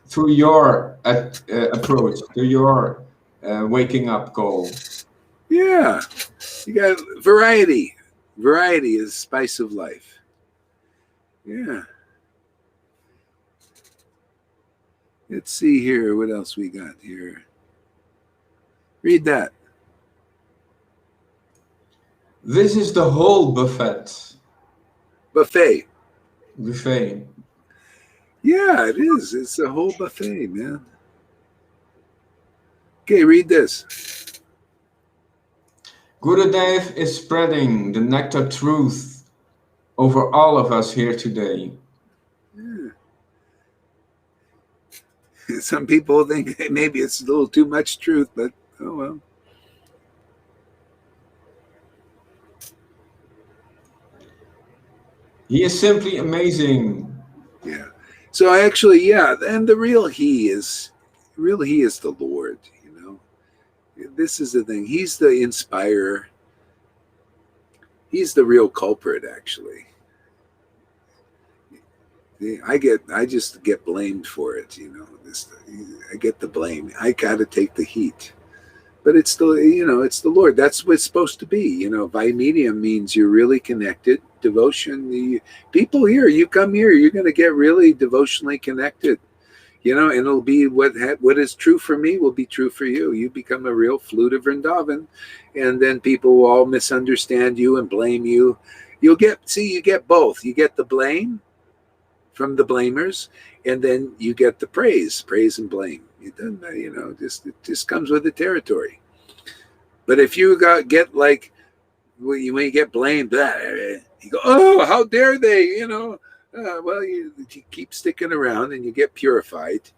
through your approach, to your waking up call. Yeah. You got variety. Variety is spice of life. Yeah. Let's see here. What else we got here? Read that. This is the whole buffet. Buffet. Buffet. Yeah, it is. It's a whole buffet, man. Okay, read this. Gurudev is spreading the nectar truth over all of us here today. Yeah. Some people think maybe it's a little too much truth, but oh well. He is simply amazing. Yeah. So actually, yeah, and the real he is the Lord, you know. This is the thing. He's the inspirer. He's the real culprit, actually. I just get blamed for it, you know. I get the blame. I gotta take the heat. But it's it's the Lord. That's what it's supposed to be. You know, by medium means you're really connected. Devotion, the people here, you come here, you're going to get really devotionally connected. You know, and it'll be what is true for me will be true for you. You become a real flute of Vrindavan, and then people will all misunderstand you and blame you. You get both. You get the blame from the blamers, and then you get the praise and blame. It doesn't, it just comes with the territory. But if you get like, when you get blamed, you go, oh, how dare they? Well, you keep sticking around and you get purified,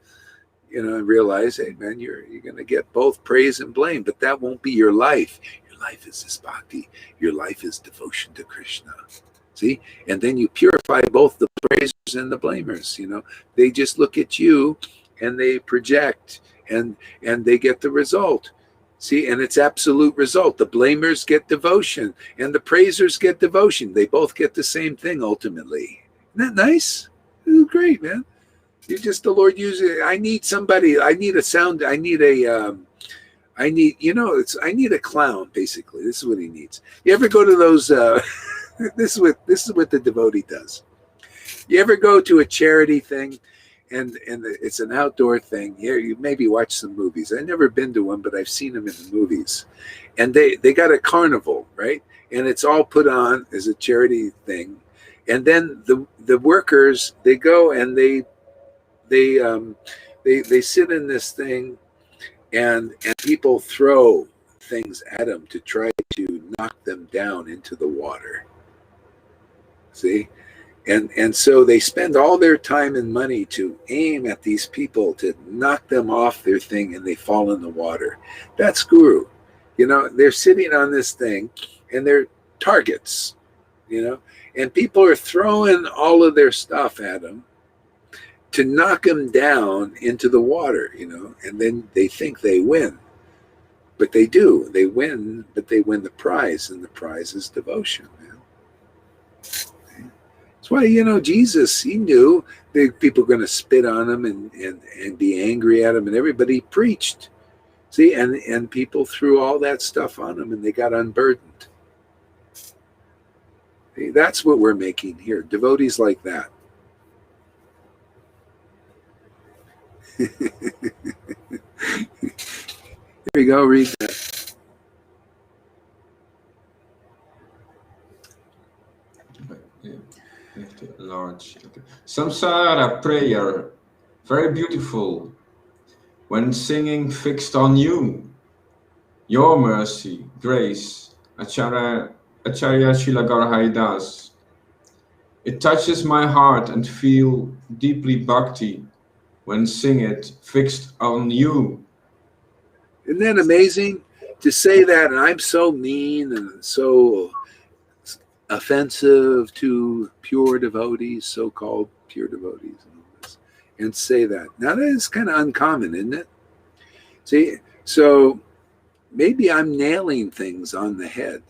and realize, hey, man, you're going to get both praise and blame, but that won't be your life. Your life is this bhakti. Your life is devotion to Krishna. See? And then you purify both the praisers and the blamers. They just look at you and they project and they get the result. See, and it's absolute result. The blamers get devotion and the praisers get devotion. They both get the same thing ultimately. Isn't that nice? This is great, man. You're just the Lord using. I need somebody. I need a sound. I need a. I need a clown. Basically, this is what he needs. You ever go to those? This is what the devotee does. You ever go to a charity thing, and it's an outdoor thing? Here, you maybe watch some movies. I've never been to one, but I've seen them in the movies. And they got a carnival, right? And it's all put on as a charity thing. And then the workers, they go and they sit in this thing, and people throw things at them to try to knock them down into the water. See? And so they spend all their time and money to aim at these people to knock them off their thing, and they fall in the water. That's guru. They're sitting on this thing and they're targets, and people are throwing all of their stuff at them to knock them down into the water, and then they think they win. But they do. They win, but they win the prize, and the prize is devotion, man. That's why, Jesus, he knew that people were going to spit on him and be angry at him, and everybody preached. See, and people threw all that stuff on him, and they got unburdened. See, that's what we're making here, devotees like that. Here we go, read that. Large. Okay. Samsara prayer, very beautiful. When singing fixed on you, your mercy, grace, Acharya Shilagar Haridas. It touches my heart and feel deeply bhakti when sing it fixed on you. Isn't that amazing to say that? And I'm so mean and so offensive to pure devotees, so-called pure devotees, and say that. Now that is kind of uncommon, isn't it? See, so maybe I'm nailing things on the head,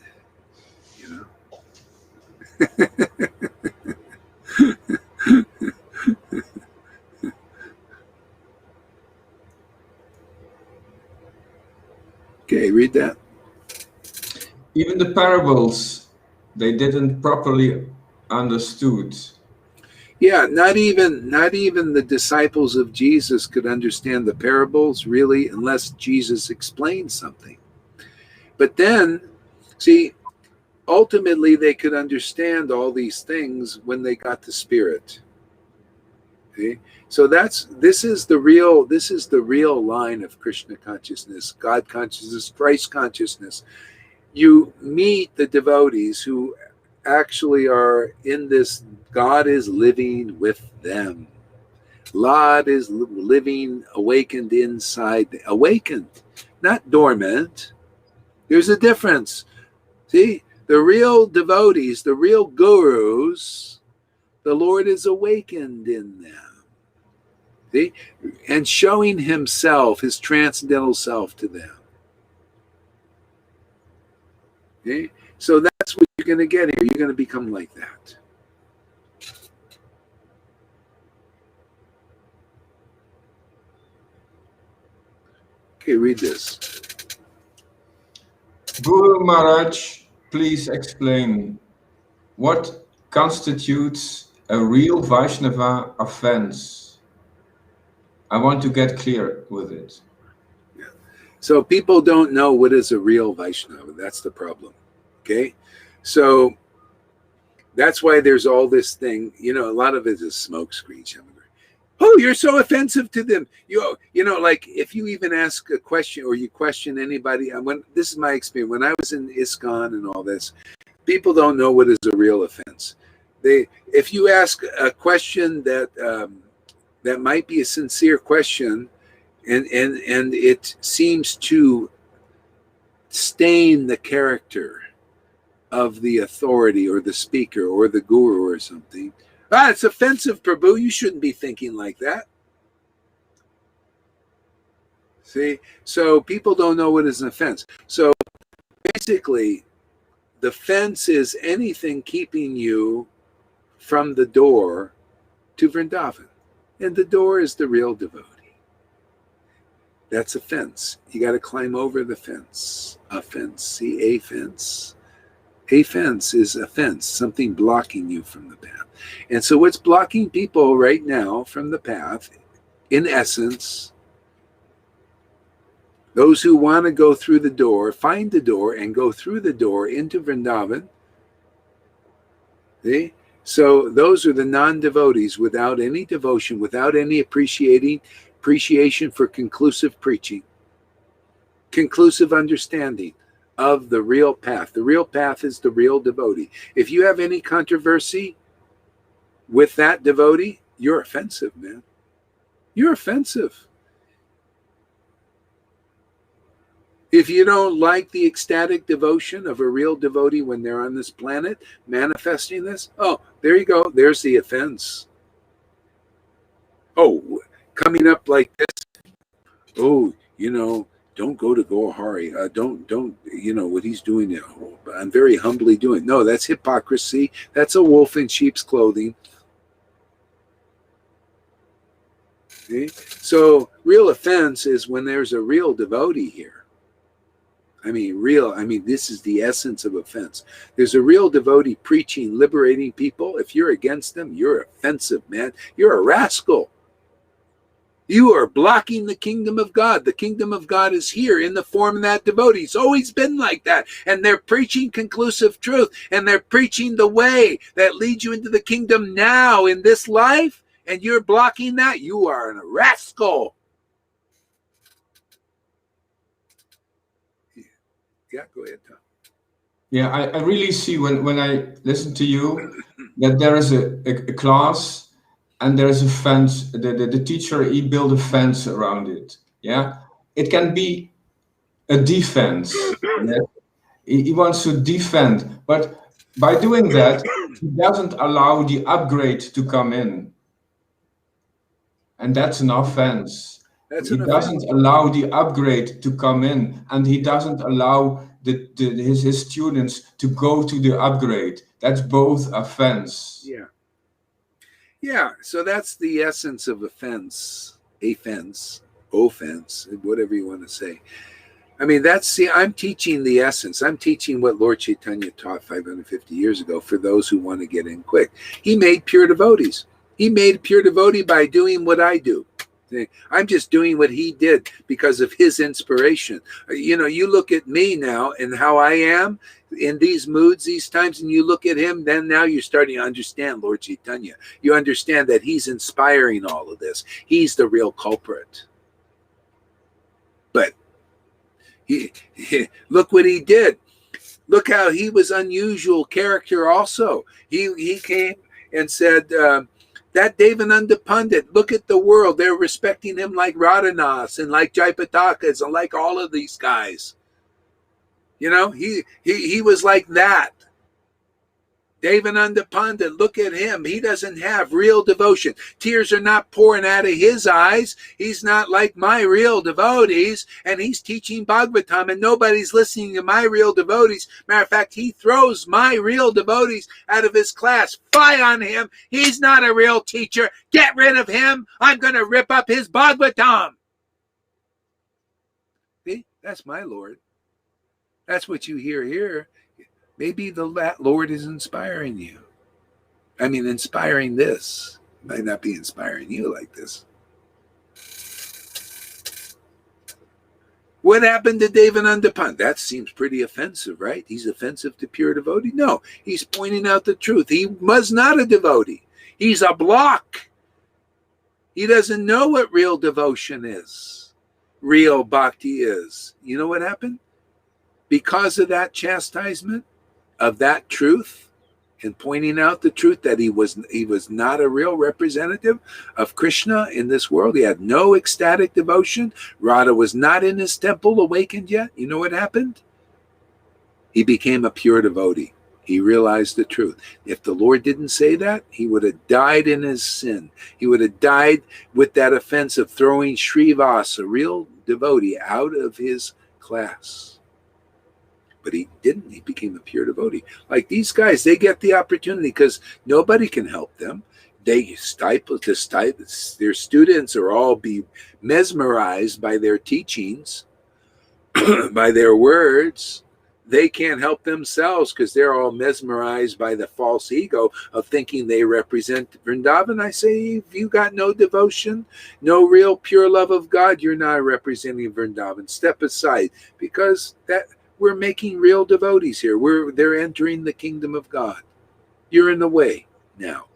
Okay, read that. Even the parables, they didn't properly understood. Yeah, not even the disciples of Jesus could understand the parables really unless Jesus explained something. But then, see, ultimately they could understand all these things when they got the Spirit. Okay? So this is the real line of Krishna consciousness, God consciousness, Christ consciousness. You meet the devotees who actually are in this, God is living with them. God is living awakened inside, awakened, not dormant. There's a difference. See, the real devotees, the real gurus, the Lord is awakened in them. See? And showing himself, his transcendental self to them. Okay? So that's what you're going to get here. You're going to become like that. Okay, read this. Guru Maharaj, please explain what constitutes a real Vaishnava offense. I want to get clear with it. Yeah. So people don't know what is a real Vaishnava. That's the problem. Okay? So that's why there's all this thing, a lot of it is smoke screen. Oh, you're so offensive to them. Like if you even ask a question or you question anybody, this is my experience. When I was in ISKCON and all this, people don't know what is a real offense. If you ask a question that might be a sincere question, and it seems to stain the character of the authority or the speaker or the guru or something. It's offensive, Prabhu. You shouldn't be thinking like that. See? So people don't know what is an offense. So basically, the fence is anything keeping you from the door to Vrindavan. And the door is the real devotee. That's a fence. You got to climb over the fence. A fence. See, a fence. A fence is a fence, something blocking you from the path. And so what's blocking people right now from the path, in essence, those who want to go through the door, find the door and go through the door into Vrindavan. See? So those are the non-devotees without any devotion, without any appreciation for conclusive preaching, conclusive understanding of the real path. The real path is the real devotee. If you have any controversy with that devotee, you're offensive, man. You're offensive. If you don't like the ecstatic devotion of a real devotee when they're on this planet manifesting this, oh, there you go. There's the offense. Oh, coming up like this. Oh, don't go to Gohari. Don't, what he's doing now. I'm very humbly doing. No, that's hypocrisy. That's a wolf in sheep's clothing. Okay? So real offense is when there's a real devotee here. This is the essence of offense. There's a real devotee preaching, liberating people. If you're against them, you're offensive, man. You're a rascal. You are blocking the kingdom of God. The kingdom of God is here in the form of that devotee. It's always been like that. And they're preaching conclusive truth. And they're preaching the way that leads you into the kingdom now in this life. And you're blocking that. You are a rascal. Yeah, go ahead, Tom. Yeah, I really see when I listen to you that there is a class and there is a fence. The teacher, he built a fence around it. Yeah, it can be a defense. Yeah? He wants to defend, but by doing that, he doesn't allow the upgrade to come in, and that's an offense. He doesn't allow the upgrade to come in, and he doesn't allow his students to go to the upgrade. That's both offense. Yeah. So that's the essence of offense, offense, whatever you want to say. I mean, I'm teaching the essence. I'm teaching what Lord Chaitanya taught 550 years ago for those who want to get in quick. He made pure devotees. He made a pure devotee by doing what I do. I'm just doing what he did because of his inspiration. You know, you look at me now and how I am in these moods, these times, and you look at him, then now you're starting to understand Lord Chaitanya. You understand that he's inspiring all of this. He's the real culprit. But look what he did. Look how he was unusual character also. He came and said, that Devananda Pandit, look at the world. They're respecting him like Radhanas and like Jaipatakas and like all of these guys. You know, he was like that. Devananda Pandit, look at him. He doesn't have real devotion. Tears are not pouring out of his eyes. He's not like my real devotees. And he's teaching Bhagavatam and nobody's listening to my real devotees. Matter of fact, he throws my real devotees out of his class. Fly on him. He's not a real teacher. Get rid of him. I'm going to rip up his Bhagavatam. See, that's my Lord. That's what you hear here. Maybe the Lord is inspiring you. I mean, inspiring this. Might not be inspiring you like this. What happened to Devananda Pandit? That seems pretty offensive, right? He's offensive to pure devotee? No, he's pointing out the truth. He was not a devotee. He's a block. He doesn't know what real devotion is. Real bhakti is. You know what happened? Because of that chastisement, of that truth, and pointing out the truth that he was not a real representative of Krishna in this world. He had no ecstatic devotion. Radha was not in his temple awakened yet. You know what happened? He became a pure devotee. He realized the truth. If the Lord didn't say that, he would have died in his sin. He would have died with that offense of throwing Srivas, a real devotee, out of his class. But he didn't. He became a pure devotee. Like these guys, they get the opportunity because nobody can help them. Their students are all be mesmerized by their teachings, by their words. They can't help themselves because they're all mesmerized by the false ego of thinking they represent Vrindavan. I say, if you got no devotion, no real pure love of God, you're not representing Vrindavan. Step aside, because we're making real devotees here. They're entering the kingdom of God. You're in the way now.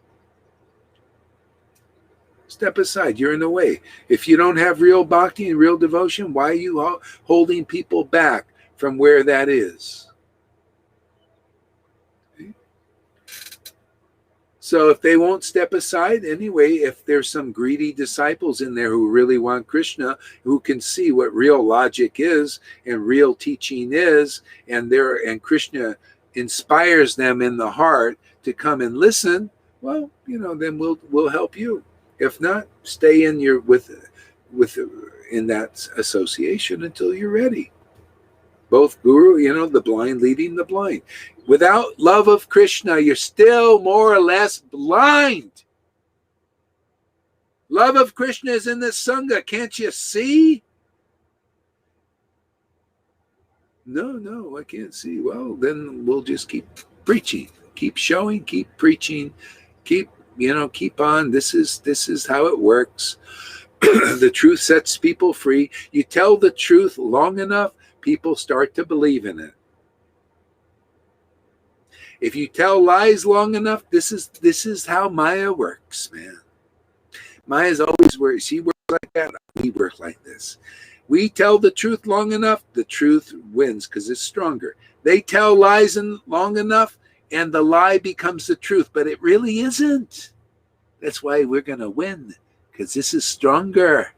Step aside. You're in the way. If you don't have real bhakti and real devotion, why are you holding people back from where that is? Okay. So if they won't step aside anyway, if there's some greedy disciples in there who really want Krishna, who can see what real logic is and real teaching is, and Krishna inspires them in the heart to come and listen, well, then we'll help you. If not, stay in in that association until you're ready. Both guru, the blind leading the blind. Without love of Krishna, you're still more or less blind. Love of Krishna is in the Sangha. Can't you see? No, I can't see. Well, then we'll just keep preaching, keep showing, keep preaching, keep on. This is how it works. The truth sets people free. You tell the truth long enough, people start to believe in it. If you tell lies long enough, this is how Maya works, man. Maya's always where she works like that. We work like this. We tell the truth long enough, the truth wins because it's stronger. They tell lies long enough, and the lie becomes the truth, but it really isn't. That's why we're going to win, because this is stronger.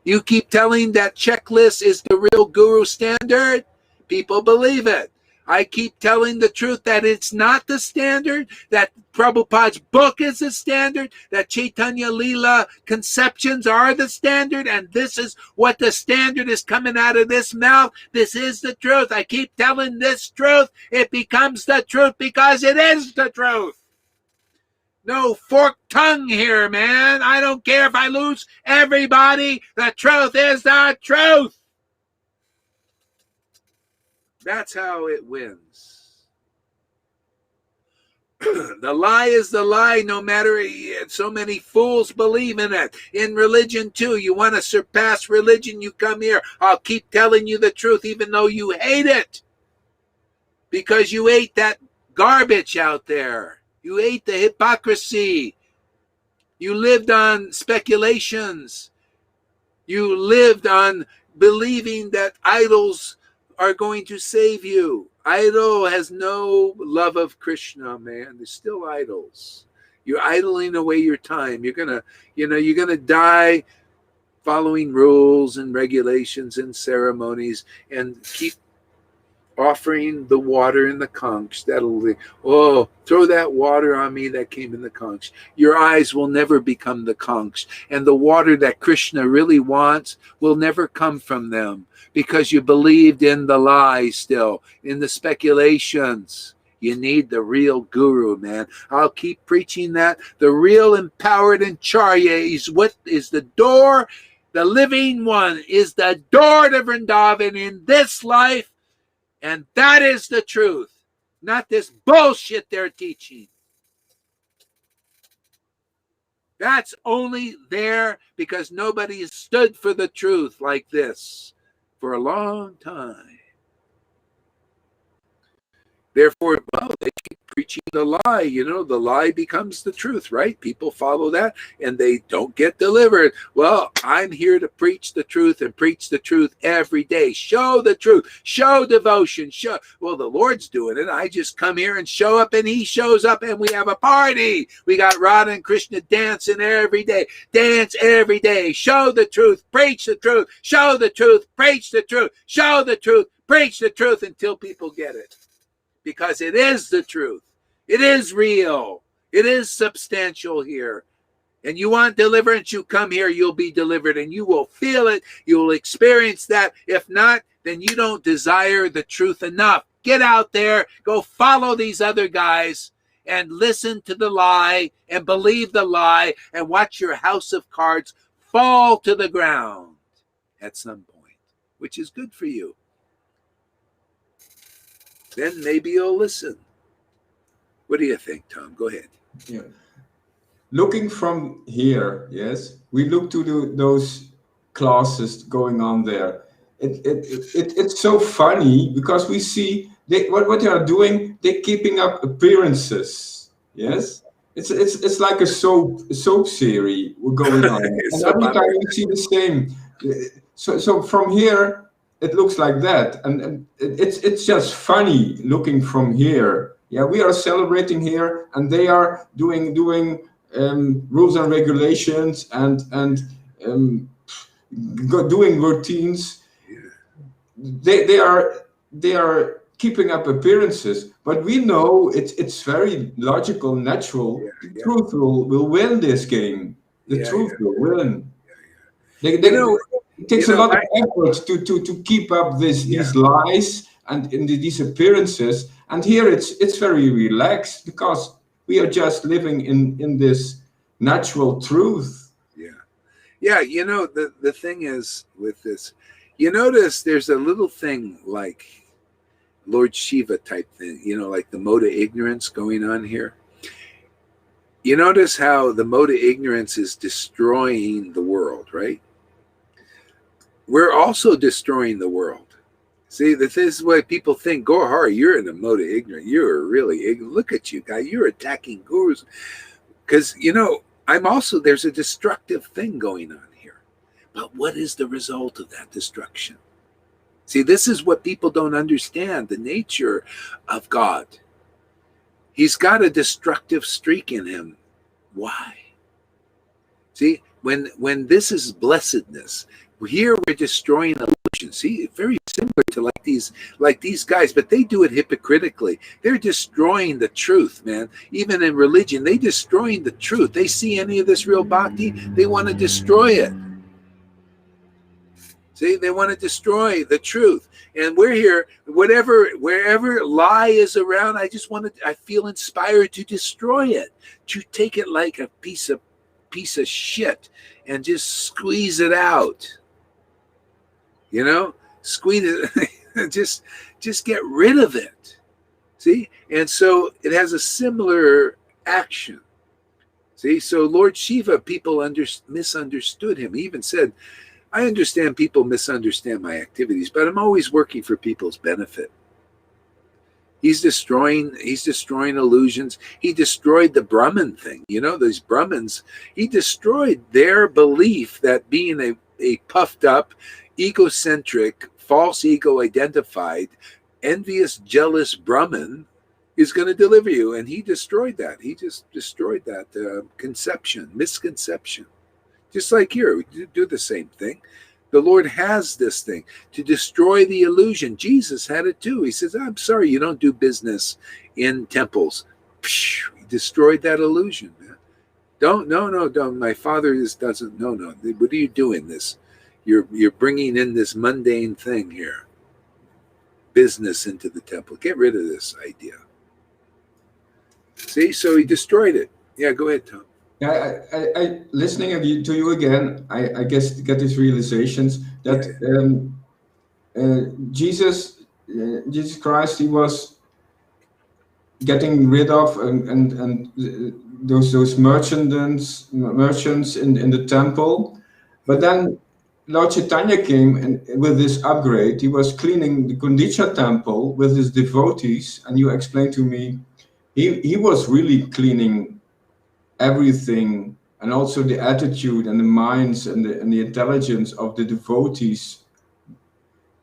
You keep telling that checklist is the real guru standard, people believe it. I keep telling the truth that it's not the standard, that Prabhupada's book is the standard, that Chaitanya Leela conceptions are the standard, and this is what the standard is coming out of this mouth. This is the truth. I keep telling this truth. It becomes the truth because it is the truth. No forked tongue here, man. I don't care if I lose everybody. The truth is the truth. That's how it wins. The lie is the lie, no matter so many fools believe in it. In religion too, you want to surpass religion, you come here. I'll keep telling you the truth even though you hate it, because you ate that garbage out there. You ate the hypocrisy. You lived on speculations. You lived on believing that idols are going to save you. Idol has no love of Krishna, man. They're still idols. You're idling away your time. You're gonna die following rules and regulations and ceremonies and keep offering the water in the conch. Throw that water on me that came in the conch. Your eyes will never become the conch, and the water that Krishna really wants will never come from them, because you believed in the lie still, in the speculations. You need the real guru, man. I'll keep preaching that. The real empowered Acharya is what is the door. The living one is the door to Vrindavan in this life. And that is the truth, not this bullshit they're teaching. That's only there because nobody has stood for the truth like this for a long time. Therefore, they keep preaching the lie. The lie becomes the truth, right? People follow that and they don't get delivered. Well, I'm here to preach the truth and preach the truth every day. Show the truth. Show devotion. Well, the Lord's doing it. I just come here and show up, and he shows up, and we have a party. We got Radha and Krishna dancing every day. Dance every day. Show the truth. Preach the truth. Show the truth. Preach the truth. Show the truth. Preach the truth until people get it. Because it is the truth. It is real. It is substantial here. And you want deliverance, you come here, you'll be delivered, and you will feel it. You will experience that. If not, then you don't desire the truth enough. Get out there, go follow these other guys, and listen to the lie, and believe the lie, and watch your house of cards fall to the ground at some point, which is good for you. Then maybe you'll listen. What do you think, Tom? Go ahead. Yeah. Looking from here, yes, we look to those classes going on there. It's so funny because we see what they are doing. They're keeping up appearances. Yes, it's like a soap series going on, and every time we see the same. So from here, it looks like that, and it's just funny looking from here. Yeah, we are celebrating here, and they are doing rules and regulations and doing routines. They are keeping up appearances, but we know it's very logical, natural. The truth will win this game. The truth will win. It takes a lot of effort to keep up these lies and in these appearances. And here it's very relaxed because we are just living in this natural truth. Yeah. The thing is with this, you notice there's a little thing like Lord Shiva type thing, like the mode of ignorance going on here. You notice how the mode of ignorance is destroying the world, right? We're also destroying the world. See, this is why people think, Gohar, you're in a mode of ignorance. You're really ignorant. Look at you, guy. You're attacking gurus. Because, there's a destructive thing going on here. But what is the result of that destruction? See, this is what people don't understand, the nature of God. He's got a destructive streak in him. Why? See, when this is blessedness, here we're destroying illusion. See, very similar to like these guys, but they do it hypocritically. They're destroying the truth, man. Even in religion, they destroying the truth. They see any of this real bhakti, they want to destroy it. See, they want to destroy the truth. And we're here, wherever lie is around, I feel inspired to destroy it, to take it like a piece of shit and just squeeze it out. Squeeze it. just get rid of it. See? And so it has a similar action. See? So Lord Shiva, people misunderstood him. He even said, I understand people misunderstand my activities, but I'm always working for people's benefit. He's destroying illusions. He destroyed the Brahman thing. You know, those Brahmins, he destroyed their belief that being a puffed up, egocentric, false ego identified, envious, jealous Brahmin is going to deliver you. And he destroyed that. He just destroyed that misconception. Just like here, we do the same thing. The Lord has this thing to destroy the illusion. Jesus had it too. He says, I'm sorry, you don't do business in temples. He destroyed that illusion, man. Don't. My father doesn't, no. What are you doing this? You're bringing in this mundane thing here. Business into the temple. Get rid of this idea. See, so he destroyed it. Yeah, go ahead, Tom. Yeah, I listening to you again, I guess get these realizations that Jesus Christ, he was getting rid of and those merchants in the temple, but then Lord Chaitanya came and with this upgrade, he was cleaning the Kunditya temple with his devotees, and you explained to me he was really cleaning everything, and also the attitude and the minds and the intelligence of the devotees.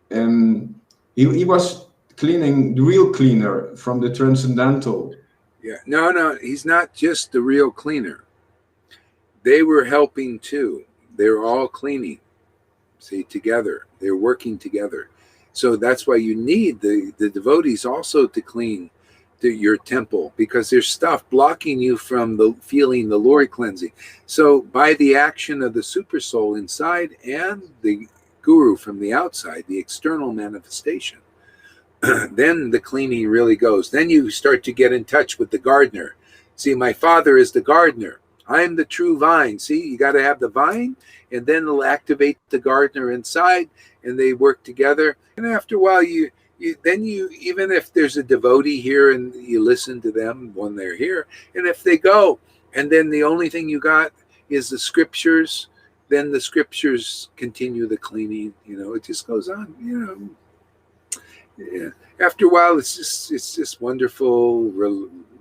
He was cleaning, the real cleaner from the transcendental. Yeah, no, he's not just the real cleaner. They were helping too. They were all cleaning, see, together. They're working together. So that's why you need the devotees also to clean your temple, because there's stuff blocking you from feeling the Lord cleansing. So by the action of the super soul inside and the guru from the outside, the external manifestation, then the cleaning really goes. Then you start to get in touch with the gardener. See, my father is the gardener. I'm the true vine. See, you got to have the vine, and then it'll activate the gardener inside, and they work together. And after a while, then even if there's a devotee here and you listen to them when they're here, and if they go, and then the only thing you got is the scriptures, then the scriptures continue the cleaning. It just goes on. Yeah. After a while, it's just wonderful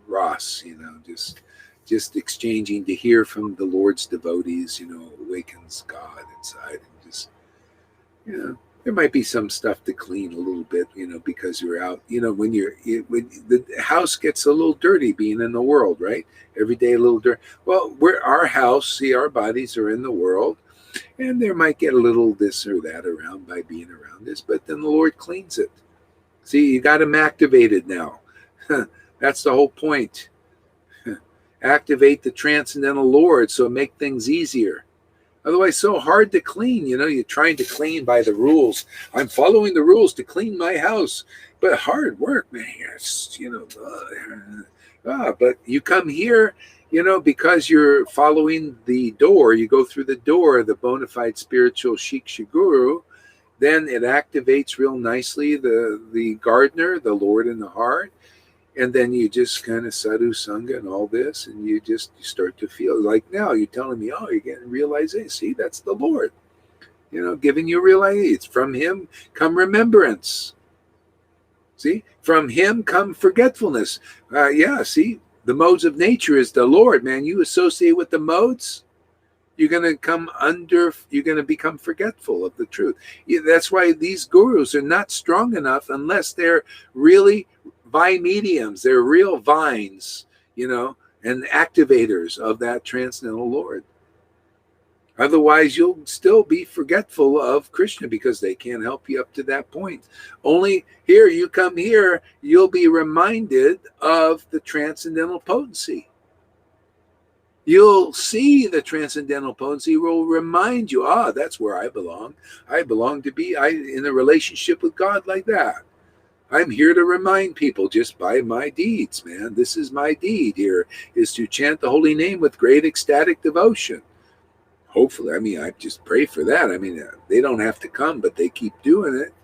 Ross. Just exchanging to hear from the Lord's devotees. Awakens God inside, and just there might be some stuff to clean a little bit, because you're out, when the house gets a little dirty being in the world, right? Every day a little dirt. Well, our house, see, our bodies are in the world, and there might get a little this or that around by being around this, but then the Lord cleans it. See, you got them activated now. That's the whole point. Activate the transcendental Lord, so make things easier. Otherwise, so hard to clean. You're trying to clean by the rules. I'm following the rules to clean my house, but hard work, man. But you come here, because you're following the door. You go through the door, the bona fide spiritual Shiksha Guru. Then it activates real nicely the gardener, the Lord in the heart. And then you just kind of sadhu sangha and all this, and you start to feel like now you're telling me, oh, you're getting realization. See, that's the Lord, giving you realization. It's from him come remembrance. See, from him come forgetfulness. See, the modes of nature is the Lord, man. You associate with the modes, you're going to become forgetful of the truth. That's why these gurus are not strong enough unless they're really vine mediums. They're real vines, and activators of that transcendental Lord. Otherwise, you'll still be forgetful of Krishna because they can't help you up to that point. Only here, you come here, you'll be reminded of the transcendental potency. You'll see the transcendental potency will remind you, that's where I belong. I belong to be in a relationship with God like that. I'm here to remind people just by my deeds, man. This is my deed here, is to chant the holy name with great ecstatic devotion. Hopefully, I just pray for that. They don't have to come, but they keep doing it.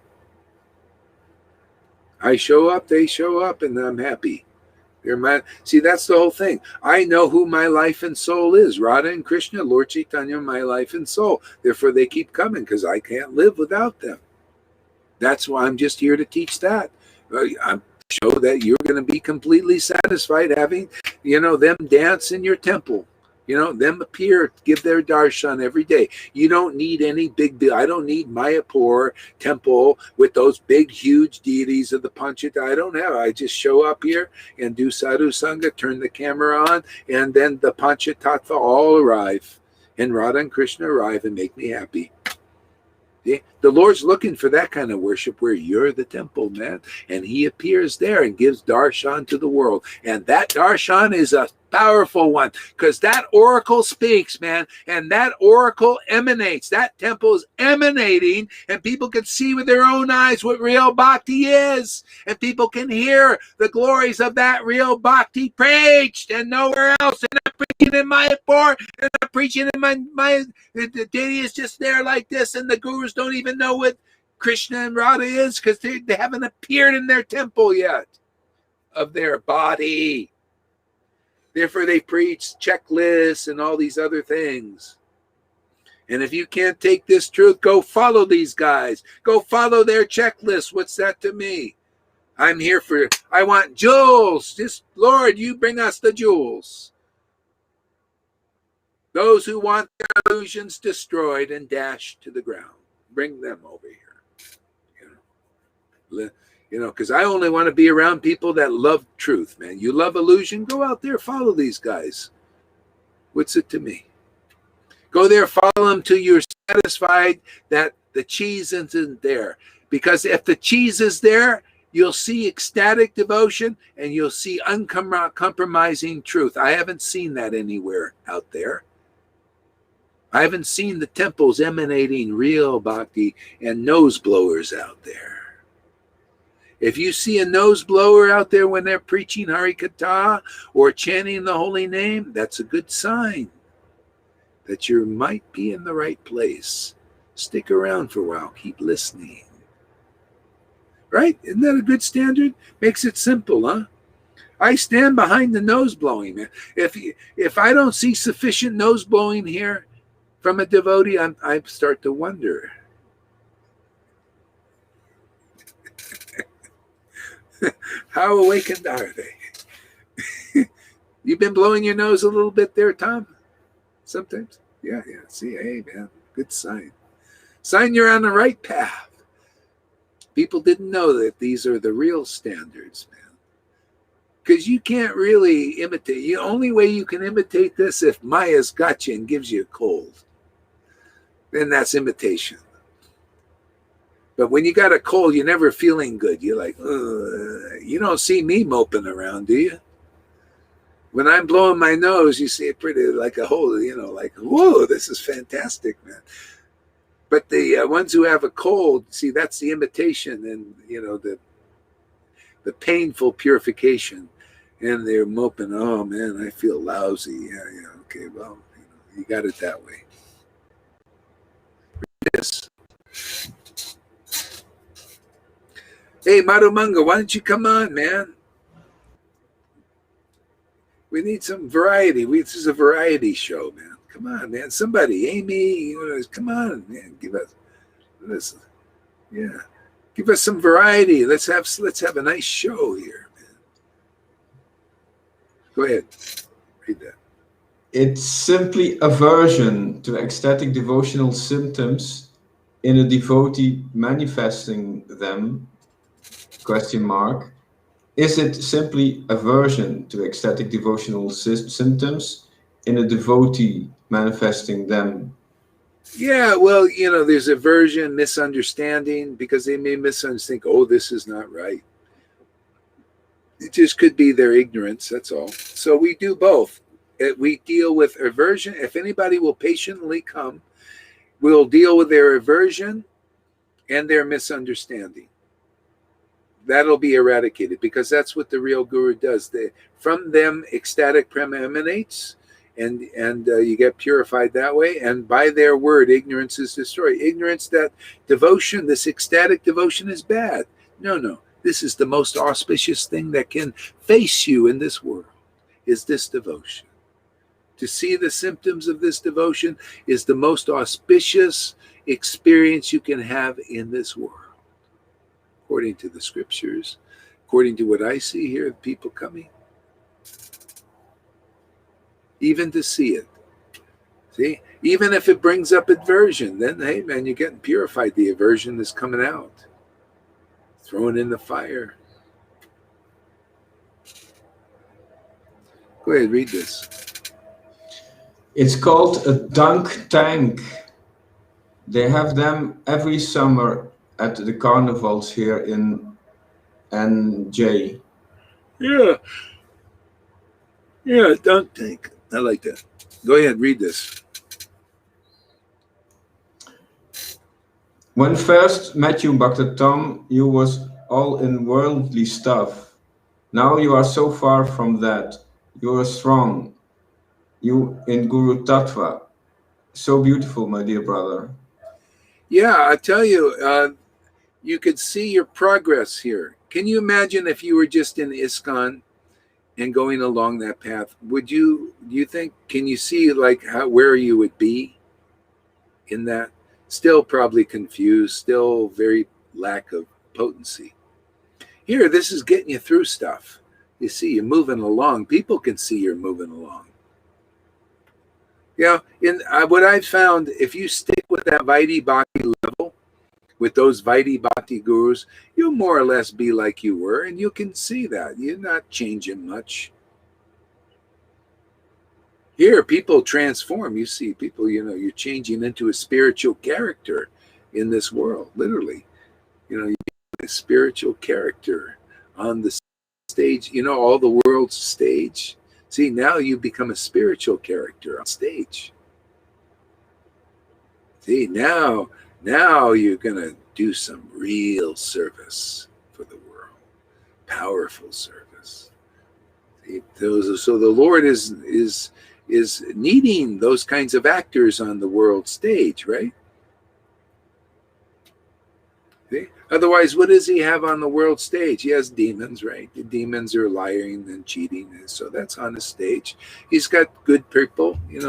I show up, they show up, and I'm happy. See, that's the whole thing. I know who my life and soul is. Radha and Krishna, Lord Chaitanya, my life and soul. Therefore, they keep coming because I can't live without them. That's why I'm just here to teach that. I'm show that you're going to be completely satisfied having, them dance in your temple. Them appear, give their darshan every day. You don't need any I don't need Mayapur temple with those big, huge deities of the Panchita. I don't have. I just show up here and do sadhu sangha, turn the camera on, and then the Panchatattva all arrive. And Radha and Krishna arrive and make me happy. The Lord's looking for that kind of worship where you're the temple, man. And he appears there and gives darshan to the world. And that darshan is a powerful one because that oracle speaks, man. And that oracle emanates. That temple is emanating, and people can see with their own eyes what real bhakti is. And people can hear the glories of that real bhakti preached and nowhere else. And I'm preaching in Mayapur, and I'm preaching in my the deity is just there like this, and the gurus don't even know what Krishna and Radha is because they haven't appeared in their temple yet of their body. Therefore, they preach checklists and all these other things. And if you can't take this truth, go follow these guys. Go follow their checklists. What's that to me? I'm here I want jewels. Just, Lord, you bring us the jewels. Those who want their illusions destroyed and dashed to the ground. Bring them over here. Because I only want to be around people that love truth, man. You love illusion? Go out there, follow these guys. What's it to me? Go there, follow them till you're satisfied that the cheese isn't there. Because if the cheese is there, you'll see ecstatic devotion and you'll see uncompromising truth. I haven't seen that anywhere out there. I haven't seen the temples emanating real bhakti and nose blowers out there. If you see a nose blower out there when they're preaching Harikatha or chanting the holy name, that's a good sign that you might be in the right place. Stick around for a while. Keep listening. Right? Isn't that a good standard? Makes it simple, huh? I stand behind the nose blowing, man. If I don't see sufficient nose blowing here from a devotee, I start to wonder. How awakened are they? You've been blowing your nose a little bit there, Tom? Sometimes? Yeah. See, hey, man, good sign. Sign you're on the right path. People didn't know that these are the real standards, man. Because you can't really imitate. The only way you can imitate this if Maya's got you and gives you a cold. Then that's imitation. But when you got a cold, you're never feeling good. You're like, ugh. You don't see me moping around, do you? When I'm blowing my nose, you see it pretty like a whole, like, whoa, this is fantastic, man. But the ones who have a cold, see, that's the imitation and, the painful purification. And they're moping, oh, man, I feel lousy. Yeah, okay, well, you got it that way. Yes. Hey, Madhumanga, why don't you come on, man? We need some variety. This is a variety show, man. Come on, man. Somebody, Amy, come on, man. Give us some variety. Let's have a nice show here, man. Go ahead. Read that. It's simply aversion to ecstatic devotional symptoms in a devotee manifesting them, ? Is it simply aversion to ecstatic devotional symptoms in a devotee manifesting them? Yeah, well, there's aversion, misunderstanding, because they may misunderstand, oh, this is not right. It just could be their ignorance, that's all. So we do both. We deal with aversion. If anybody will patiently come, we'll deal with their aversion and their misunderstanding. That'll be eradicated because that's what the real guru does. From them, ecstatic prema emanates, and you get purified that way. And by their word, ignorance is destroyed. Ignorance that devotion, this ecstatic devotion, is bad. No. This is the most auspicious thing that can face you in this world, is this devotion. To see the symptoms of this devotion is the most auspicious experience you can have in this world. According to the scriptures, according to what I see here, people coming, even to see it. See, even if it brings up aversion, then hey man, you're getting purified. The aversion is coming out, thrown in the fire. Go ahead, read this. It's called a dunk tank. They have them every summer at the carnivals here in NJ. Yeah. Yeah, dunk tank. I like that. Go ahead, read this. When first met you, Bhakta Tom, you was all in worldly stuff. Now you are so far from that. You are strong. You in Guru Tattva. So beautiful, my dear brother. Yeah, I tell you, you could see your progress here. Can you imagine if you were just in ISKCON and going along that path? Do you think, can you see like where you would be in that? Still probably confused, still very lack of potency. Here, this is getting you through stuff. You see, you're moving along. People can see you're moving along. Yeah, what I've found, if you stick with that Vaidhi Bhakti level, with those Vaidhi Bhakti gurus, you'll more or less be like you were, and you can see that. You're not changing much. Here, people transform. You see people, you're changing into a spiritual character in this world, literally. You're a spiritual character on the stage, all the world's stage. See, now you become a spiritual character on stage. See, now you're going to do some real service for the world, powerful service. See, so the Lord is needing those kinds of actors on the world stage, right? See? Otherwise, what does he have on the world stage? He has demons, right? The demons are lying and cheating, so that's on his stage. He's got good people, the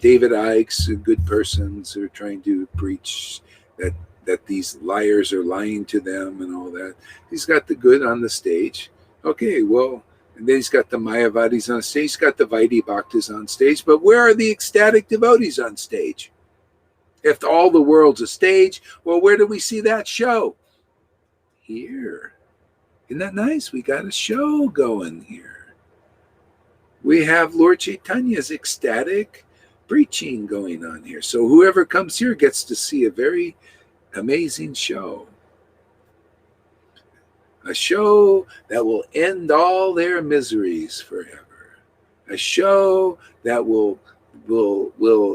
David Icke's good persons who are trying to preach that these liars are lying to them and all that. He's got the good on the stage. Okay, well, and then he's got the Mayavadis on stage. He's got the Vaidhi Bhaktas on stage. But where are the ecstatic devotees on stage? If all the world's a stage, well, where do we see that show? Here. Isn't that nice? We got a show going here. We have Lord Chaitanya's ecstatic preaching going on here. So whoever comes here gets to see a very amazing show. A show that will end all their miseries forever. A show that will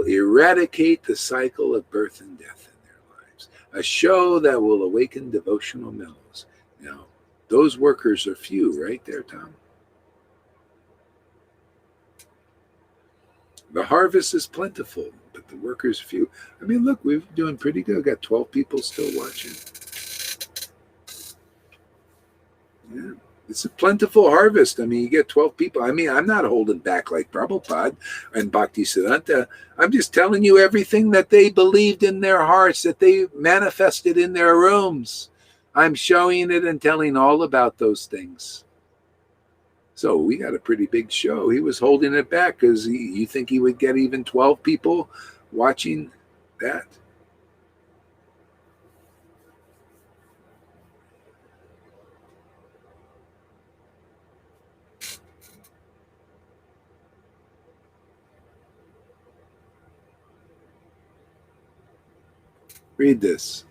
eradicate the cycle of birth and death in their lives. A show that will awaken devotional mellows. Now, those workers are few, right there, Tom? The harvest is plentiful, but the workers few. I mean, look, we're doing pretty good. Got 12 people still watching. Yeah, it's a plentiful harvest. I mean, you get 12 people. I mean, I'm not holding back like Prabhupada and Bhaktisiddhanta. I'm just telling you everything that they believed in their hearts, that they manifested in their rooms. I'm showing it and telling all about those things. So we got a pretty big show. He was holding it back because you think he would get even 12 people watching that? Read this.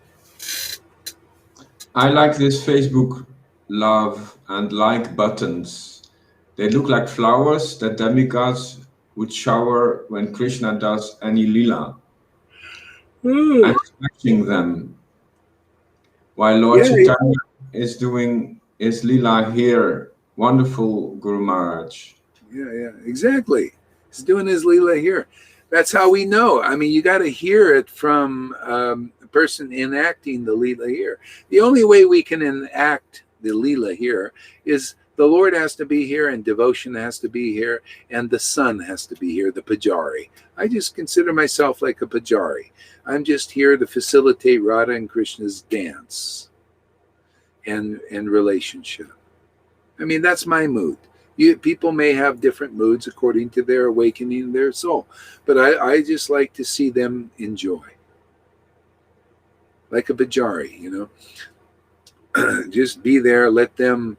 I like this Facebook love and like buttons. They look like flowers that demigods would shower when Krishna does any lila. I'm smashing them. While Lord Chaitanya is doing his lila here. Wonderful, Guru Maharaj. Yeah, exactly. He's doing his lila here. That's how we know. I mean, you got to hear it from person enacting the Leela here. The only way we can enact the Leela here is the Lord has to be here, and devotion has to be here, and the Son has to be here, the Pujari. I just consider myself like a Pujari. I'm just here to facilitate Radha and Krishna's dance and relationship. I mean, that's my mood. People may have different moods according to their awakening their soul, but I just like to see them enjoy. Like a Bajari, just be there, let them,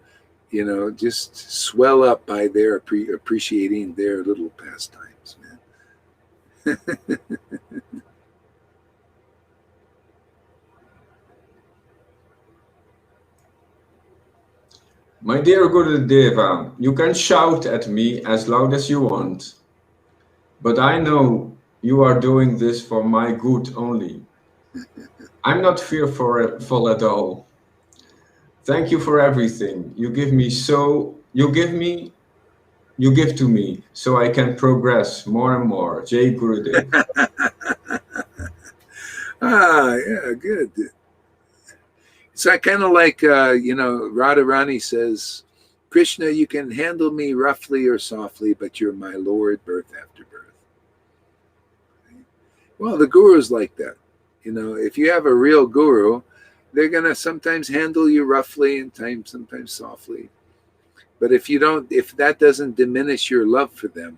just swell up by their appreciating their little pastimes, man. My dear Gurudeva, you can shout at me as loud as you want, but I know you are doing this for my good only. I'm not fearful at all. Thank you for everything. You give to me so I can progress more and more. Jai Gurudev. Yeah, good. So I kind of like, Radharani says, Krishna, you can handle me roughly or softly, but you're my Lord, birth after birth. Well, the guru's like that. If you have a real guru, they're going to sometimes handle you roughly and sometimes softly. But if that doesn't diminish your love for them,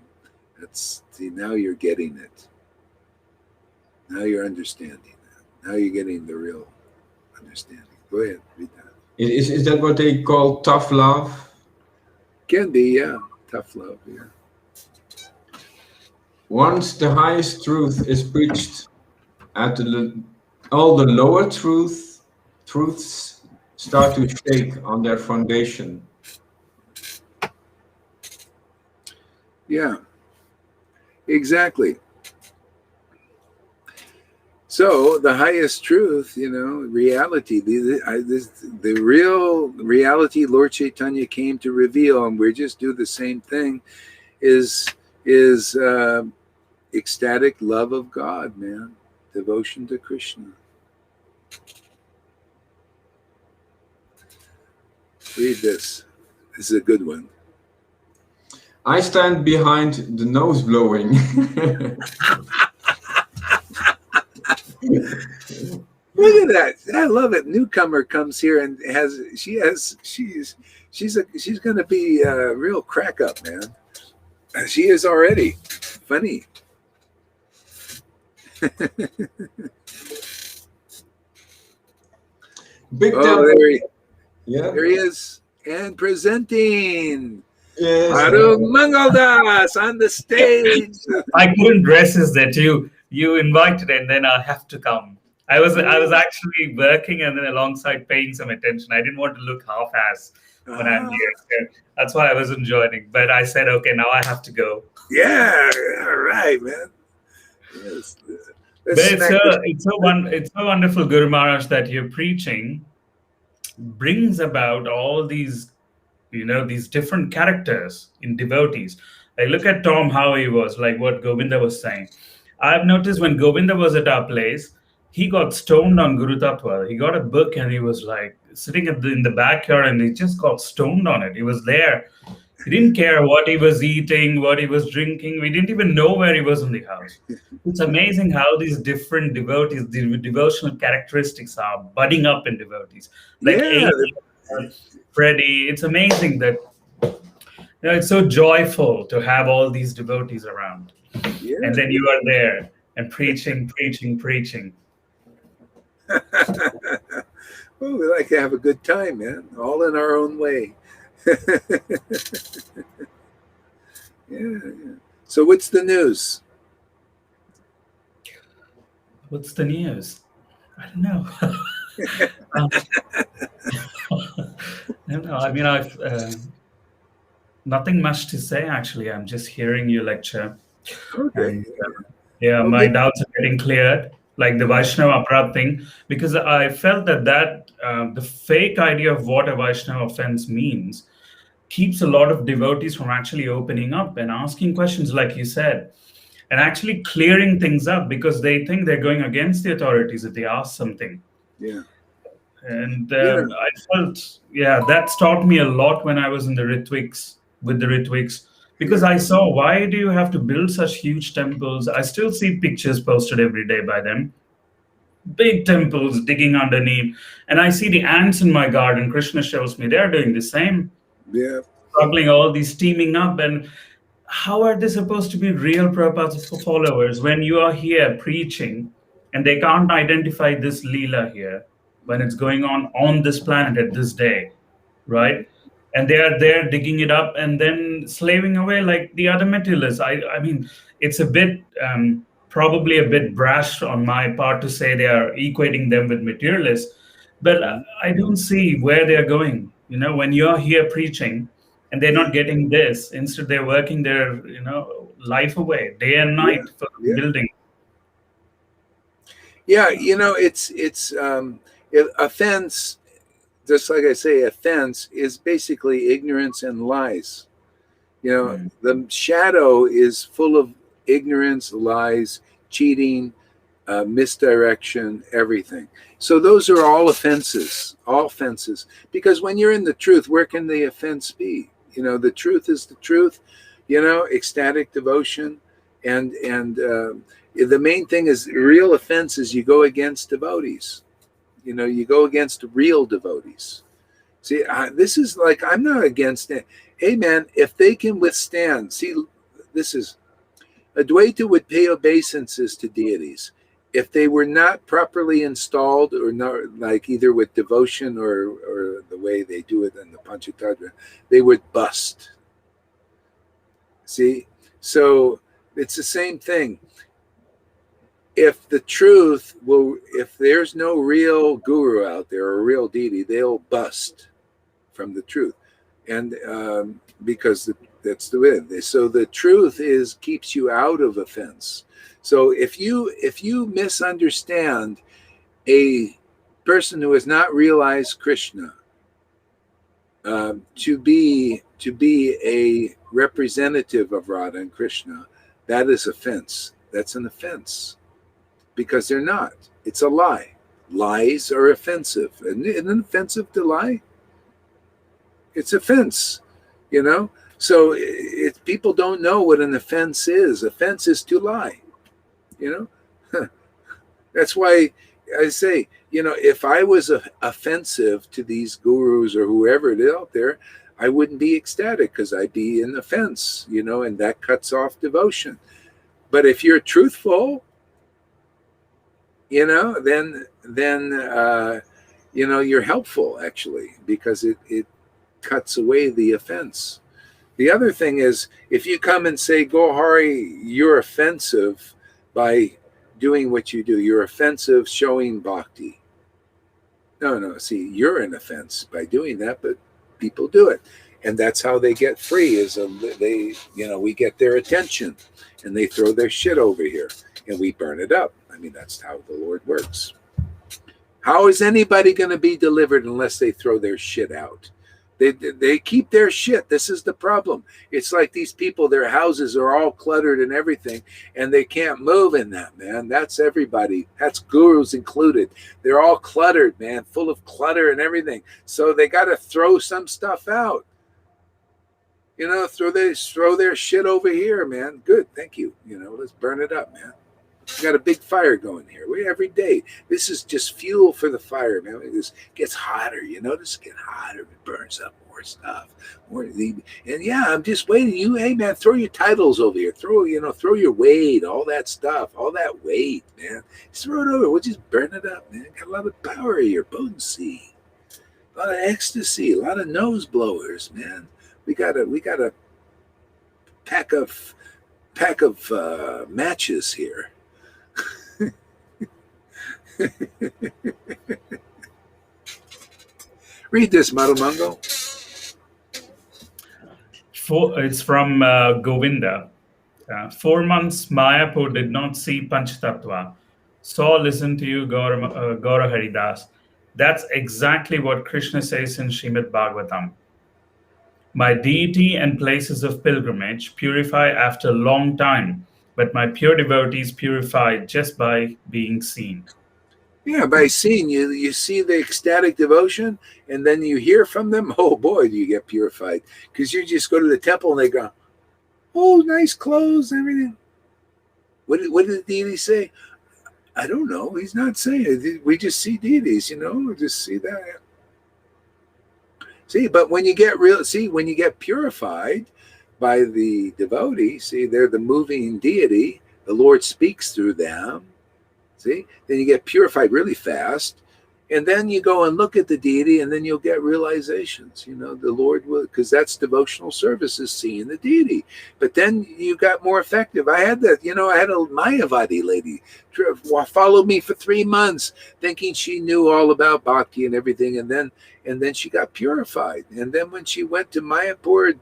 now you're getting it. Now you're understanding that. Now you're getting the real understanding. Go ahead, read that. Is that what they call tough love? Can be, yeah. Tough love, yeah. Once the highest truth is preached, all the lower truths start to shake on their foundation. Yeah, exactly. So the highest truth, reality, the real reality Lord Chaitanya came to reveal, and we just do the same thing, is ecstatic love of God, man. Devotion to Krishna. Read this. This is a good one. I stand behind the nose blowing. Look at that! I love it. Newcomer comes here and she's going to be a real crack up, man. She is already funny. Big there he is, and presenting. Yes. Arun Mangaldas on the stage. I couldn't resist that you invited and then I have to come. I was actually working and then alongside paying some attention. I didn't want to look half-ass when I'm here. So that's why I wasn't joining. But I said, okay, now I have to go. Yeah, all right, man. Yes. But it's so wonderful, Guru Maharaj, that your preaching brings about all these, these different characters in devotees. Like look at Tom, how he was, like what Govinda was saying. I've noticed when Govinda was at our place, he got stoned on Guru Tattva. He got a book and he was like sitting in the backyard and he just got stoned on it. He was there. He didn't care what he was eating, what he was drinking. We didn't even know where he was in the house. It's amazing how these different devotees, the devotional characteristics are budding up in devotees. Like Freddie, it's amazing that it's so joyful to have all these devotees around. Yeah. And then you are there and preaching. Well, we like to have a good time, man. All in our own way. Yeah. So what's the news? What's the news? I don't know. I don't know. I mean, I've nothing much to say, actually. I'm just hearing you lecture. Okay. And, my doubts are getting cleared, like the Vaishnava Aparadh thing, because I felt that the fake idea of what a Vaishnava offense means keeps a lot of devotees from actually opening up and asking questions, like you said. and actually clearing things up because they think they're going against the authorities if they ask something. Yeah. And Yeah. I felt, yeah, that's taught me a lot when I was in the Ritwiks, with the Ritwiks, because Yeah. I saw, why do you have to build such huge temples? I still see pictures posted every day by them, big temples digging underneath. And I see the ants in my garden. Krishna shows me they're doing the same, Yeah. struggling, all these steaming up. And how are they supposed to be real Prabhupada's followers when you are here preaching and they can't identify this Leela here when it's going on this planet at this day, right? And they are there digging it up and then slaving away like the other materialists. I mean, it's a bit, probably a bit brash on my part to say they are equating them with materialists, but I don't see where they're going. When you're here preaching and they're not getting this, instead they're working their, life away day and Yeah. night for Yeah. building. Yeah. Offense, just like I say, offense is basically ignorance and lies. The shadow is full of ignorance, lies, cheating, misdirection, everything. So those are all offenses, Because when you're in the truth, where can the offense be? The truth is the truth. Ecstatic devotion, and the main thing is real offense is you go against devotees. You go against real devotees. See, this is like, I'm not against it. Hey, man, if they can withstand, see, this is Advaita would pay obeisances to deities. If they were not properly installed, or not, like either with devotion or the way they do it in the Panchatattva, they would bust. See, so it's the same thing. If the truth if there's no real guru out there or a real deity, they'll bust from the truth, and because that's the way. So the truth keeps you out of offense. So if you misunderstand a person who has not realized Krishna to be a representative of Radha and Krishna, that is offense. That's an offense, because they're not. It's a lie. Lies are offensive. Isn't it offensive to lie? It's offense, So people don't know what an offense is. Offense is to lie, That's why I say, if I was offensive to these gurus or whoever it is out there, I wouldn't be ecstatic, because I'd be in offense, and that cuts off devotion. But if you're truthful, then you're helpful, actually, because it cuts away the offense. The other thing is, if you come and say, Gohari, you're offensive by doing what you do. You're offensive showing bhakti. No, see, you're an offense by doing that, but people do it. And that's how they get free, is we get their attention and they throw their shit over here and we burn it up. I mean, that's how the Lord works. How is anybody going to be delivered unless they throw their shit out? They keep their shit. This is the problem. It's like these people, their houses are all cluttered and everything, and they can't move in that, man. That's everybody. That's gurus included. They're all cluttered, man, full of clutter and everything. So they got to throw some stuff out. Throw their shit over here, man. Good, thank you. Let's burn it up, man. We got a big fire going here. Every day. This is just fuel for the fire, man. This gets hotter. This gets hotter. It burns up more stuff. And yeah, I'm just waiting. Hey, man, throw your titles over here. Throw your weight, all that stuff, all that weight, man. Just throw it over. We'll just burn it up, man. Got a lot of power here, potency, a lot of ecstasy, a lot of nose blowers, man. We got a pack of matches here. Read this, Madhumango. It's from Govinda. 4 months Mayapur did not see Panchatattva. Saw, listen to you, Gaura Haridas. That's exactly what Krishna says in Srimad Bhagavatam. My deity and places of pilgrimage purify after a long time, but my pure devotees purified just by being seen. Yeah, by seeing you see the ecstatic devotion, and then you hear from them. Oh boy, do you get purified, because you just go to the temple and they go, "Oh, nice clothes, and everything." What did the deity say? I don't know. He's not saying. We just see deities, we just see that. See, but when you get when you get purified by the devotee, see, they're the moving deity. The Lord speaks through them. See, then you get purified really fast, and then you go and look at the deity, and then you'll get realizations. The Lord will, because that's devotional service, is seeing the deity. But then you got more effective. I had that. I had a Mayavadi lady followed me for 3 months, thinking she knew all about bhakti and everything, and then she got purified. And then when she went to Mayapur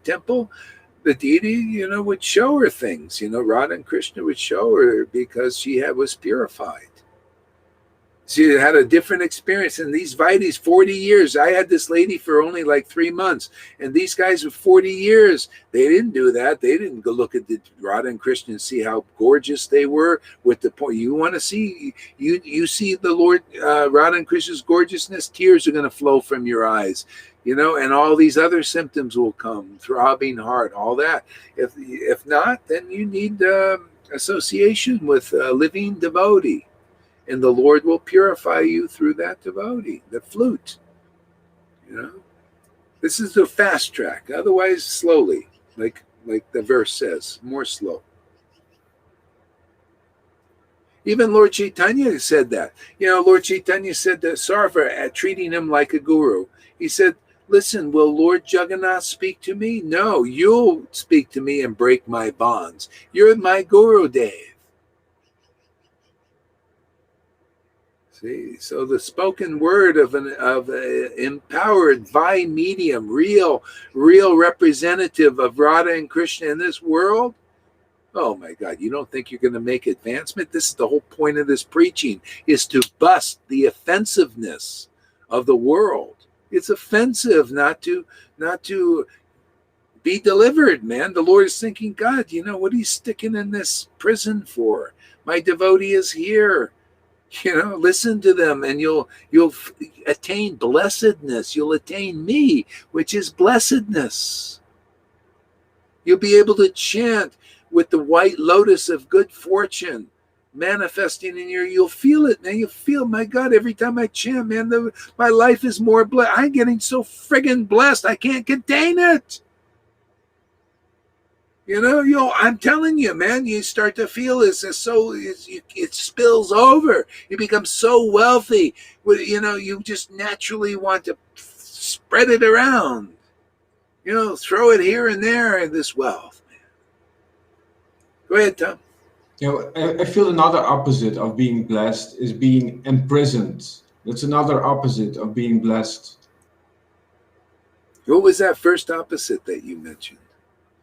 temple, the deity, would show her things. Radha and Krishna would show her because she was purified. She had a different experience. And these Vaidis, 40 years. I had this lady for only like 3 months. And these guys with 40 years, they didn't do that. They didn't go look at the Radha and Krishna and see how gorgeous they were. With the point, you want to see, you see the Lord, Radha and Krishna's gorgeousness, tears are going to flow from your eyes. And all these other symptoms will come, throbbing heart, all that. If not, then you need association with a living devotee. And the Lord will purify you through that devotee, the flute. This is the fast track. Otherwise, slowly, like the verse says, more slow. Even Lord Chaitanya said that. Lord Chaitanya said to Sarva, treating him like a guru. He said, "Listen, will Lord Jagannath speak to me? No, you'll speak to me and break my bonds. You're my Guru Dev." See, so the spoken word of an empowered by medium, real representative of Radha and Krishna in this world. Oh my God, you don't think you're going to make advancement? This is the whole point of this preaching, is to bust the offensiveness of the world. It's offensive not to be delivered, man. The Lord is thinking, God, what are you sticking in this prison for? My devotee is here. Listen to them, and you'll attain blessedness. You'll attain me, which is blessedness. You'll be able to chant with the white lotus of good fortune manifesting in you'll feel it, man. You'll feel, my God, every time I chant, man, my life is more blessed. I'm getting so friggin' blessed, I can't contain it. I'm telling you, man, you start to feel it spills over. You become so wealthy. You just naturally want to spread it around. Throw it here and there, this wealth, man. Go ahead, Tom. I feel another opposite of being blessed is being imprisoned. That's another opposite of being blessed. What was that first opposite that you mentioned?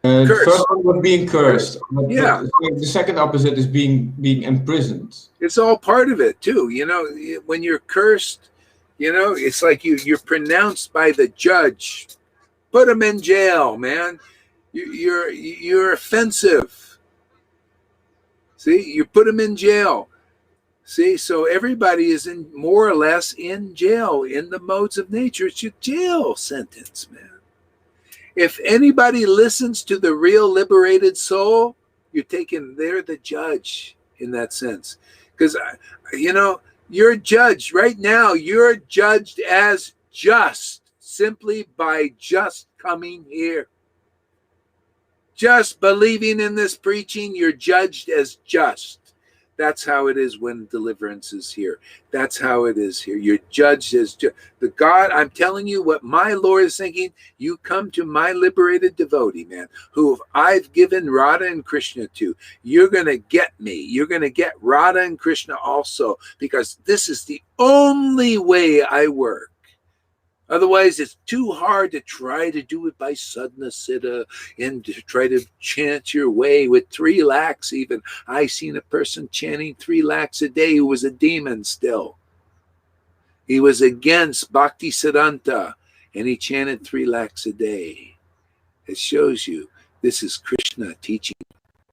The first one was being cursed. Yeah. The second opposite is being imprisoned. It's all part of it too. When you're cursed, it's like you're pronounced by the judge. Put him in jail, man. You're offensive. See, you put him in jail. See, so everybody is more or less in jail in the modes of nature. It's your jail sentence, man. If anybody listens to the real liberated soul, they're the judge in that sense. Because, you're judged right now. You're judged as just simply by just coming here. Just believing in this preaching, you're judged as just. That's how it is when deliverance is here. That's how it is here. You're judged as the God. I'm telling you what my Lord is thinking. You come to my liberated devotee, man, who I've given Radha and Krishna to. You're going to get me. You're going to get Radha and Krishna also, because this is the only way I work. Otherwise, it's too hard to try to do it by sadhana siddha and to try to chant your way with 3 lakhs even. I seen a person chanting 3 lakhs a day who was a demon still. He was against Bhakti Siddhanta, and he chanted 3 lakhs a day. It shows you this is Krishna teaching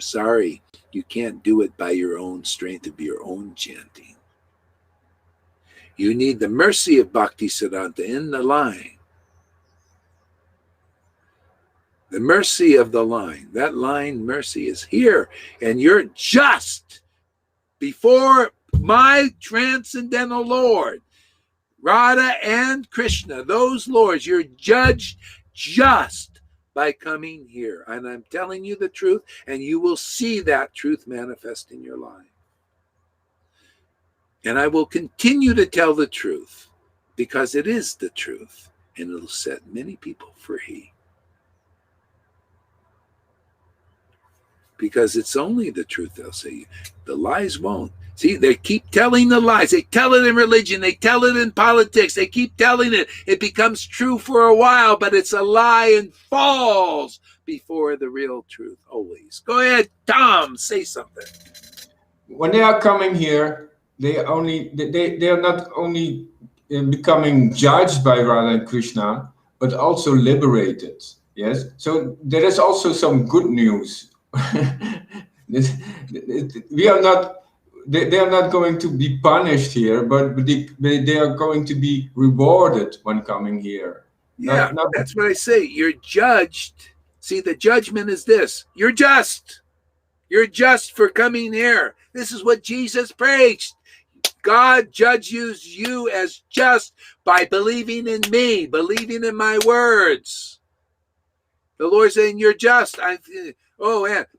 Sorry, you can't do it by your own strength of your own chanting. You need the mercy of Bhakti Siddhanta in the line. The mercy of the line. That line, mercy, is here. And you're just before my transcendental Lord, Radha and Krishna, those lords. You're judged just by coming here. And I'm telling you the truth, and you will see that truth manifest in your life. And I will continue to tell the truth because it is the truth, and it'll set many people free. Because it's only the truth, they'll say. The lies won't. See, they keep telling the lies. They tell it in religion. They tell it in politics. They keep telling it. It becomes true for a while, but it's a lie and falls before the real truth always. Go ahead, Tom, say something. When they are coming here, they are not only becoming judged by Radha and Krishna, but also liberated. Yes, so there is also some good news. We are not. They are not going to be punished here, but they are going to be rewarded when coming here. Yeah, that's what I say. You're judged. See, the judgment is this. You're just. You're just for coming here. This is what Jesus preached. God judges you as just by believing in me, believing in my words. The Lord saying you're just.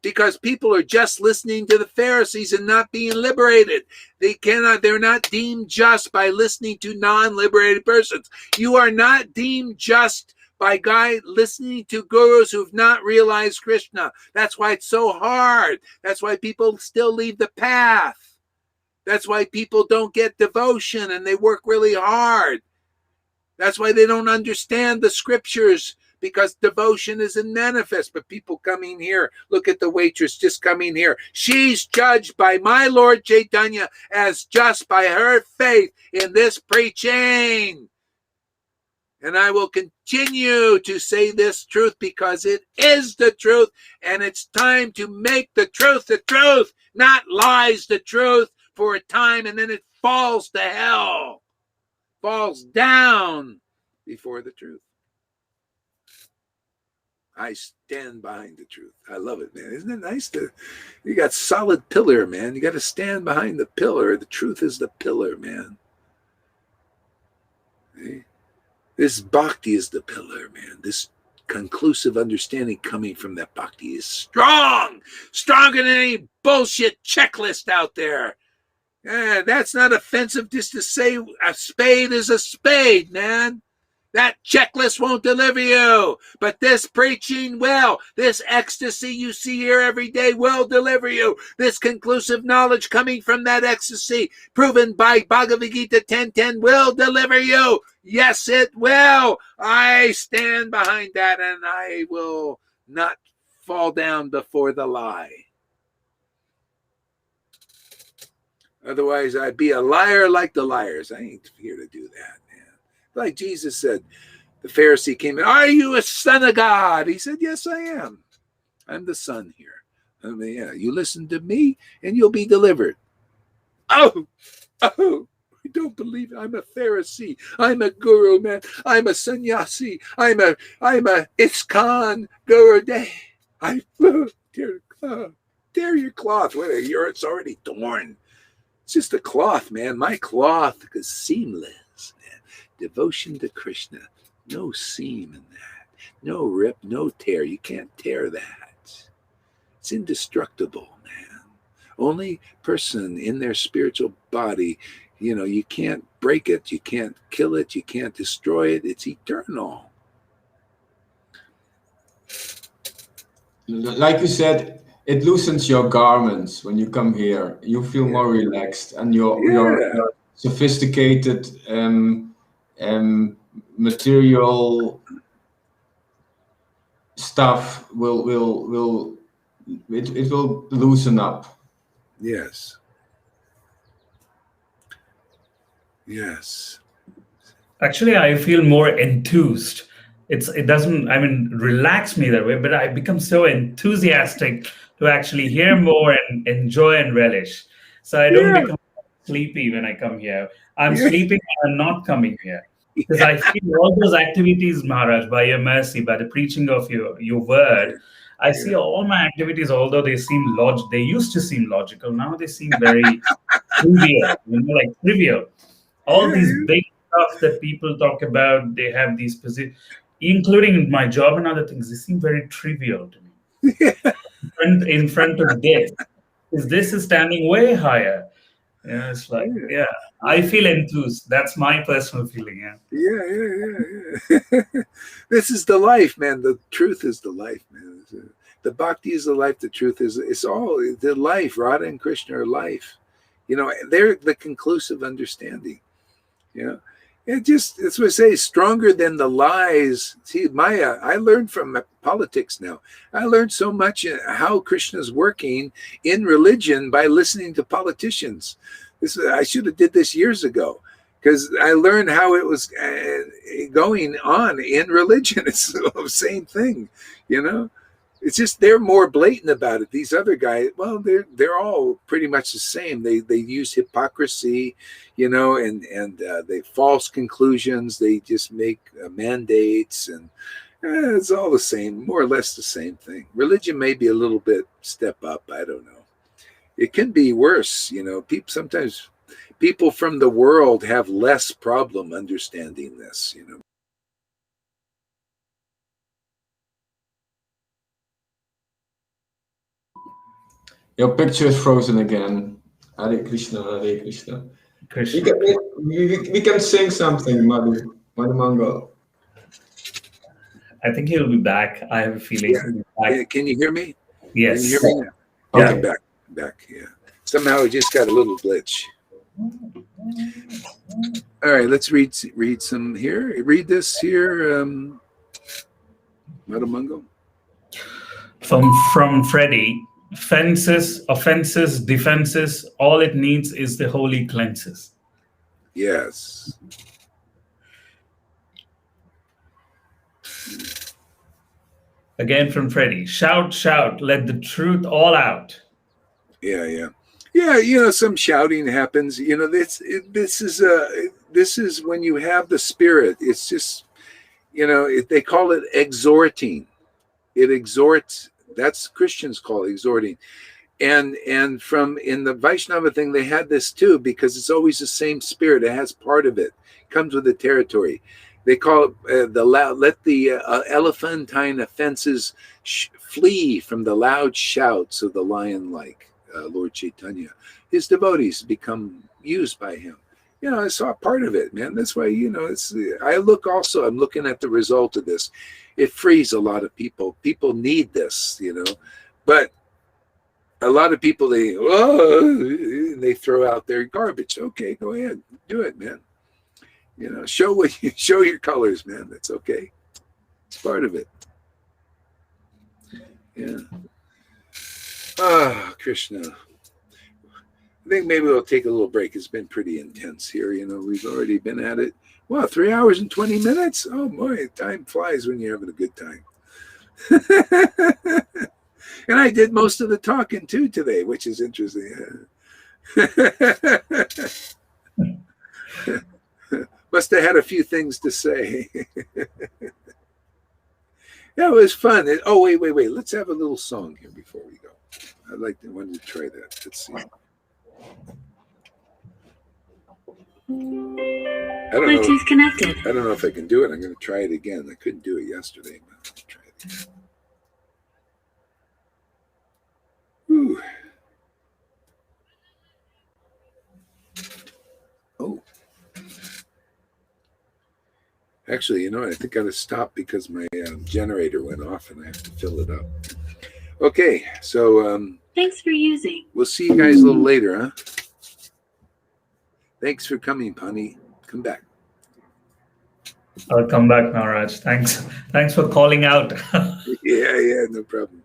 Because people are just listening to the Pharisees and not being liberated. They're not deemed just by listening to non-liberated persons. You are not deemed just by listening to gurus who've not realized Krishna. That's why it's so hard. That's why people still leave the path. That's why people don't get devotion and they work really hard. That's why they don't understand the scriptures, because devotion isn't manifest. But people coming here, look at the waitress just coming here. She's judged by my Lord Chaitanya as just by her faith in this preaching. And I will continue to say this truth because it is the truth, and it's time to make the truth, not lies the truth for a time, and then it falls to hell, falls down before the truth. I stand behind the truth. I love it, man. Isn't it nice you got solid pillar, man. You got to stand behind the pillar. The truth is the pillar, man. Okay? This bhakti is the pillar, man. This conclusive understanding coming from that bhakti is strong, stronger than any bullshit checklist out there. That's not offensive just to say a spade is a spade, man. That checklist won't deliver you, but this preaching will. This ecstasy you see here every day will deliver you. This conclusive knowledge coming from that ecstasy, proven by Bhagavad Gita 10:10, will deliver you. Yes, it will. I stand behind that, and I will not fall down before the lie. Otherwise, I'd be a liar like the liars. I ain't here to do that, man. Like Jesus said, the Pharisee came in, are you a son of God? He said, yes, I am. I'm the son here. I mean, you listen to me and you'll be delivered. Oh, I don't believe it. I'm a Pharisee. I'm a guru, man. I'm a sannyasi. I'm a ISKCON guru. Tear your cloth. It's already torn. It's just a cloth, man. My cloth is seamless, man. Devotion to Krishna. No seam in that. No rip, no tear. You can't tear that. It's indestructible, man. Only person in their spiritual body, you can't break it. You can't kill it. You can't destroy it. It's eternal. Like you said, it loosens your garments when you come here. You feel more relaxed, and your sophisticated material stuff will loosen up. Yes. Yes. Actually, I feel more enthused. It doesn't, relax me that way, but I become so enthusiastic to actually hear more and enjoy and relish. So I don't Yeah, become sleepy when I come here. I'm yeah, sleeping when I'm not coming here. Because yeah, I feel all those activities, Maharaj, by your mercy, by the preaching of your word, I see yeah, all my activities, although they used to seem logical, now they seem very trivial, like trivial. All these yeah, big stuff that people talk about, they have these positions, including my job and other things, they seem very trivial to me. yeah, In front of this, is this is standing way higher. Yeah, it's like, yeah, yeah, I feel enthused. That's my personal feeling. Yeah. yeah, yeah. This is the life, man. The truth is the life, man. The bhakti is the life. The truth is, it's all the life. Radha and Krishna are life. They're the conclusive understanding. You know, that's what I say, stronger than the lies. See, Maya, I learned from politics now. I learned so much how Krishna's working in religion by listening to politicians. I should have did this years ago, because I learned how it was going on in religion. It's the same thing, you know. It's just they're more blatant about it. These other guys, well, they're all pretty much the same. They use hypocrisy, and they false conclusions. They just make mandates, and it's all the same, more or less the same thing. Religion may be a little bit step up. I don't know. It can be worse. Sometimes people from the world have less problem understanding this. Your picture is frozen again. Hare Krishna, Hare Krishna. We Krishna. can, we can sing something, Madhu Mangal. I think he'll be back. I have a feeling Yeah. he'll be back. Can you hear me? Yes. Can you hear me now? Okay. Yeah, I'm back. Yeah. Somehow it just got a little glitch. All right, let's read some here. Read this here, Madhamango. From Freddie, fences, offenses, defenses, all it needs is the holy cleanses. Yes. Again from Freddie, shout, shout, let the truth all out. Yeah. Some shouting happens. This is when you have the spirit. It's just, they call it exhorting. It exhorts. That's Christians call it exhorting. And from in the Vaishnava thing, they had this too, because it's always the same spirit. It has part of it. Comes with the territory. They call it let the elephantine offenses flee from the loud shouts of the lion-like Lord Chaitanya. His devotees become used by him. I saw part of it, man. That's why, I'm looking at the result of this. It frees a lot of people. People need this, but a lot of people, they throw out their garbage. Okay, go ahead, do it, man. Show your colors, man. That's okay. It's part of it. Yeah. Krishna. I think maybe we'll take a little break. It's been pretty intense here. We've already been at it. Wow, 3 hours and 20 minutes. Oh boy, time flies when you're having a good time. And I did most of the talking too today, which is interesting. Must have had a few things to say. Yeah, it was fun. Wait. Let's have a little song here before we go. Wanted to try that. Let's see. Bluetooth connected. I don't know if I can do it. I'm going to try it again. I couldn't do it yesterday. But I'll try it again. Ooh. Oh. Actually, I think I got to stop because my generator went off and I have to fill it up. Okay, so Thanks for using. We'll see you guys a little later, huh? Thanks for coming, Pani. Come back. I'll come back, Maharaj. Thanks for calling out. Yeah, no problem.